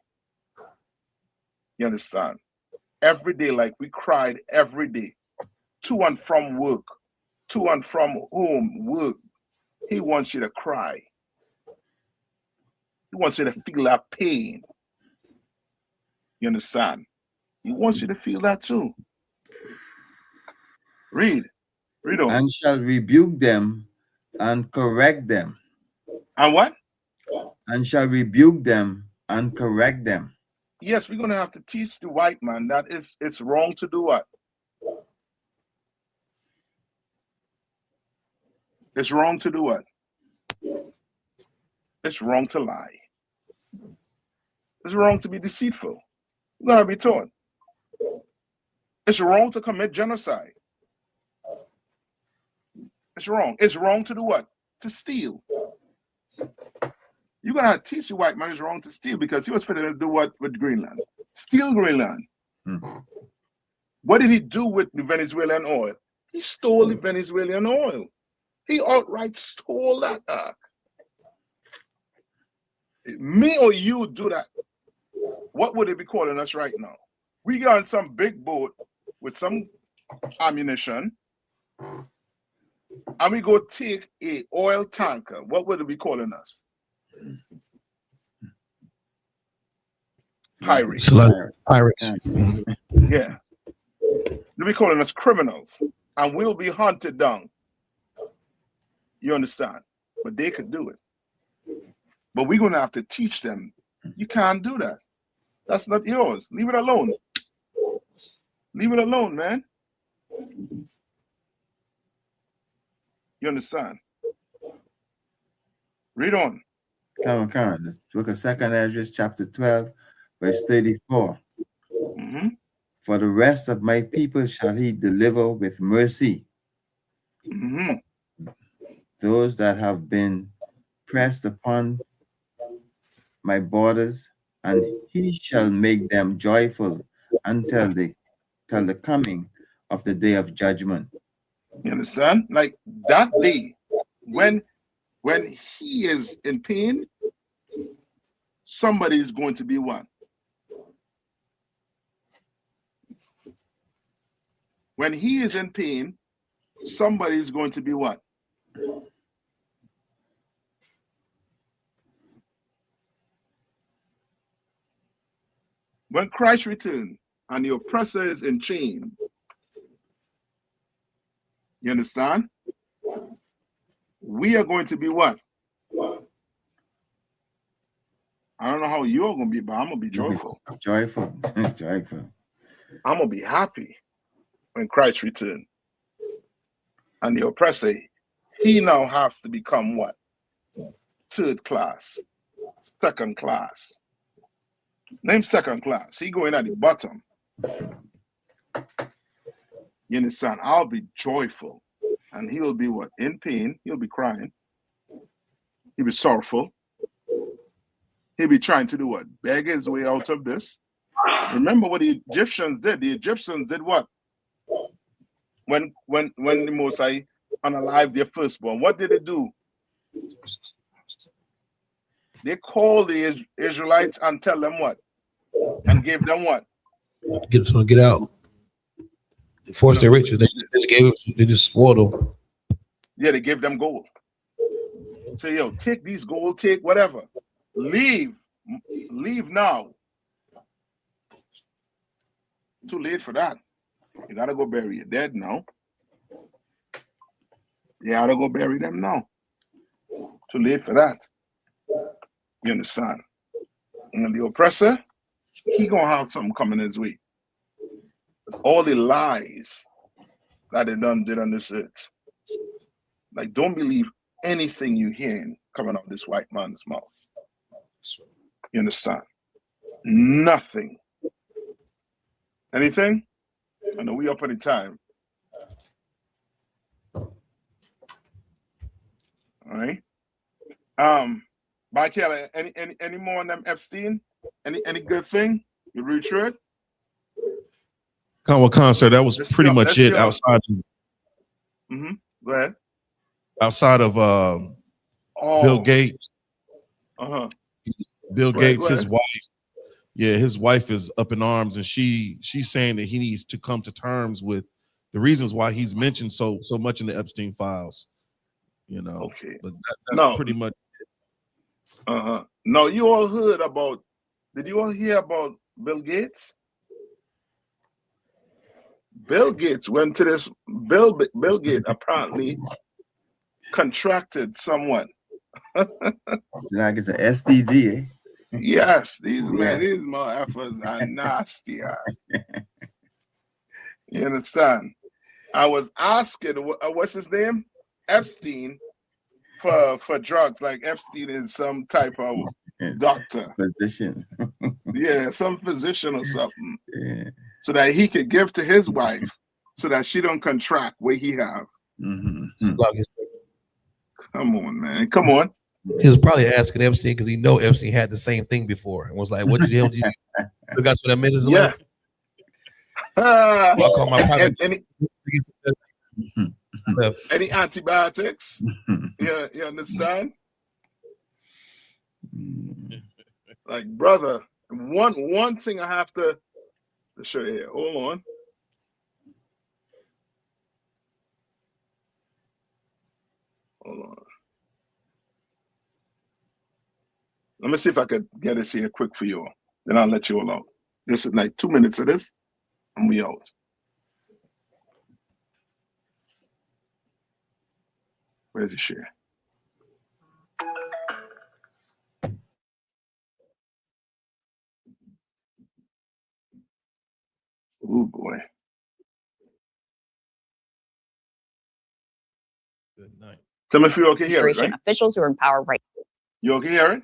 You understand? Every day, like we cried every day, to and from work, to and from home, work. He wants you to cry. He wants you to feel that pain. You understand? He wants you to feel that too. Read on. And shall rebuke them and correct them. And what? And shall rebuke them and correct them. Yes, we're going to have to teach the white man that it's wrong to do what? It's wrong to do what? It's wrong to lie. It's wrong to be deceitful. You're going to be taught. It's wrong to commit genocide. It's wrong. It's wrong to do what? to steal. You're gonna teach the white man is wrong to steal because he was fitting to do what with Greenland? Steal Greenland. What did he do with the Venezuelan oil? He stole the Venezuelan oil. He outright stole that. Me or you do that, what would they be calling us right now? We got on some big boat with some ammunition, and we go take a oil tanker. What would they be calling us? Pirates. Pirates. Yeah. They'll be calling us criminals, and we'll be hunted down. You understand? But they could do it. But we're going to have to teach them, you can't do that. That's not yours. Leave it alone. Leave it alone, man. You understand? Read on. Come on. Let's look at 2nd Esdras chapter 12, verse 34. For the rest of my people shall he deliver with mercy. Those that have been pressed upon my borders, and he shall make them joyful until the coming of the day of judgment. You understand? Like that day, when he is in pain, somebody is going to be what? When he is in pain, somebody is going to be what? When Christ returns and the oppressor is in chain, you understand? We are going to be what? I don't know how you're going to be, but I'm going to be joyful. Joyful. Joyful. I'm going to be happy when Christ returns. And the oppressor, he now has to become what? 3rd class, 2nd class. Name 2nd class. He going at the bottom. You understand? I'll be joyful. And he will be what? In pain. He'll be crying. He'll be sorrowful. He'll be trying to do what? Beg his way out of this. Remember what the Egyptians did. The Egyptians did what? When the Most High unalived their firstborn, what did they do? They called the Israelites and tell them what? And gave them what? Get out. They forced their riches. They just spoiled them. Yeah, they gave them gold. Say, yo, take these gold, take whatever. Leave now. Too late for that. You gotta go bury your dead now. You gotta go bury them now. Too late for that. You understand? And the oppressor, he gonna have something coming his way. All the lies that they done did on this earth. Like, don't believe anything you hearing coming out of this white man's mouth. You understand? Nothing. Anything? I know we up at the time. All right. Michael, any more on them Epstein? Any good thing? You read through it? Concert, that was pretty much it outside. Go ahead. Outside of Bill Gates. Bill Gates, his wife. Yeah, his wife is up in arms, and she's saying that he needs to come to terms with the reasons why he's mentioned so much in the Epstein files. You know. Okay. But that's pretty much it. No, you all heard about, did you all hear about Bill Gates? Bill Gates went to this, Bill Gates apparently contracted someone. Like it's an STD, eh? Yes, these motherfuckers are nasty. You understand? I was asking, what's his name? Epstein, for drugs. Like Epstein is some type of doctor. Physician. Yeah, some physician or something. Yeah. So that he could give to his wife so that she don't contract what he have. Come on, man. Come on. He was probably asking Epstein because he know Epstein had the same thing before and was like, "What did you do? You got some minutes Yeah. left?" Well, I call my private. Any antibiotics? Yeah, you understand? Like, brother, one thing I have to show you here. Hold on. Hold on. Let me see if I could get this here quick for you all. Then I'll let you all out. This is like 2 minutes of this, and we out. Where's the share? Oh boy. Good night. Tell me if you okay hear it, right? Officials who are in power right You okay hear it?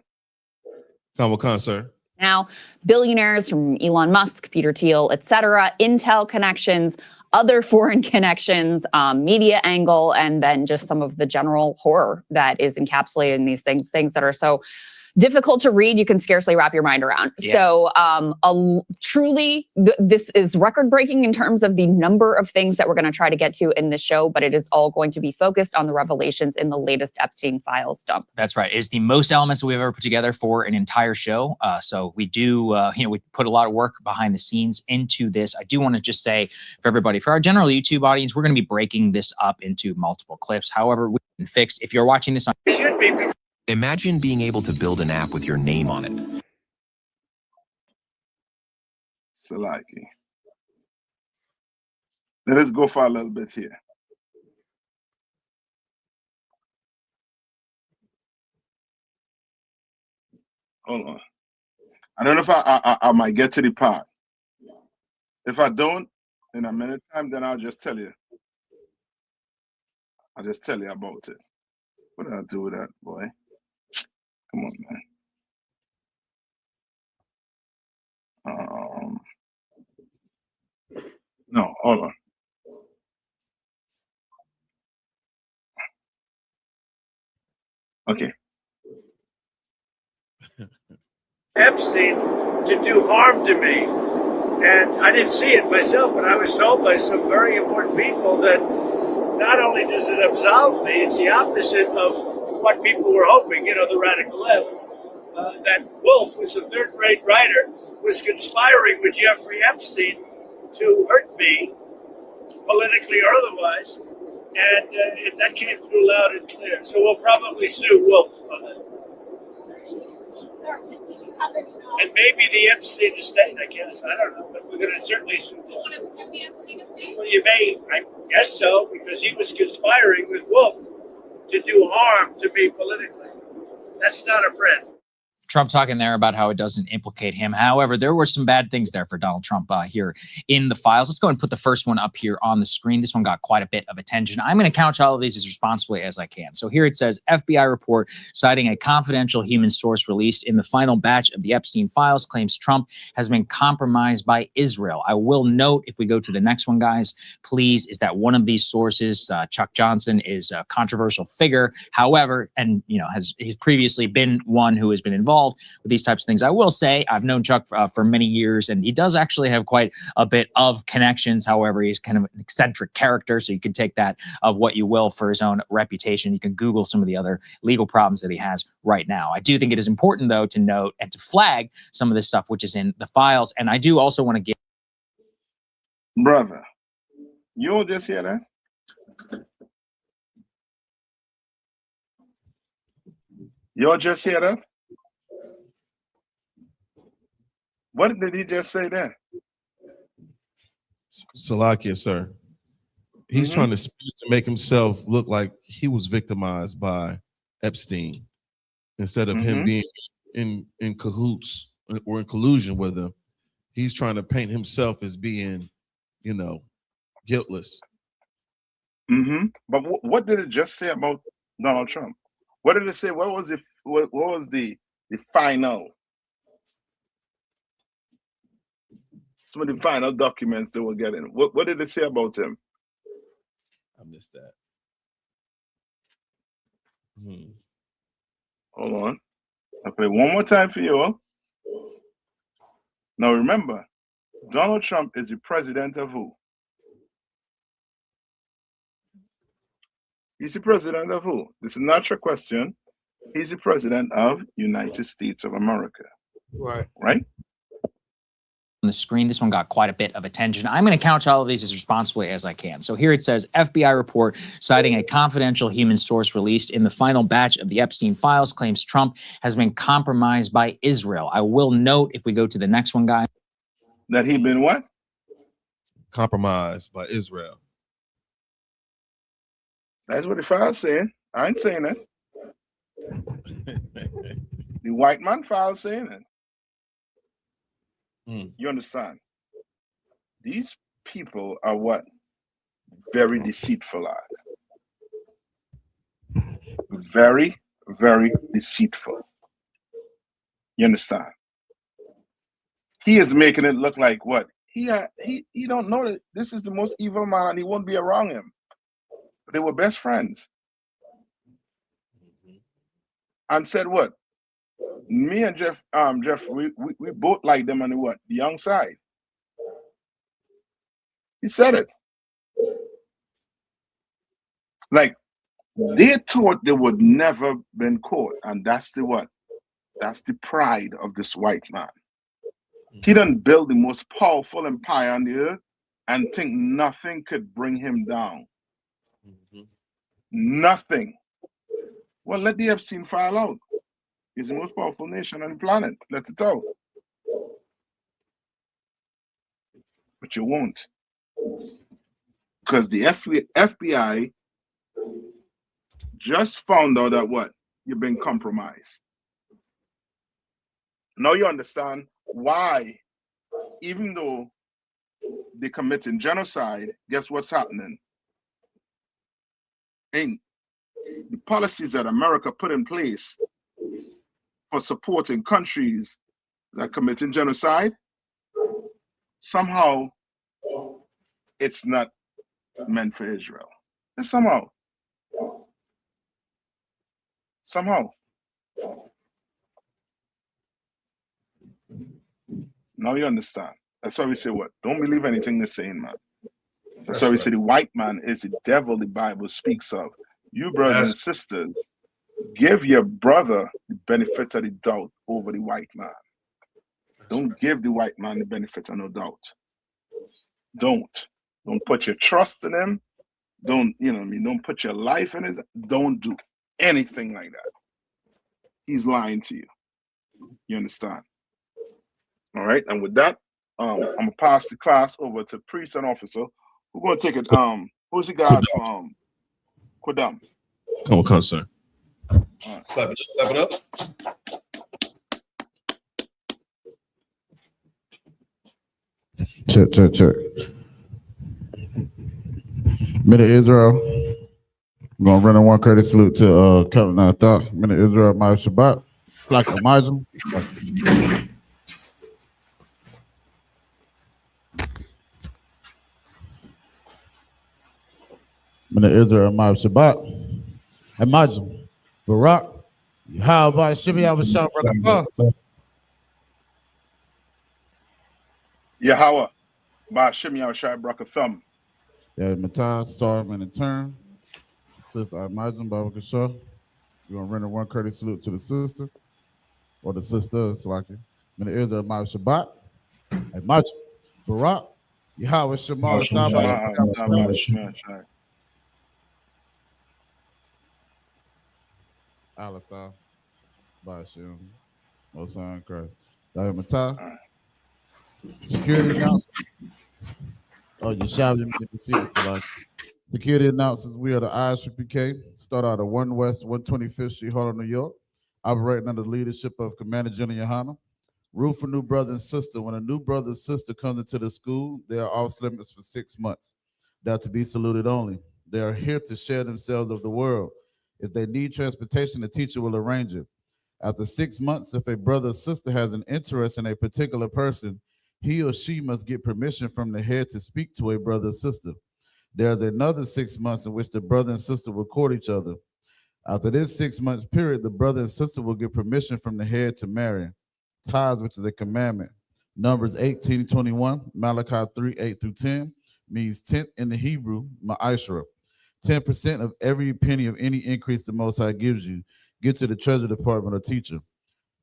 Come, sir. now, billionaires from Elon Musk, Peter Thiel, etc., Intel connections, other foreign connections, media angle, and then just some of the general horror that is encapsulated in these things that are so difficult to read, you can scarcely wrap your mind around. Yeah. So truly, this is record-breaking in terms of the number of things that we're going to try to get to in this show, but it is all going to be focused on the revelations in the latest Epstein files dump. That's right. It's the most elements that we've ever put together for an entire show. So we do, we put a lot of work behind the scenes into this. I do want to just say for everybody, for our general YouTube audience, we're going to be breaking this up into multiple clips. However, we can fix, if you're watching this on... Imagine being able to build an app with your name on it. Salaki. Let us go for a little bit here. Hold on. I don't know if I might get to the part. If I don't, in a minute time, then I'll just tell you. I'll just tell you about it. What did I do with that, boy? Come on, man. No, hold on. Okay. Epstein to do harm to me. And I didn't see it myself, but I was told by some very important people that not only does it absolve me, it's the opposite of what people were hoping, the radical left. That Wolf, who's a third-rate writer, was conspiring with Jeffrey Epstein to hurt me, politically or otherwise. And that came through loud and clear. So we'll probably sue Wolf on that. And maybe the Epstein estate, I guess. I don't know. But we're going to certainly sue Wolf. You want to sue the Epstein estate? Well, you may. I guess so, because he was conspiring with Wolf to do harm to me politically. That's not a friend. Trump talking there about how it doesn't implicate him. However, there were some bad things there for Donald Trump here in the files. Let's go and put the first one up here on the screen. This one got quite a bit of attention. I'm going to couch all of these as responsibly as I can. So here it says, FBI report citing a confidential human source released in the final batch of the Epstein files claims Trump has been compromised by Israel. I will note, if we go to the next one, guys, please, is that one of these sources, Chuck Johnson, is a controversial figure. However, and he's previously been one who has been involved with these types of things. I will say I've known Chuck for many years, and he does actually have quite a bit of connections. However, he's kind of an eccentric character, so you can take that of what you will for his own reputation. You can Google some of the other legal problems that he has right now. I do think it is important, though, to note and to flag some of this stuff which is in the files. And I do also want to give... Brother, you'll just hear that? You'll just hear that? What did he just say there? Salakia, sir. He's trying to spin it to make himself look like he was victimized by Epstein instead of him being in cahoots or in collusion with him. He's trying to paint himself as being, guiltless. But what did it just say about Donald Trump? What did it say? What was it? What was the final? Some of the final documents they were getting. What did it say about him? I missed that. Hold on. I'll play one more time for you all. Now remember, Donald Trump is the president of who? He's the president of who? This is not your question. He's the president of United States of America. Right. Right? On the screen, this one got quite a bit of attention. I'm going to couch all of these as responsibly as I can. So here it says, FBI report citing a confidential human source released in the final batch of the Epstein files claims Trump has been compromised by Israel. I will note, if we go to the next one, guys. That he been what? Compromised by Israel. That's what the file's saying. I ain't saying that. The white man file saying it. You understand? These people are what? Very deceitful. Very, very deceitful. You understand? He is making it look like what? He don't know that this is the most evil man and he won't be around him. But they were best friends. And said what? Me and Jeff, we both like them on the what? The young side. He said it. Like they thought they would never been caught, and that's the what? That's the pride of this white man. He done build the most powerful empire on the earth and think nothing could bring him down. Nothing. Well, let the Epstein file out. He's the most powerful nation on the planet. Let it out. But you won't. Because the FBI just found out that what? You've been compromised. Now you understand why, even though they're committing genocide, guess what's happening? And the policies that America put in place for supporting countries that are committing genocide, somehow it's not meant for Israel. And somehow. Now you understand. That's why we say what? Don't believe anything they're saying, man. That's why we say the white man is the devil the Bible speaks of. You brothers and sisters, give your brother the benefit of the doubt over the white man. Don't give the white man the benefit of no doubt. Don't put your trust in him. Don't put your life in his. Don't do anything like that. He's lying to you. You understand? All right. And with that, I'm gonna pass the class over to priest and officer. We're gonna take it. Who's the guy from Kodam? Come, sir. All right. Clap it up. Check. Men of Israel, I'm gonna run a one courtesy salute to Captain Athar. Men of Israel, my Shabbat, Flak Amazim. Men of Israel, my Shabbat, Amazim, Barak, how about Shimmy Abashah? Yahweh, by Shimmy Abashah Brakathum. Yeah, Matai, Sarv, and in turn, Sis Imagine, Baba Kasha. We're going to render one courtesy salute to the sister, or the sisters, like it. In the ears of my Shabbat, Imagine, Barak, Yahweh Shema, Alatha, Bashim, Osan Christ. Dahil Matai, security announcement. Oh, you shouted me to see it. Like. Security announces we are the I.S.U.P.K. Start out of 1 West 125th Street, Harlem, New York, operating under the leadership of Commander General YAHANNA. Rule for new brother and sister. When a new brother and sister comes into the school, they are off limits for 6 months. They are to be saluted only. They are here to share themselves of the world. If they need transportation, the teacher will arrange it. After 6 months, if a brother or sister has an interest in a particular person, he or she must get permission from the head to speak to a brother or sister. There's another 6 months in which the brother and sister will court each other. After this 6 months period, the brother and sister will get permission from the head to marry. Tithes, which is a commandment. Numbers 18:21, Malachi 3:8-10, means tenth in the Hebrew, ma'ashra. 10% of every penny of any increase the Most High gives you. Get to the treasury department or teacher.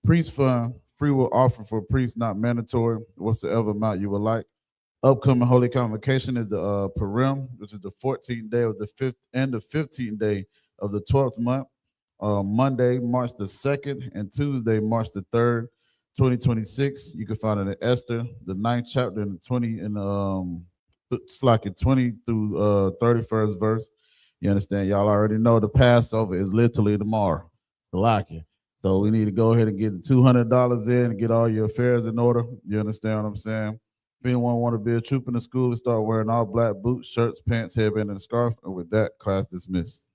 Priest fund, free will offer for priests, not mandatory, whatsoever amount you would like. Upcoming holy convocation is the Purim, which is the 14th day of the 5th and the 15th day of the 12th month. Monday, March the 2nd, and Tuesday, March the 3rd, 2026. You can find it in Esther, the 9th chapter, and 20 in it's like a 20 through 31st verse. You understand? Y'all already know the Passover is literally tomorrow. So we need to go ahead and get the $200 in and get all your affairs in order. You understand what I'm saying? If anyone want to be a troop in the school and start wearing all black boots, shirts, pants, headband, and a scarf, and with that, class dismissed.